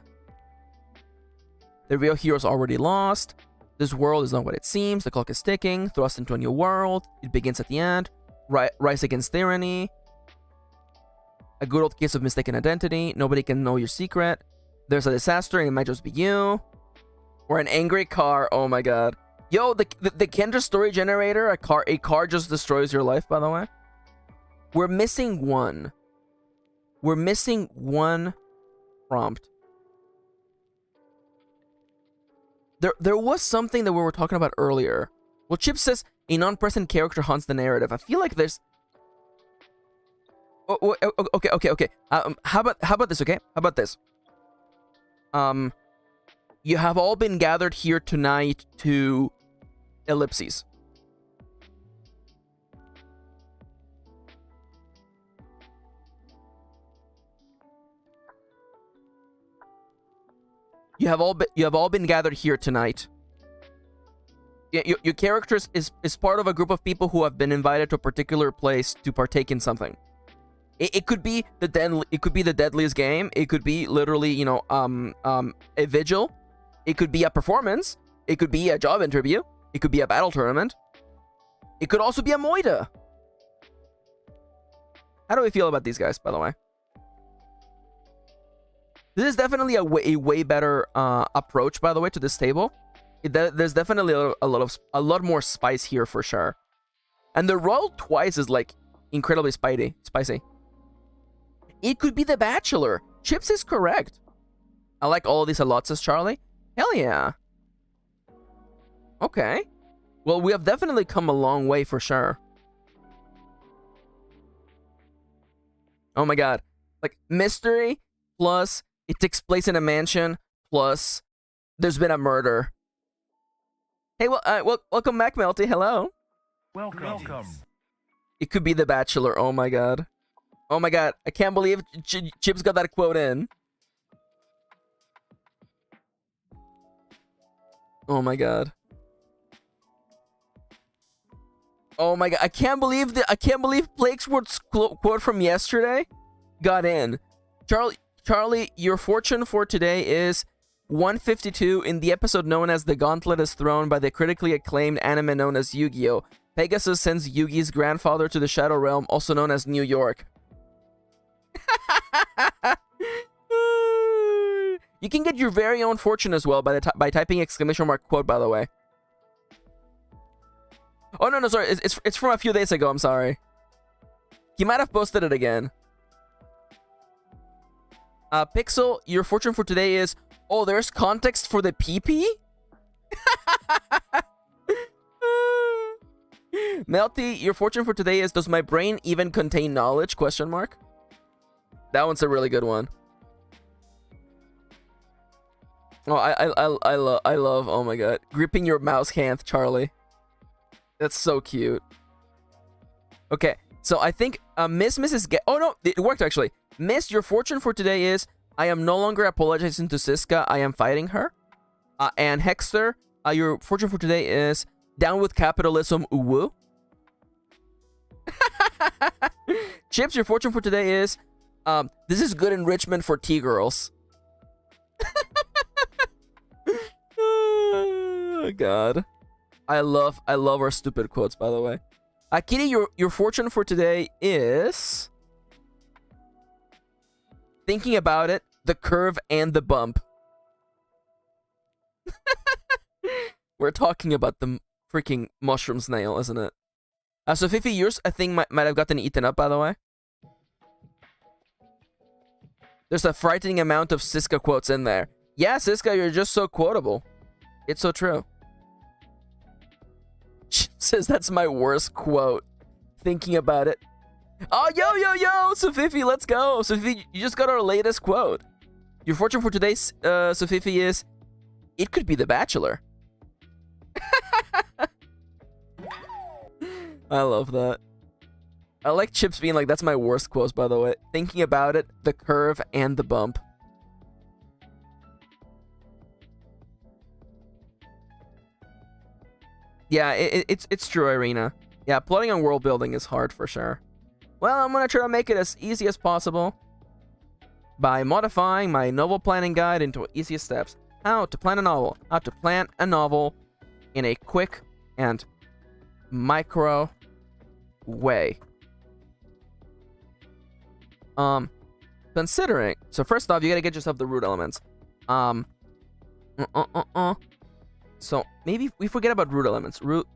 The real hero's already lost. This world is not what it seems. The clock is ticking. Thrust into a new world. It begins at the end. Rise against tyranny. A good old case of mistaken identity. Nobody can know your secret. There's a disaster and it might just be you. Or an angry car. Oh my god. Yo, the Kendra story generator. A car just destroys your life, by the way. We're missing one. We're missing one prompt. There was something that we were talking about earlier. Well, Chip says a non-present character hunts the narrative. I feel like there's... Okay. How about this, okay? How about this? You have all been gathered here tonight to... ellipses. You have all been gathered here tonight. Your character is part of a group of people who have been invited to a particular place to partake in something. It could be the deadliest game. It could be literally, you know, a vigil. It could be a performance. It could be a job interview. It could be a battle tournament. It could also be a moida. How do we feel about these guys, by the way? This is definitely a way better approach, by the way, to this table. There's definitely a lot more spice here for sure. And the roll twice is like incredibly spicy. It could be the Bachelor. Chips is correct. I like all of these a lot, says Charlie. Hell yeah. Okay. Well, we have definitely come a long way for sure. Oh my god. Like, mystery plus it takes place in a mansion plus there's been a murder. Hey, well, welcome back, Melty. Hello. Welcome. It could be the Bachelor. Oh my god. Oh my god. I can't believe Chip's got that quote in. Oh my god. Oh my god. I can't believe Blake's quote from yesterday got in. Charlie, your fortune for today is 152 in the episode known as The Gauntlet is Thrown by the critically acclaimed anime known as Yu-Gi-Oh! Pegasus sends Yugi's grandfather to the Shadow Realm, also known as New York. You can get your very own fortune as well by typing exclamation mark quote, by the way. Oh, no, sorry. It's from a few days ago. I'm sorry. He might have posted it again. Pixel, your fortune for today is... Oh, there's context for the PP? Melty, your fortune for today is... Does my brain even contain knowledge? Question mark. That one's a really good one. Oh, I love... Oh my god. Gripping your mouse hand, Charlie. That's so cute. Okay, so I think Mrs. Oh no, it worked actually. Miss, your fortune for today is I am no longer apologizing to Siska. I am fighting her. And Hexter, your fortune for today is down with capitalism. Uwu. Chips, your fortune for today is this is good enrichment for T-girls. Oh god. I love our stupid quotes, by the way. Kitty, your fortune for today is... Thinking about it, the curve and the bump. We're talking about the freaking mushroom snail, isn't it? So Fifi, yours, I think, might have gotten eaten up, by the way. There's a frightening amount of Siska quotes in there. Yeah, Siska, you're just so quotable. It's so true. Says that's my worst quote. Thinking about it. Oh, yo, Sofifi, let's go. Sofifi, you just got our latest quote. Your fortune for today, Sofifi, is it could be The Bachelor. I love that. I like Chips being like, that's my worst quotes, by the way. Thinking about it, the curve and the bump. Yeah, it's true, Irina. Yeah, plotting on world building is hard for sure. Well, I'm gonna try to make it as easy as possible by modifying my novel planning guide into easiest steps. How to plan a novel. How to plan a novel in a quick and micro way. Considering. So first off, you gotta get yourself the root elements. So maybe we forget about root elements. Root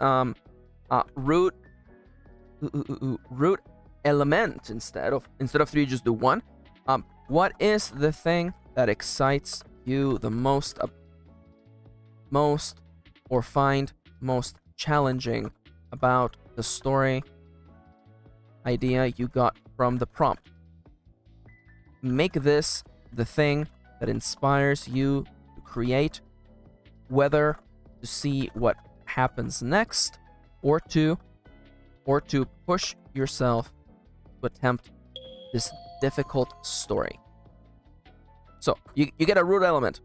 element instead of 3, just do 1. What is the thing that excites you the most, or find most challenging about the story idea you got from the prompt? Make this the thing that inspires you to create, whether to see what happens next, or to push yourself to attempt this difficult story. So you get a root element.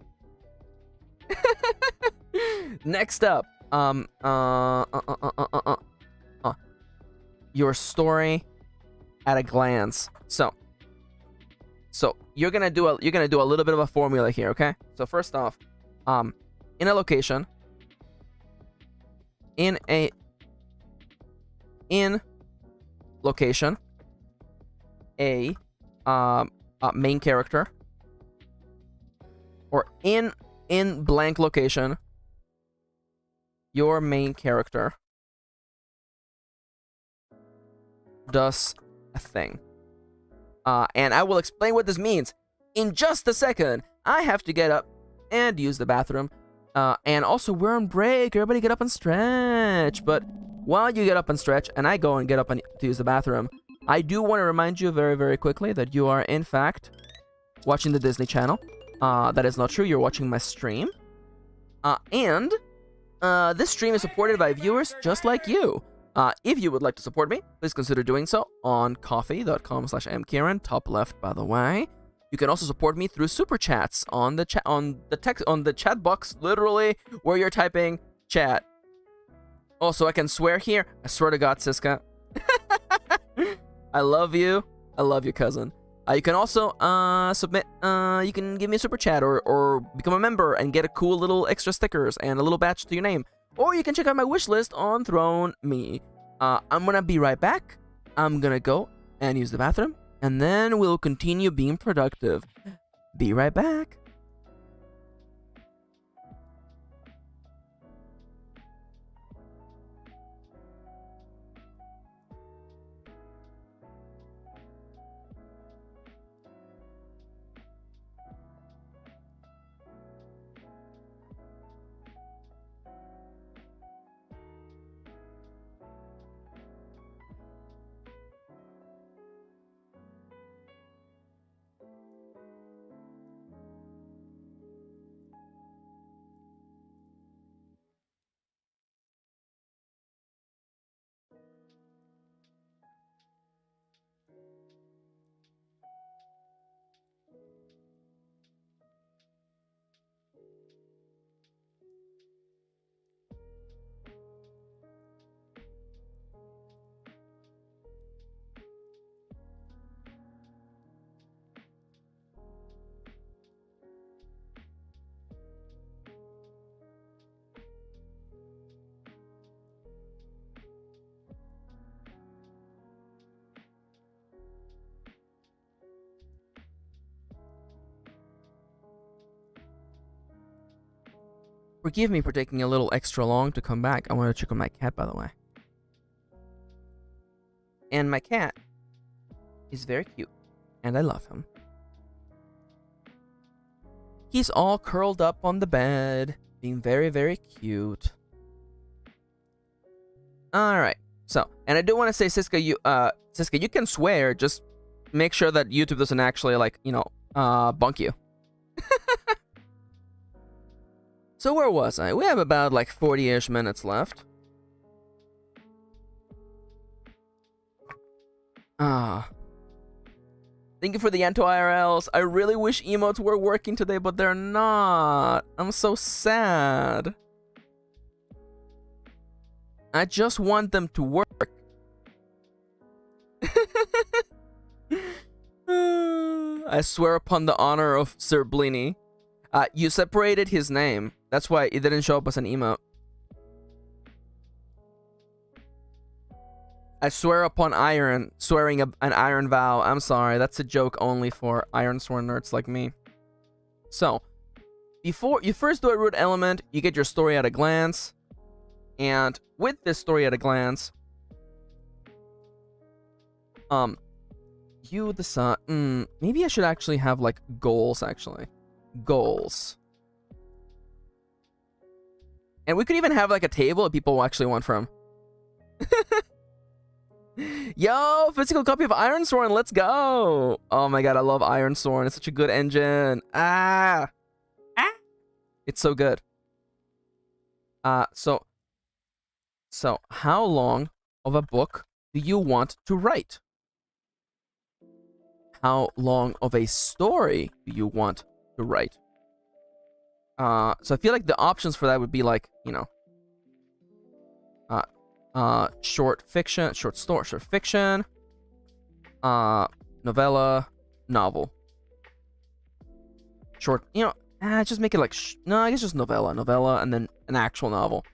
Next up, your story at a glance. So you're gonna do a little bit of a formula here, okay? So first off, in a location, in location, a main character, or in blank location, your main character does a thing. And I will explain what this means in just a second. I have to get up and use the bathroom. And also, we're on break. Everybody get up and stretch. But while you get up and stretch, and I go and get up and to use the bathroom, I do want to remind you very, very quickly that you are, in fact, watching the Disney Channel. That is not true. You're watching my stream. And this stream is supported by viewers just like you. If you would like to support me, please consider doing so on coffee.com/MKirin, top left, by the way. You can also support me through super chats on the chat box, literally where you're typing chat. Also, I can swear here. I swear to God, Siska. I love you. I love you, cousin. You can also submit. You can give me a super chat or become a member and get a cool little extra stickers and a little badge to your name. Or you can check out my wish list on Throne Me. I'm gonna be right back. I'm gonna go and use the bathroom, and then we'll continue being productive. Be right back. Forgive me for taking a little extra long to come back. I want to check on my cat, by the way. And my cat is very cute, and I love him. He's all curled up on the bed, being very, very cute. Alright, so, and I do want to say, Siska, you can swear, just make sure that YouTube doesn't actually, like, you know, bunk you. So where was I? We have about like 40-ish minutes left. Thank you for the anti-IRLs. I really wish emotes were working today, but they're not. I'm so sad. I just want them to work. I swear upon the honor of Sir Blini. You separated his name. That's why it didn't show up as an emote. I swear upon iron, swearing an iron vow. I'm sorry, that's a joke only for iron sworn nerds like me. So, before you first do a root element, you get your story at a glance. And with this story at a glance, you decide, maybe I should actually have like goals actually. Goals. And we could even have like a table that people actually want from. Yo, physical copy of Ironsworn, let's go. Oh my god, I love Ironsworn. It's such a good engine. It's so good. So how long of a book do you want to write? How long of a story do you want to write? So I feel like the options for that would be like, you know, short fiction, short fiction, novella, novel. Short, you know, just make it like, no, I guess just novella, and then an actual novel.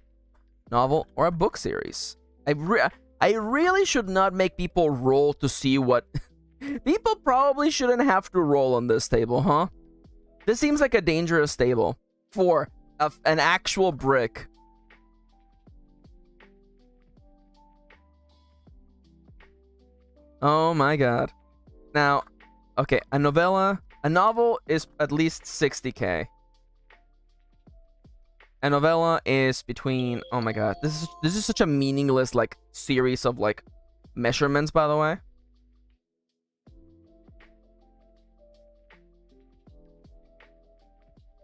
Novel or a book series. I really should not make people roll to see what... People probably shouldn't have to roll on this table, huh? This seems like a dangerous table for an actual brick. Oh my god. Now, okay, a novel is at least 60k. A novella is between, oh my god, this is such a meaningless like series of like measurements, by the way.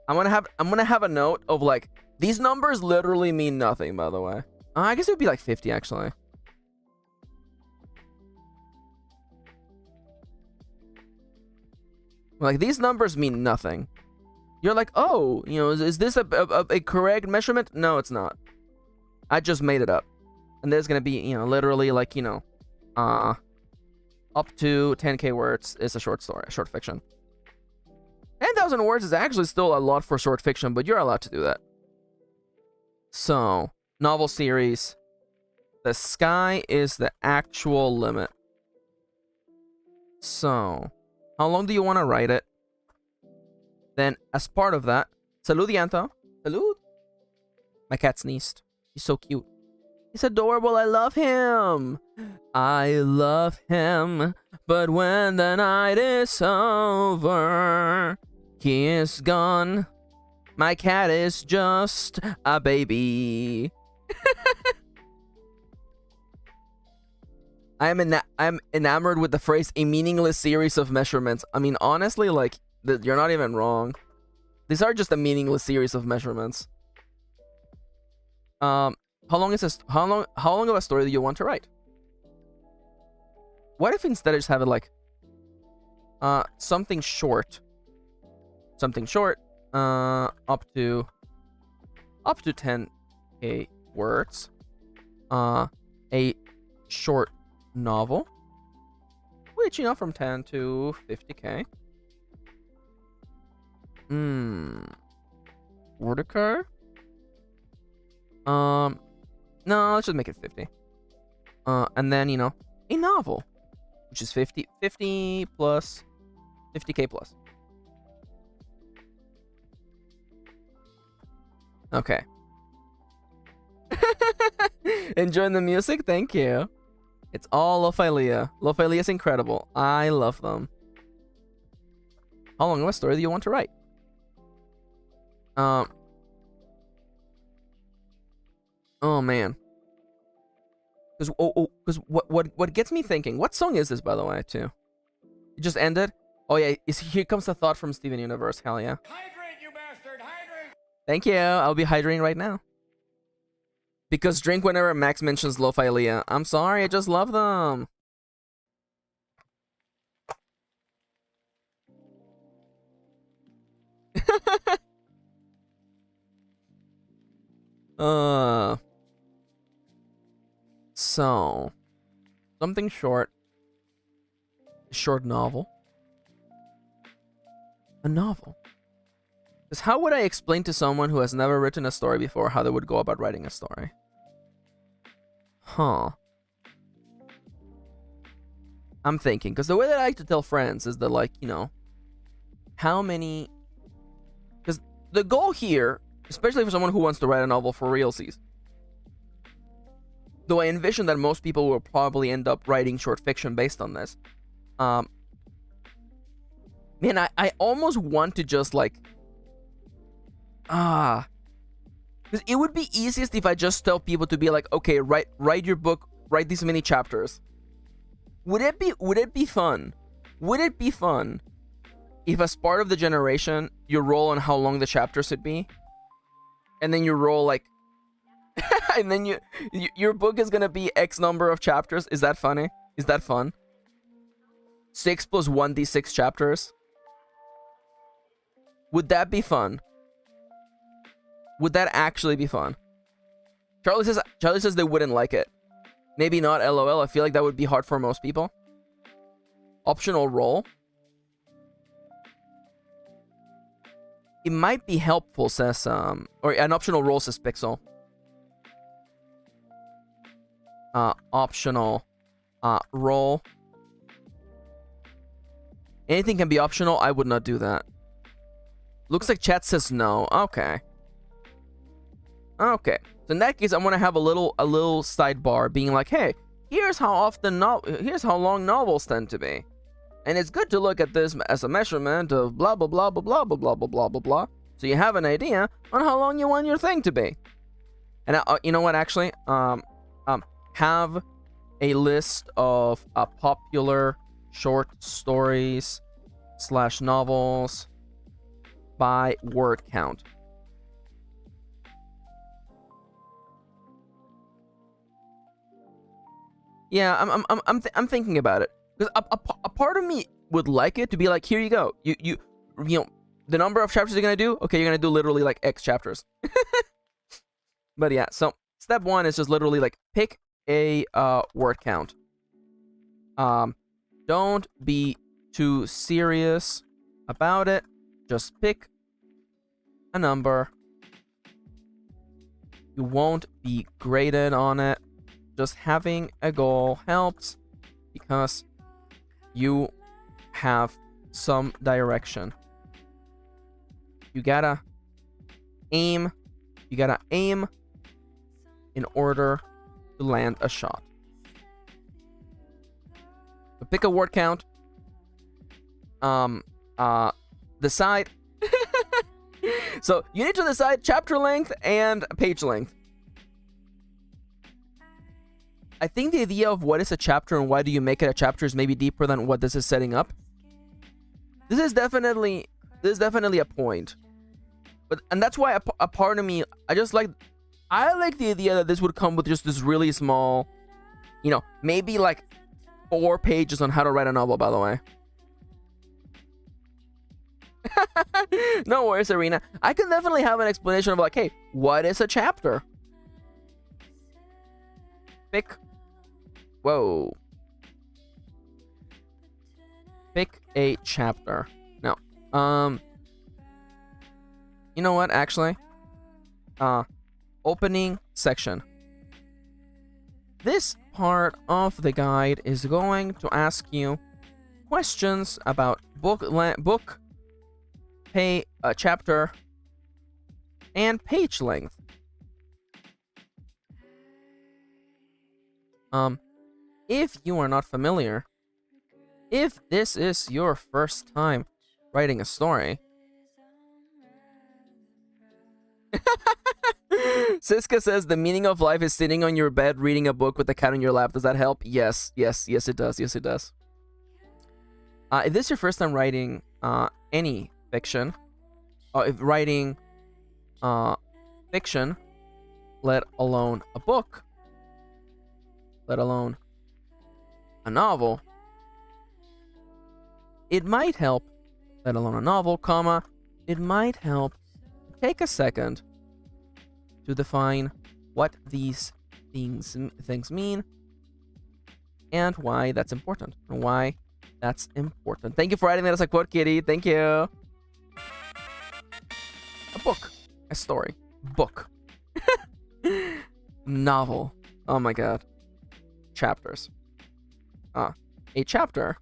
I'm gonna have a note of like, these numbers literally mean nothing, by the way. I guess it would be like 50 actually. Like, these numbers mean nothing. You're like, oh, you know, is this a correct measurement? No, it's not. I just made it up. And there's gonna be, you know, literally like, you know, up to 10k words is a short story, a short fiction. 10,000 words is actually still a lot for short fiction, but you're allowed to do that. So, novel series. The sky is the actual limit. So, how long do you want to write it? Then, as part of that, salud, Yanto. Salud. My cat sneezed. He's so cute. He's adorable. I love him. I love him. But when the night is over, he is gone. My cat is just a baby. I'm enamored with the phrase "a meaningless series of measurements." I mean, honestly, like, you're not even wrong. These are just a meaningless series of measurements. How long is this? How long of a story do you want to write? What if instead I just have it like something short? Something short, up to 10k words. A short novel, which, you know, from 10 to 50k. Word. No, let's just make it 50. And then, you know, a novel, which is 50 plus 50k plus. Okay. Enjoying the music? Thank you. It's all Lophilia. Lophilia is incredible. I love them. How long of a story do you want to write? Oh man. Because what gets me thinking? What song is this, by the way, too? It just ended. Oh yeah, here comes a thought from Steven Universe. Hell yeah. Hydrate, you bastard! Hydrate! Thank you. I'll be hydrating right now. Because drink whenever Max mentions Lophilia. I'm sorry, I just love them. So, something short. A short novel. A novel. Because how would I explain to someone who has never written a story before how they would go about writing a story? Huh. I'm thinking, because the way that I like to tell friends is that, like, you know, how many... Because the goal here, especially for someone who wants to write a novel for realsies, though I envision that most people will probably end up writing short fiction based on this, man, I almost want to just, like... Because it would be easiest if I just tell people to be like, okay, write your book, write these many chapters. Would it be fun? Would it be fun if, as part of the generation, you roll on how long the chapters should be, and then you roll like, and then your book is gonna be X number of chapters? Is that funny? Is that fun? 6 plus 1d6 chapters. Would that be fun? Would that actually be fun? Charlie says they wouldn't like it. Maybe not, LOL. I feel like that would be hard for most people. Optional roll. It might be helpful, says or an optional roll, says Pixel. Optional roll. Anything can be optional. I would not do that. Looks like chat says no. Okay. Okay. So in that case, I'm gonna have a little sidebar being like, hey, here's how long novels tend to be, and it's good to look at this as a measurement of blah blah blah blah blah blah blah blah blah blah blah. So you have an idea on how long you want your thing to be. And you know what? Actually, have a list of popular short stories / novels by word count. Yeah, I'm thinking about it, because a part of me would like it to be like, here you go, you know, the number of chapters you're gonna do. Okay, you're gonna do literally like X chapters. But yeah, so step 1 is just literally like pick a word count. don't be too serious about it. Just pick a number. You won't be graded on it. Just having a goal helps because you have some direction. You gotta aim. You gotta aim in order to land a shot. So pick a word count. Decide. So you need to decide chapter length and page length. I think the idea of what is a chapter and why do you make it a chapter is maybe deeper than what this is setting up. This is definitely a point. And that's why a part of me, I like the idea that this would come with just this really small, maybe like 4 pages on how to write a novel, by the way. No worries, Arena. I can definitely have an explanation of like, hey, what is a chapter? Pick. Whoa. Pick a chapter. No. You know what, actually? Opening section. This part of the guide is going to ask you questions about book, chapter, and page length. If you are not familiar, if this is your first time writing a story, Siska says the meaning of life is sitting on your bed reading a book with the cat on your lap. Does that help? Yes, it does. Yes, it does. If this is your first time writing any fiction, or if writing fiction, let alone a book, let alone a novel, it might help, let alone a novel, it might help take a second to define what these things mean and why that's important. Thank you for adding that as a quote, Kitty. Thank you. A book. A story. Book. Novel. Oh my god. Chapters. A chapter.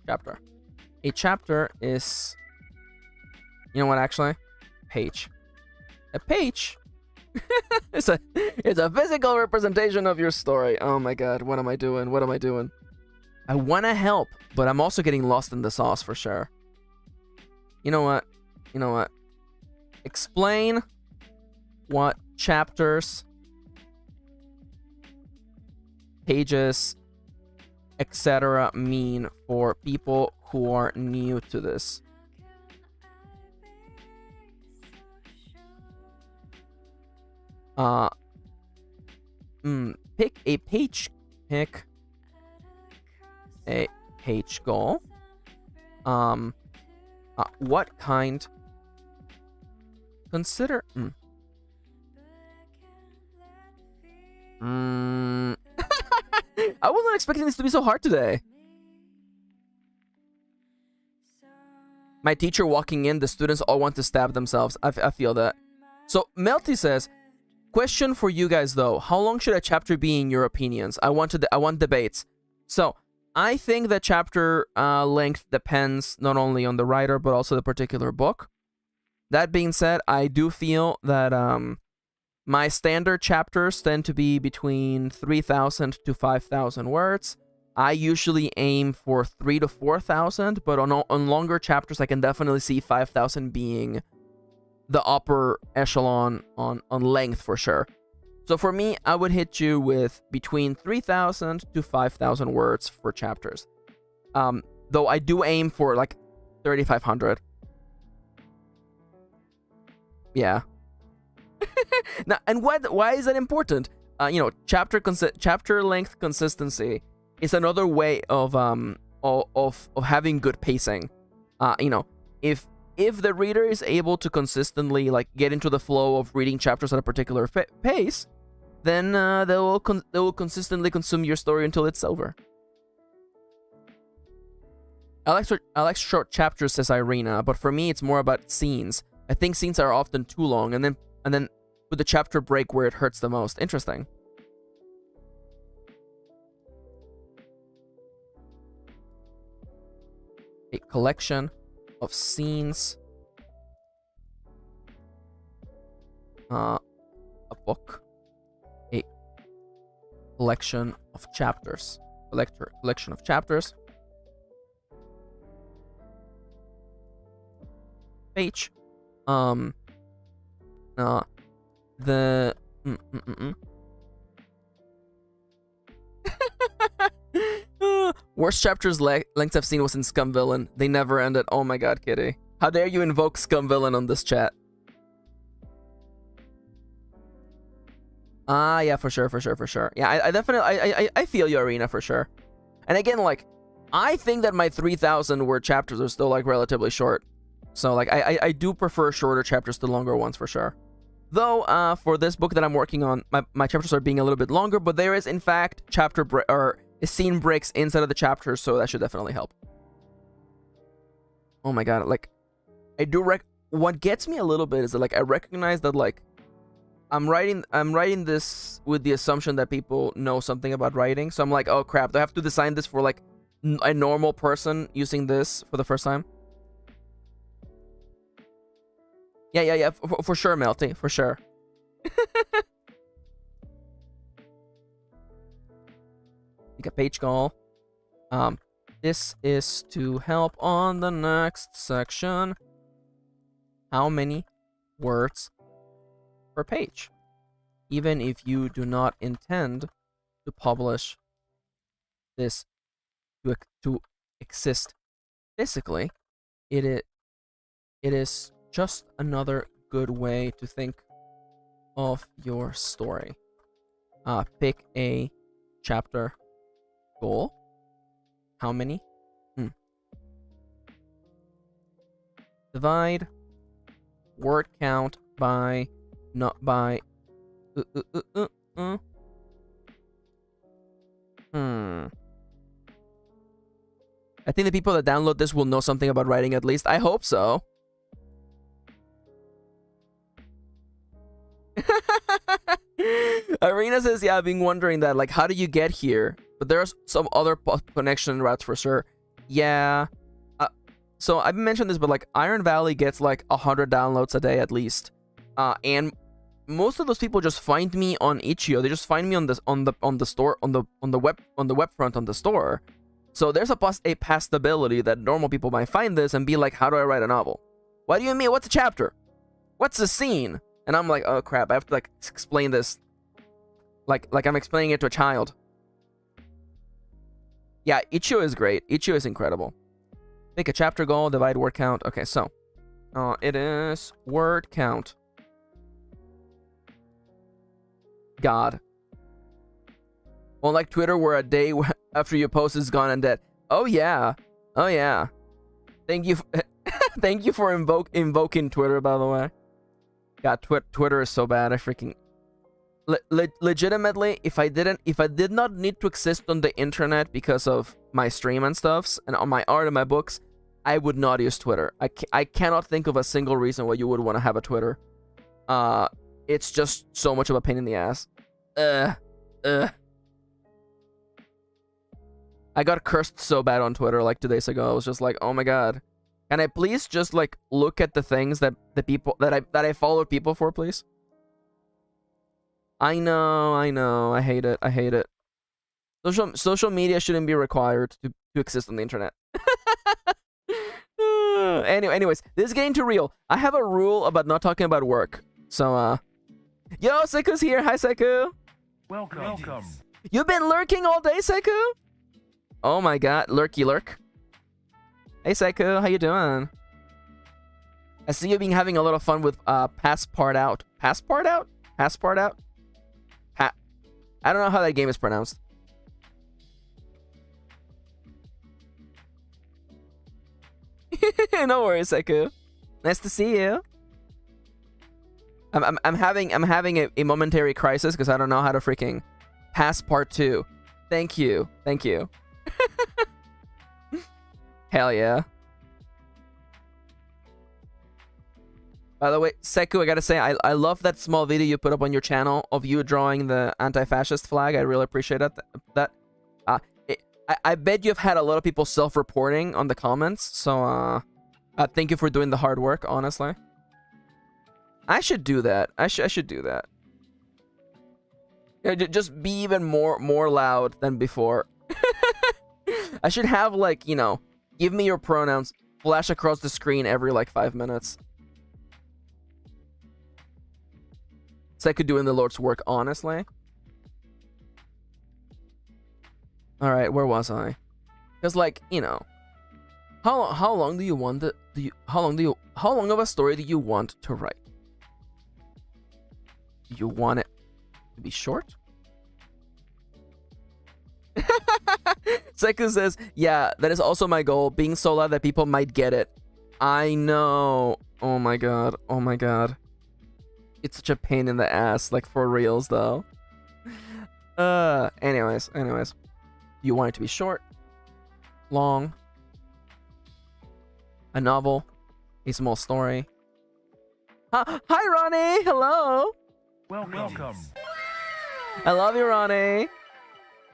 A chapter is... You know what, actually? Page. A page it's a physical representation of your story. Oh my god, what am I doing? I want to help, but I'm also getting lost in the sauce for sure. You know what? Explain what chapters, pages, etc. mean for people who are new to this. Pick a page goal. What kind? Consider. I wasn't expecting this to be so hard today. My teacher walking in, the students all want to stab themselves. I feel that. So Melty says, question for you guys though: how long should a chapter be in your opinions? I want debates. So I think that chapter length depends not only on the writer but also the particular book. That being said, I do feel that my standard chapters tend to be between 3,000 to 5,000 words. I usually aim for 3,000 to 4,000, but on longer chapters, I can definitely see 5,000 being the upper echelon on length for sure. So for me, I would hit you with between 3,000 to 5,000 words for chapters. Though I do aim for like 3,500. Yeah. Now, and why is that important? Chapter length consistency is another way of having good pacing. If the reader is able to consistently get into the flow of reading chapters at a particular pace, then they will consistently consume your story until it's over. I like short chapters, says Irina, but for me it's more about scenes. I think scenes are often too long, and then with the chapter break where it hurts the most. Interesting. A collection of scenes. A book. A collection of chapters. Collection of chapters. Page. The worst chapters length I've seen was in Scum Villain. They never ended. Oh my god, Kitty. How dare you invoke Scum Villain on this chat? Yeah, for sure. Yeah, I definitely, I feel you, Arena, for sure. And again, like, I think that my 3,000 word chapters are still, like, relatively short. So, like, I do prefer shorter chapters to longer ones, for sure. Though, for this book that I'm working on, my chapters are being a little bit longer, but there is, in fact, scene breaks inside of the chapters, so that should definitely help. Oh my god, like, what gets me a little bit is that, like, I recognize that, like, I'm writing this with the assumption that people know something about writing, so I'm like, oh crap, do I have to design this for, like, a normal person using this for the first time? Yeah, for sure, Melty, for sure. Make a page goal. This is to help on the next section. How many words per page? Even if you do not intend to publish this to exist physically, it is just another good way to think of your story. Pick a chapter goal. How many? Divide word count by not by I think the people that download this will know something about writing, at least. I hope so. Irina says, yeah, I've been wondering that, like, how do you get here? But there's some other connection routes for sure. Yeah. So I've mentioned this, but, like, Iron Valley gets like 100 downloads a day at least. And most of those people just find me on Itch.io. They just find me on the store, on the web front on the store. So there's a possibility that normal people might find this and be like, how do I write a novel? What do you mean? What's a chapter? What's a scene? And I'm like, oh crap, I have to, like, explain this like I'm explaining it to a child. Yeah, Itch.io is great. Itch.io is incredible. Make a chapter goal, divide word count. Okay, so it is word count. God. Well, like Twitter, where a day after you post is gone and dead. Oh yeah. Oh yeah. Thank you. Thank you for invoking Twitter, by the way. God, Twitter is so bad. I freaking legitimately, if I did not need to exist on the internet because of my stream and stuffs and on my art and my books, I would not use Twitter. I cannot think of a single reason why you would want to have a Twitter. It's just so much of a pain in the ass. I got cursed so bad on Twitter like 2 days ago. I was just like, oh my god. Can I please just, like, look at the things that the people that I follow people for, please? I know. I hate it. Social media shouldn't be required to exist on the internet. Anyways, this is getting too real. I have a rule about not talking about work. So, yo, Seku's here. Hi, Seku. Welcome. You've been lurking all day, Seku? Oh my god, lurky lurk. Hey, Seku, how you doing? I see you've been having a lot of fun with Passpart Out. Passpart Out? Passpart Out? I don't know how that game is pronounced. No worries, Seku. Nice to see you. I'm having a momentary crisis because I don't know how to freaking pass part 2. Thank you. Hell yeah. By the way, Seku, I gotta say, I love that small video you put up on your channel of you drawing the anti-fascist flag. I really appreciate it. I bet you've had a lot of people self-reporting on the comments, so thank you for doing the hard work, honestly. I should do that. I should do that. Yeah, just be even more loud than before. I should have, like, you know, give me your pronouns, flash across the screen every like 5 minutes. Seku doing the Lord's work, honestly. All right, where was I? Because, like, you know, how long do you want the how long of a story do you want to write? Do you want it to be short? Seku says, yeah, that is also my goal, being so loud that people might get it. I know. Oh my god. Oh my god. It's such a pain in the ass, like, for reals, though. Anyways. You want it to be short, long, a novel, a small story. Hi, Ronnie! Hello! Welcome. I love you, Ronnie.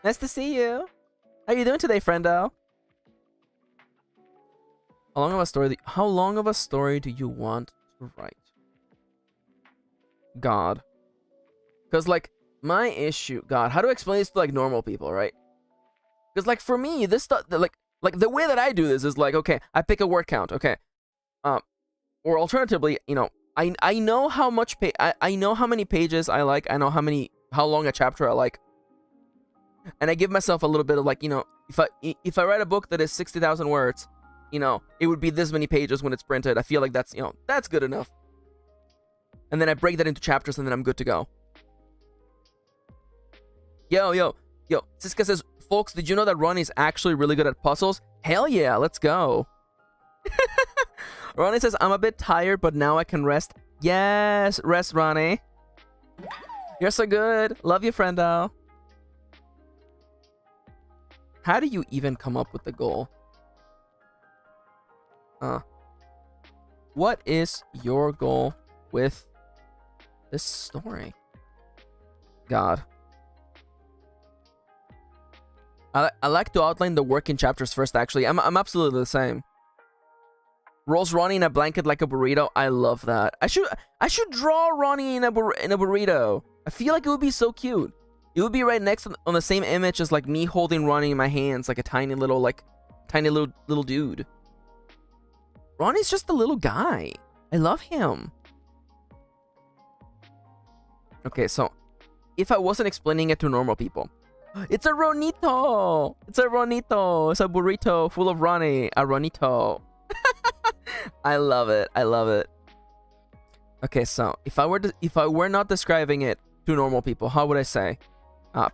Nice to see you. How you doing today, friendo? How long of a story do you want to write? God. Because, like, my issue... God, how do I explain this to, like, normal people, right? Because, like, for me, this stuff... Like, the way that I do this is, like, okay, I pick a word count, okay? Or alternatively, you know, I know how much... I know how many pages I like. I know how long a chapter I like. And I give myself a little bit of, like, you know, if I write a book that is 60,000 words, you know, it would be this many pages when it's printed. I feel like that's, you know, that's good enough. And then I break that into chapters, and then I'm good to go. Yo. Siska says, folks, did you know that Ronnie is actually really good at puzzles? Hell yeah, let's go. Ronnie says, I'm a bit tired, but now I can rest. Yes, rest, Ronnie. You're so good. Love you, friendo. How do you even come up with the goal? What is your goal with this story? God. I like to outline the work in chapters first, actually. I'm absolutely the same. Rolls Ronnie in a blanket like a burrito. I love that. I should draw Ronnie in a burrito. I feel like it would be so cute. It would be right next on the same image as, like, me holding Ronnie in my hands, like a tiny little dude. Ronnie's just a little guy. I love him. Okay, so if I wasn't explaining it to normal people, it's a Ronito. It's a Ronito. It's a burrito full of Ronnie. A Ronito. I love it. I love it. Okay, so if I were not describing it to normal people, how would I say?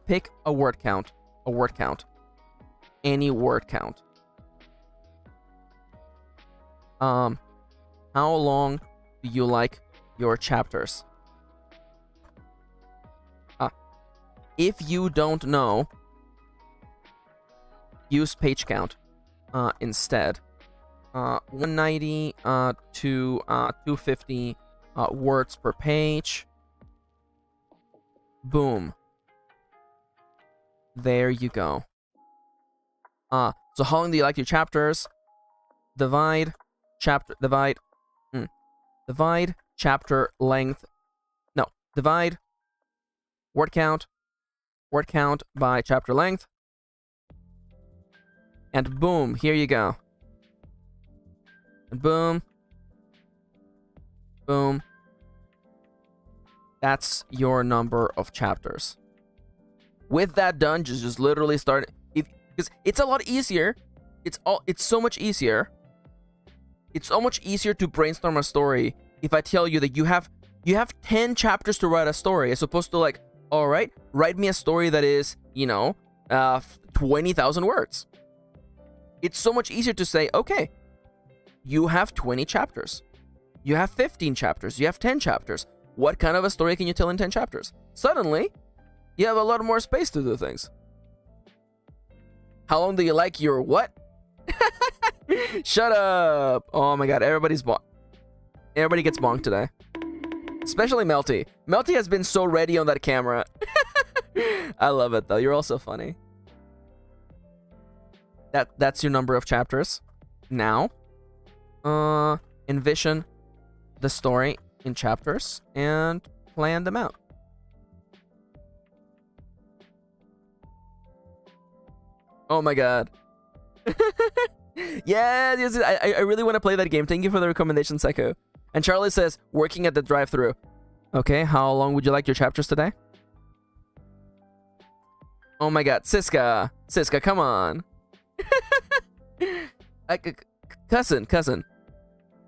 Pick a word count. A word count. Any word count. How long do you like your chapters? If you don't know, use page count instead. 190 to 250 words per page. Boom. There you go. So how long do you like your chapters? Divide chapter length. No, divide word count by chapter length. And boom, here you go. And boom. Boom. That's your number of chapters. With that done, just literally start, because it's a lot easier. It's so much easier. It's so much easier to brainstorm a story if I tell you that you have 10 chapters to write a story, as opposed to, like, all right, write me a story that is, you know, 20,000 words. It's so much easier to say, okay, you have 20 chapters. You have 15 chapters. You have 10 chapters. What kind of a story can you tell in 10 chapters? Suddenly, you have a lot more space to do things. How long do you like your what? Shut up. Oh my god, everybody gets bonked today. Especially Melty. Melty has been so ready on that camera. I love it though. You're all so funny. That's your number of chapters. Now, envision the story in chapters and plan them out. Oh my god. yes, I really want to play that game. Thank you for the recommendation, Psycho. And Charlie says, working at the drive-thru. Okay, how long would you like your chapters today? Oh my god, Siska, come on. Cousin.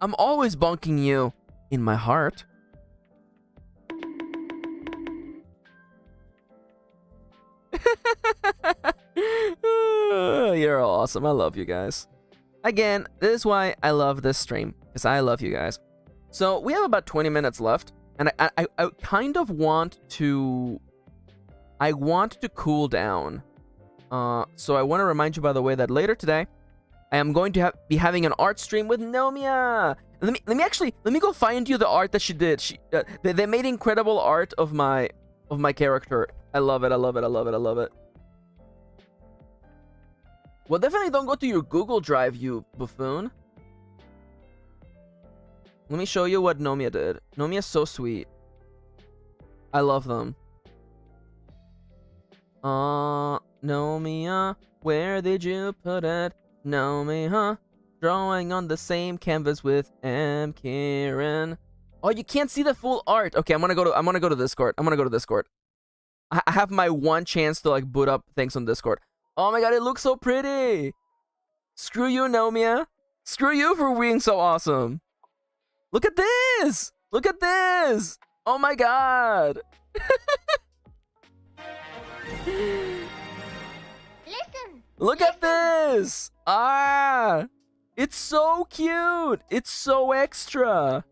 I'm always bonking you in my heart. You're awesome. I love you guys. Again, this is why I love this stream, because I love you guys. So we have about 20 minutes left, and I kind of want to... I want to cool down. So I want to remind you, by the way, that later today, I am going to be having an art stream with Nomia. Let me go find you the art that she did. They made incredible art of my character. I love it. Well, definitely don't go to your Google Drive, you buffoon. Let me show you what Nomia did. Nomia's so sweet. I love them. Nomia, where did you put it? Nomia, drawing on the same canvas with MKirin. Oh, you can't see the full art. Okay, I'm gonna go to Discord. I have my one chance to like boot up things on Discord. Oh my god, it looks so pretty. Screw you, Nomia. Screw you for being so awesome. Look at this. Oh my god. Listen. Look at this. It's so cute. It's so extra.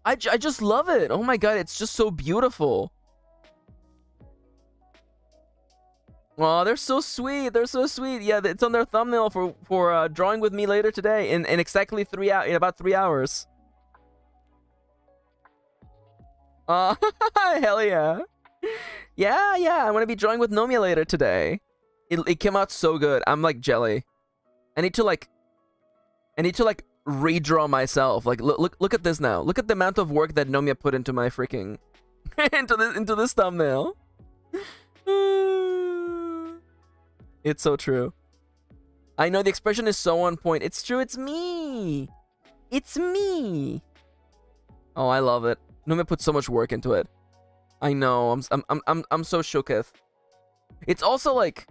I just love it. Oh my god, it's just so beautiful. Oh, they're so sweet. Yeah, it's on their thumbnail for drawing with me later today in exactly in about 3 hours. Hell yeah. Yeah, I'm gonna be drawing with Nomia later today. It came out so good. I'm like jelly. I need to redraw myself. Like look at this now. Look at the amount of work that Nomia put into my freaking into this thumbnail. It's so true. I know the expression is so on point. It's true. It's me. Oh, I love it. Nomia put so much work into it. I know. I'm so shooketh. It's also like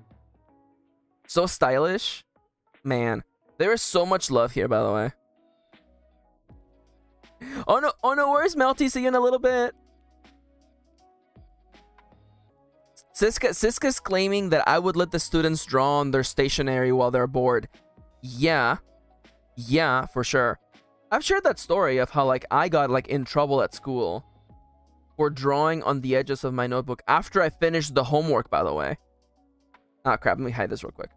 so stylish. Man, there is so much love here, by the way. Oh no, where's Melty? See you in a little bit. Siska's claiming that I would let the students draw on their stationery while they're bored. Yeah, for sure. I've shared that story of how like I got like in trouble at school for drawing on the edges of my notebook after I finished the homework, by the way. Ah, crap, let me hide this real quick.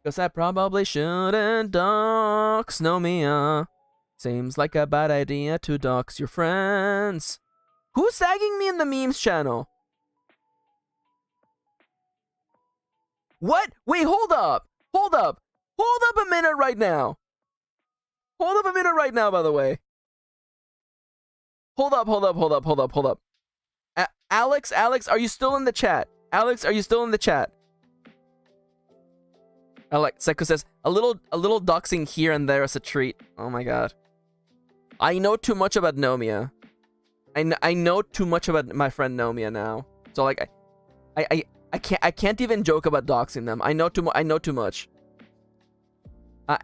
Because I probably shouldn't dox Nomia. Seems like a bad idea to dox your friends. Who's tagging me in the memes channel? What? Wait, hold up a minute right now. By the way. Hold up. Alex, are you still in the chat? Alex, Psycho says, a little doxing here and there is a treat. Oh my god. I know too much about Nomia. I know too much about my friend Nomia now. So like I can't even joke about doxing them. I know too much.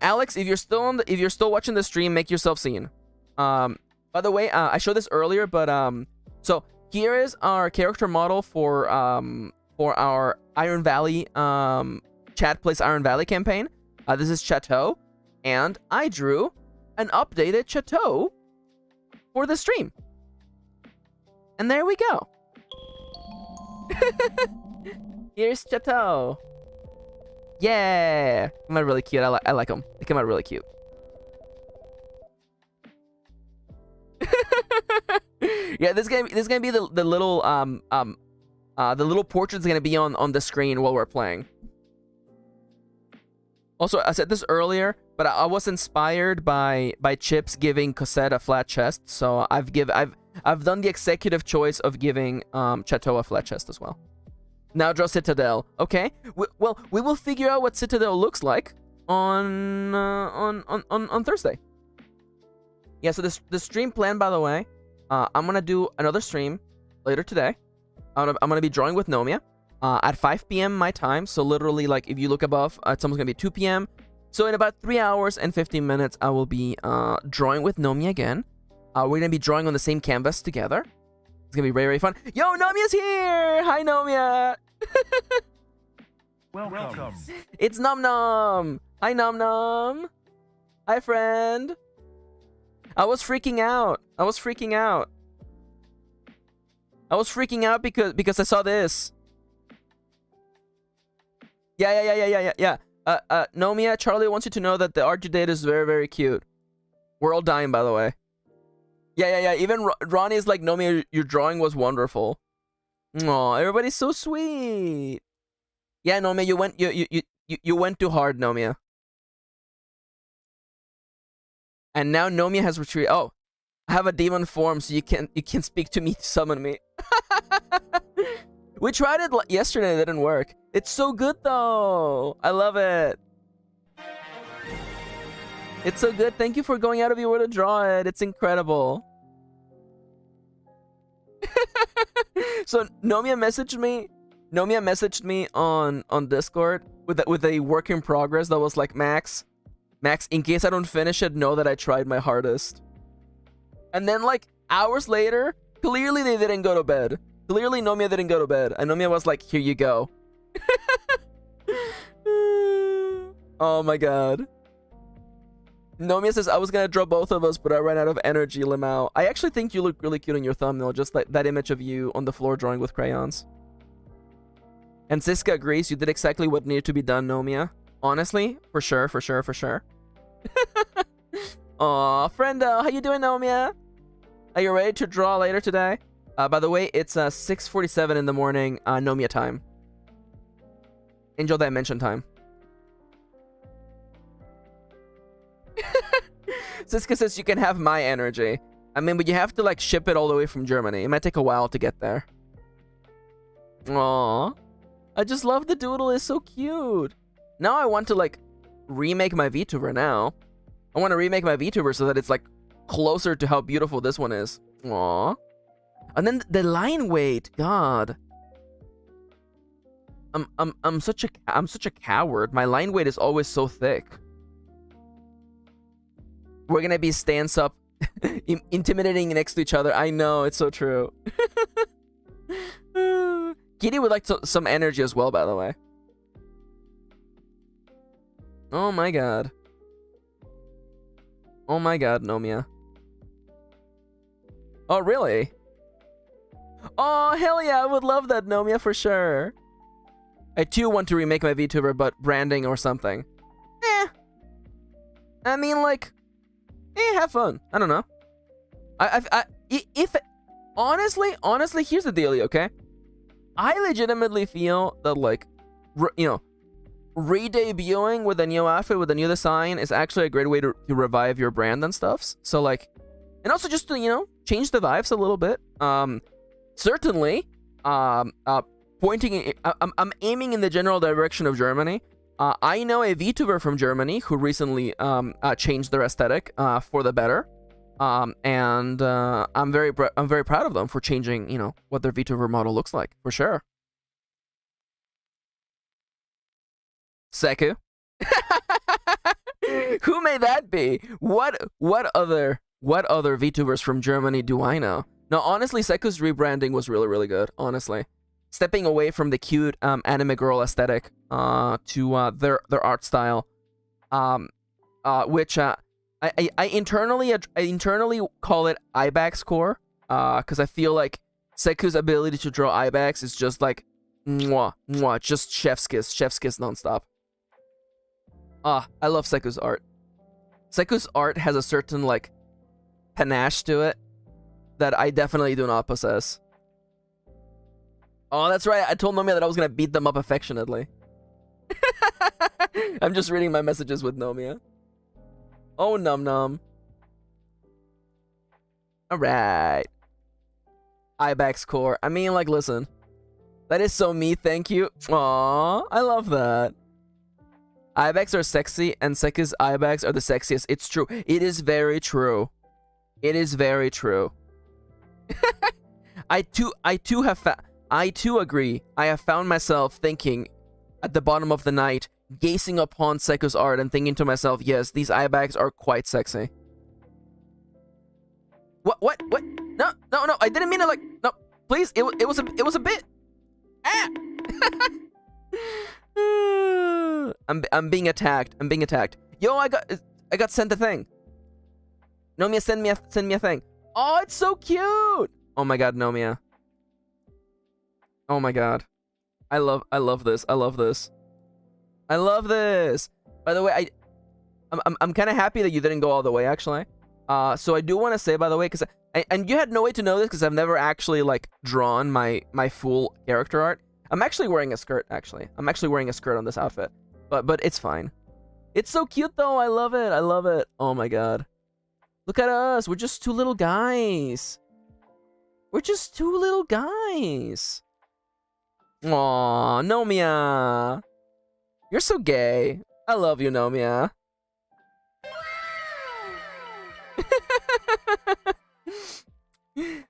Alex, if you're still watching the stream, make yourself seen. By the way, I showed this earlier, but so here is our character model for our Iron Valley Chat Plays Iron Valley campaign. This is Chateau, and I drew an updated Chateau for the stream. And there we go. Here's Chateau. Yeah, came out really cute. I like them. They came out really cute. Yeah, this is gonna be the little the little portrait's gonna be on the screen while we're playing. Also, I said this earlier, but I was inspired by Chips giving Cosette a flat chest, so I've done the executive choice of giving Chateau a flat chest as well. Now draw Citadel. Okay. Well, we will figure out what Citadel looks like on Thursday. Yeah. So the stream plan, by the way, I'm gonna do another stream later today. I'm gonna be drawing with Nomia at 5 p.m. my time. So literally, like, if you look above, it's almost gonna be 2 p.m. So in about 3 hours and 15 minutes, I will be drawing with Nomia again. We're gonna be drawing on the same canvas together. It's gonna be very, very fun. Yo, Nomia's here! Hi, Nomia! Welcome. It's Nom Nom! Hi, Nom Nom! Hi, friend! I was freaking out. I was freaking out because I saw this. Yeah. Nomia, Charlie wants you to know that the art you did is very, very cute. We're all dying, by the way. Yeah. Even Ronnie is like, Nomia, your drawing was wonderful. Aw, everybody's so sweet. Yeah, Nomia, you went too hard, Nomia. And now Nomia has retreated. Oh, I have a demon form, so you can speak to me to summon me. We tried it yesterday, it didn't work. It's so good though. I love it. It's so good. Thank you for going out of your way to draw it. It's incredible. So Nomia messaged me on Discord with a work in progress that was like, Max, in case I don't finish it, know that I tried my hardest. And then like hours later, clearly they didn't go to bed. Clearly Nomia didn't go to bed. And Nomia was like, here you go. Oh my god. Nomia says, I was gonna draw both of us, but I ran out of energy, Limao. I actually think you look really cute on your thumbnail, just like that image of you on the floor drawing with crayons. And Siska agrees, you did exactly what needed to be done, Nomia. Honestly, for sure. Aw, friendo, how you doing, Nomia? Are you ready to draw later today? By the way, it's 6:47 in the morning, Nomia time. Angel Dimension time. Siska says you can have my energy. I mean, but you have to like ship it all the way from Germany. It might take a while to get there. Aww. I just love the doodle. It's so cute. Now I want to like remake my Vtuber now. I want to remake my Vtuber so that it's like closer to how beautiful this one is. Aww. And then the line weight, God. I'm such a coward. My line weight is always so thick. We're gonna be stance up, intimidating next to each other. I know, it's so true. Kitty would like some energy as well, by the way. Oh my god. Oh my god, Nomia. Oh, really? Oh, hell yeah, I would love that, Nomia, for sure. I too want to remake my VTuber, but branding or something. I mean, like, have fun. I don't know. If honestly, here's the deal, okay? I legitimately feel that, like, re-debuting with a new outfit, with a new design is actually a great way to revive your brand and stuff. So, like, and also just to, change the vibes a little bit. Certainly, I'm aiming in the general direction of Germany. I know a VTuber from Germany who recently changed their aesthetic for the better, and I'm very proud of them for changing, what their VTuber model looks like, for sure. Seku. Who may that be? What other VTubers from Germany do I know? No, honestly, Seku's rebranding was really, really good, honestly. Stepping away from the cute anime girl aesthetic to their art style, which I internally call it Ibex core, because I feel like Seku's ability to draw Ibex is just like just chef's kiss nonstop. I love Seku's art. Seku's art has a certain, like, panache to it that I definitely do not possess. Oh, that's right. I told Nomiya that I was gonna beat them up affectionately. I'm just reading my messages with Nomiya. Oh, num num. Alright. Ibex core. I mean, like, listen. That is so me, thank you. Aww, I love that. Ibex are sexy, and Seku's Ibex are the sexiest. It's true. It is very true. It is very true. I too agree. I have found myself thinking at the bottom of the night, gazing upon Seku's art and thinking to myself, yes, these Ibex are quite sexy. What? No, I didn't mean to, like, no, please, it was a bit. Ah! I'm being attacked. Yo, I got sent a thing. Nomiya, send me a thing. Oh, it's so cute. Oh my god, Nomiya. Oh my god. I love this. I love this. By the way, I'm kind of happy that you didn't go all the way, actually. So I do want to say, by the way, because and you had no way to know this because I've never actually, like, drawn my full character art. I'm actually wearing a skirt, actually. I'm actually wearing a skirt on this outfit. But it's fine. It's so cute, though. I love it. Oh my god. Look at us. We're just two little guys. Aww, Nomiya. You're so gay. I love you, Nomiya.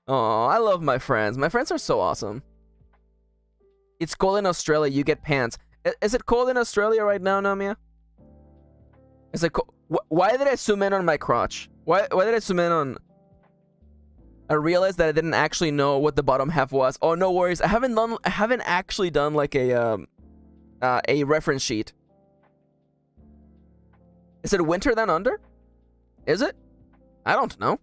Oh, I love my friends. My friends are so awesome. It's cold in Australia. You get pants. Is it cold in Australia right now, Nomiya? Is it cold? Why did I zoom in on my crotch? Why did I zoom in on... I realized that I didn't actually know what the bottom half was. Oh, no worries. I haven't actually done, like, a reference sheet. Is it winter then under? Is it? I don't know.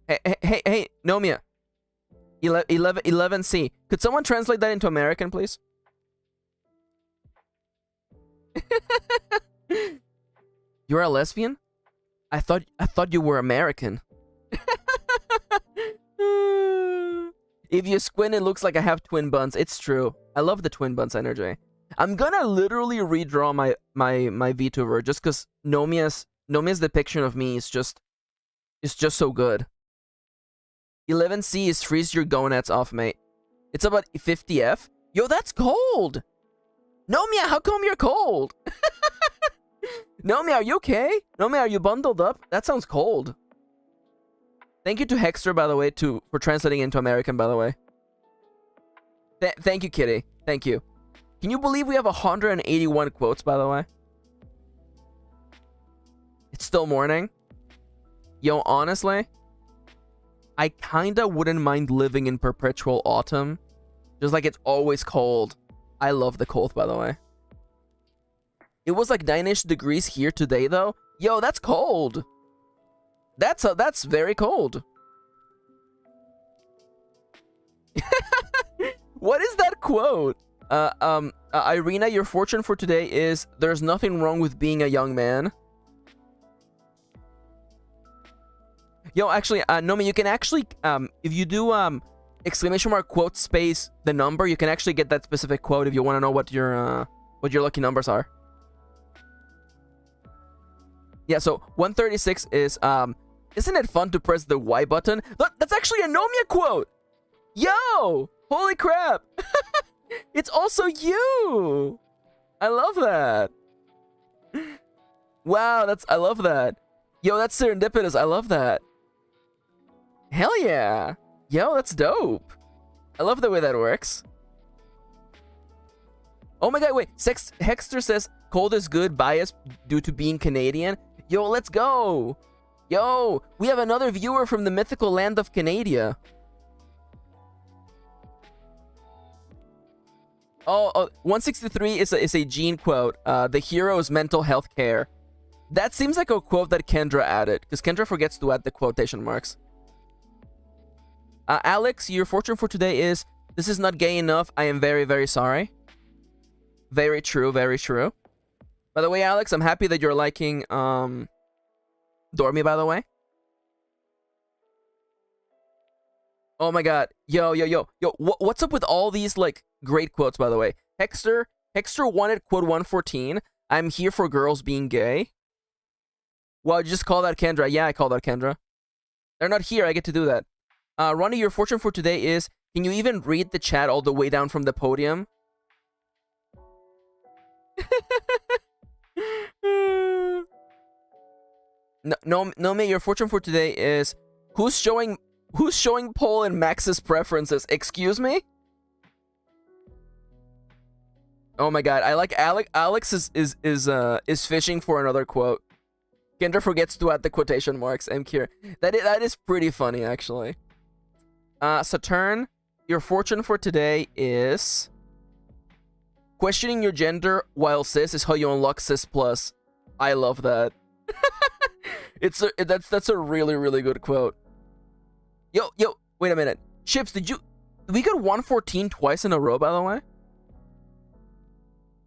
Hey, Nomiya. 11C. Could someone translate that into American, please? You're a lesbian? I thought you were American. If you squint, it looks like I have twin buns. It's true. I love the twin buns energy. I'm gonna literally redraw my Vtuber just because Nomiya's depiction of me is just so good. 11C is freeze your gonads off, mate. It's about 50F. Yo, that's cold. Nomiya, how come you're cold? Nomiya, are you okay? Nomiya, are you bundled up? That sounds cold. Thank you to Hexter, by the way, for translating into American, by the way. Thank you, Kitty. Thank you. Can you believe we have 181 quotes, by the way? It's still morning. Yo, honestly, I kinda wouldn't mind living in perpetual autumn. Just like it's always cold. I love the cold, by the way. It was like 9-ish degrees here today, though. Yo, that's cold. That's very cold. What is that quote? Irina, your fortune for today is there's nothing wrong with being a young man. Yo, actually, Nomi, you can actually, if you do, exclamation mark quote space the number, you can actually get that specific quote if you want to know what your lucky numbers are. Yeah, so 136 is, isn't it fun to press the Y button? Look, that's actually a Nomiya quote! Yo! Holy crap! It's also you! I love that. Wow, I love that. Yo, that's serendipitous. I love that. Hell yeah. Yo, that's dope. I love the way that works. Oh my god, wait. Hexter says cold is good, bias due to being Canadian. Yo, let's go. Yo, we have another viewer from the mythical land of Canada. Oh, 163 is a Gene quote. The hero's mental health care. That seems like a quote that Kendra added, because Kendra forgets to add the quotation marks. Alex, your fortune for today is, this is not gay enough. I am very, very sorry. Very true, very true. By the way, Alex, I'm happy that you're liking Dormy, by the way. Oh my god. Yo, what's up with all these like great quotes, by the way? Hexter wanted quote 114. I'm here for girls being gay. Well, you just call that Kendra. Yeah, I call that Kendra. They're not here. I get to do that. Ronnie, your fortune for today is, can you even read the chat all the way down from the podium? No, your fortune for today is, who's showing poll in Max's preferences? Excuse me? Oh my god, I like Alex is fishing for another quote. Kendra forgets to add the quotation marks. MKirin. That is pretty funny, actually. Saturn, your fortune for today is, questioning your gender while cis is how you unlock cis plus. I love that. That's a really good quote. Yo, wait a minute. Chips, did we got 114 twice in a row, by the way?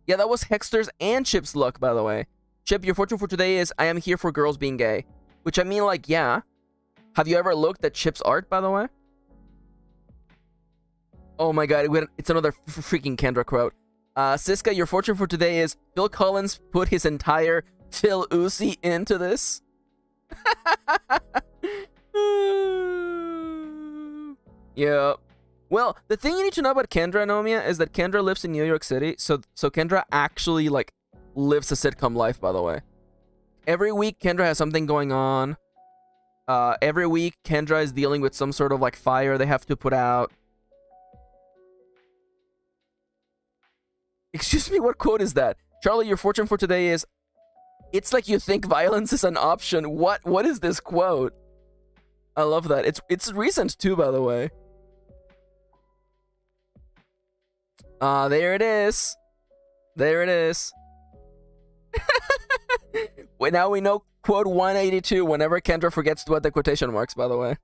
Yeah, that was Hexter's and Chip's luck, by the way. Chip, your fortune for today is, I am here for girls being gay. Which I mean, like, yeah. Have you ever looked at Chip's art, by the way? Oh my god, it's another freaking Kendra quote. Siska, your fortune for today is, Phil Collins put his entire Phil Uzi into this. Yeah. Well, the thing you need to know about Kendra, Nomia, is that Kendra lives in New York City, so Kendra actually, like, lives a sitcom life, by the way. Every week, Kendra has something going on. Every week, Kendra is dealing with some sort of, like, fire they have to put out. Excuse me, what quote is that? Charlie, your fortune for today is, it's like you think violence is an option. What is this quote? I love that. It's recent too, by the way. There it is. There it is. Wait, now we know quote 182 whenever Kendra forgets to add the quotation marks, by the way.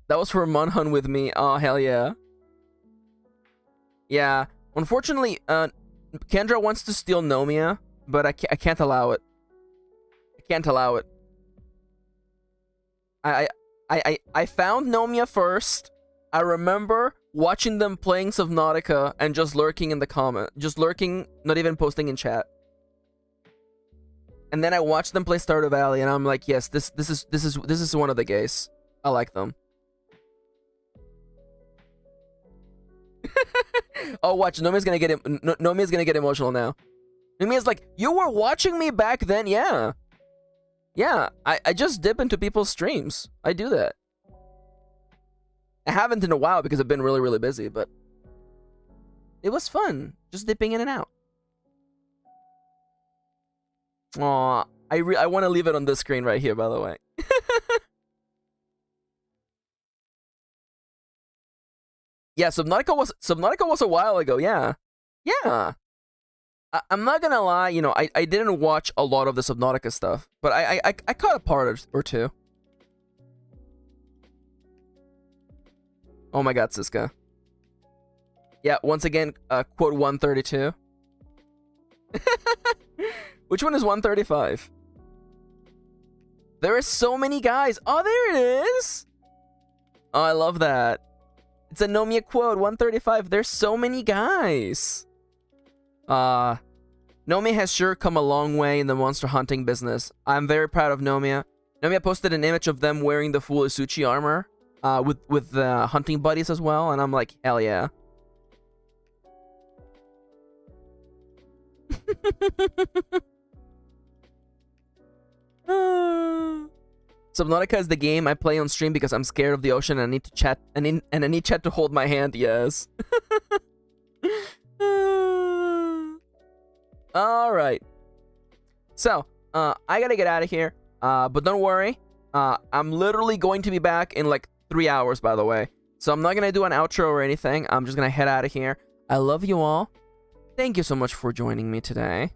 That was for Munhun with me. Oh, hell yeah. Yeah. Unfortunately, Kendra wants to steal Nomia, but I can't allow it. I can't allow it. I found Nomia first. I remember watching them playing Subnautica and just lurking in the comment. Just lurking, not even posting in chat. And then I watched them play Stardew Valley, and I'm like, yes, this is one of the gays. I like them. Oh, watch, Nomia's gonna get emotional now. Nomia's like, you were watching me back then, yeah. Yeah, I just dip into people's streams. I do that. I haven't in a while because I've been really busy, but it was fun, just dipping in and out. Aw, I want to leave it on this screen right here, by the way. Yeah, Subnautica was a while ago. Yeah. I'm not gonna lie, you know, I didn't watch a lot of the Subnautica stuff, but I caught a part or two. Oh my god, Siska. Yeah, once again, quote 132. Which one is 135? There are so many guys. Oh, there it is. Oh, I love that. It's a Nomia quote, 135. There's so many guys. Nomia has sure come a long way in the monster hunting business. I'm very proud of Nomia. Nomia posted an image of them wearing the full Isuchi armor, with the hunting buddies as well, and I'm like, hell yeah. Subnautica is the game I play on stream because I'm scared of the ocean and I need to chat and I need chat to hold my hand. Yes. All right. So, I gotta get out of here. But don't worry. I'm literally going to be back in like 3 hours, by the way. So I'm not gonna do an outro or anything. I'm just gonna head out of here. I love you all. Thank you so much for joining me today.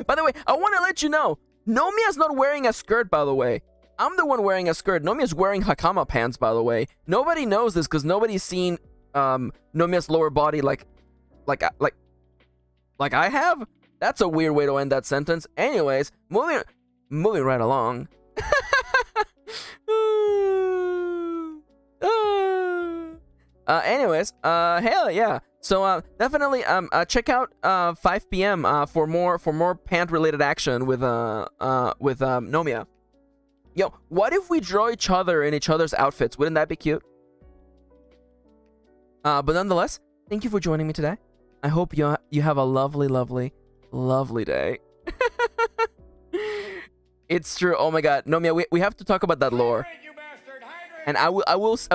By the way, I want to let you know, Nomia's not wearing a skirt, by the way. I'm the one wearing a skirt. Nomia's wearing Hakama pants, by the way. Nobody knows this because nobody's seen Nomia's lower body like like I have? That's a weird way to end that sentence. Anyways, moving right along. Hell yeah. So definitely check out 5 p.m. For more pant related action with Nomia. Yo, what if we draw each other in each other's outfits? Wouldn't that be cute? But nonetheless, thank you for joining me today. I hope you have a lovely, lovely, lovely day. It's true. Oh my god, Nomia, we have to talk about that lore. Hydrate, you bastard! Hydrate! And I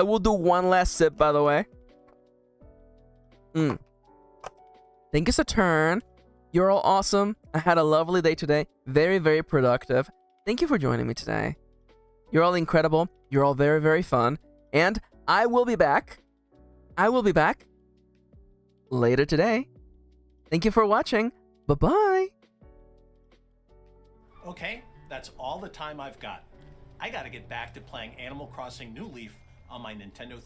will do one last sip, by the way. Thank you, Saturn. You're all awesome. I had a lovely day today. Very, very productive. Thank you for joining me today. You're all incredible. You're all very, very fun. And I will be back. I will be back later today. Thank you for watching. Bye-bye. Okay, that's all the time I've got. I gotta get back to playing Animal Crossing New Leaf on my Nintendo 3.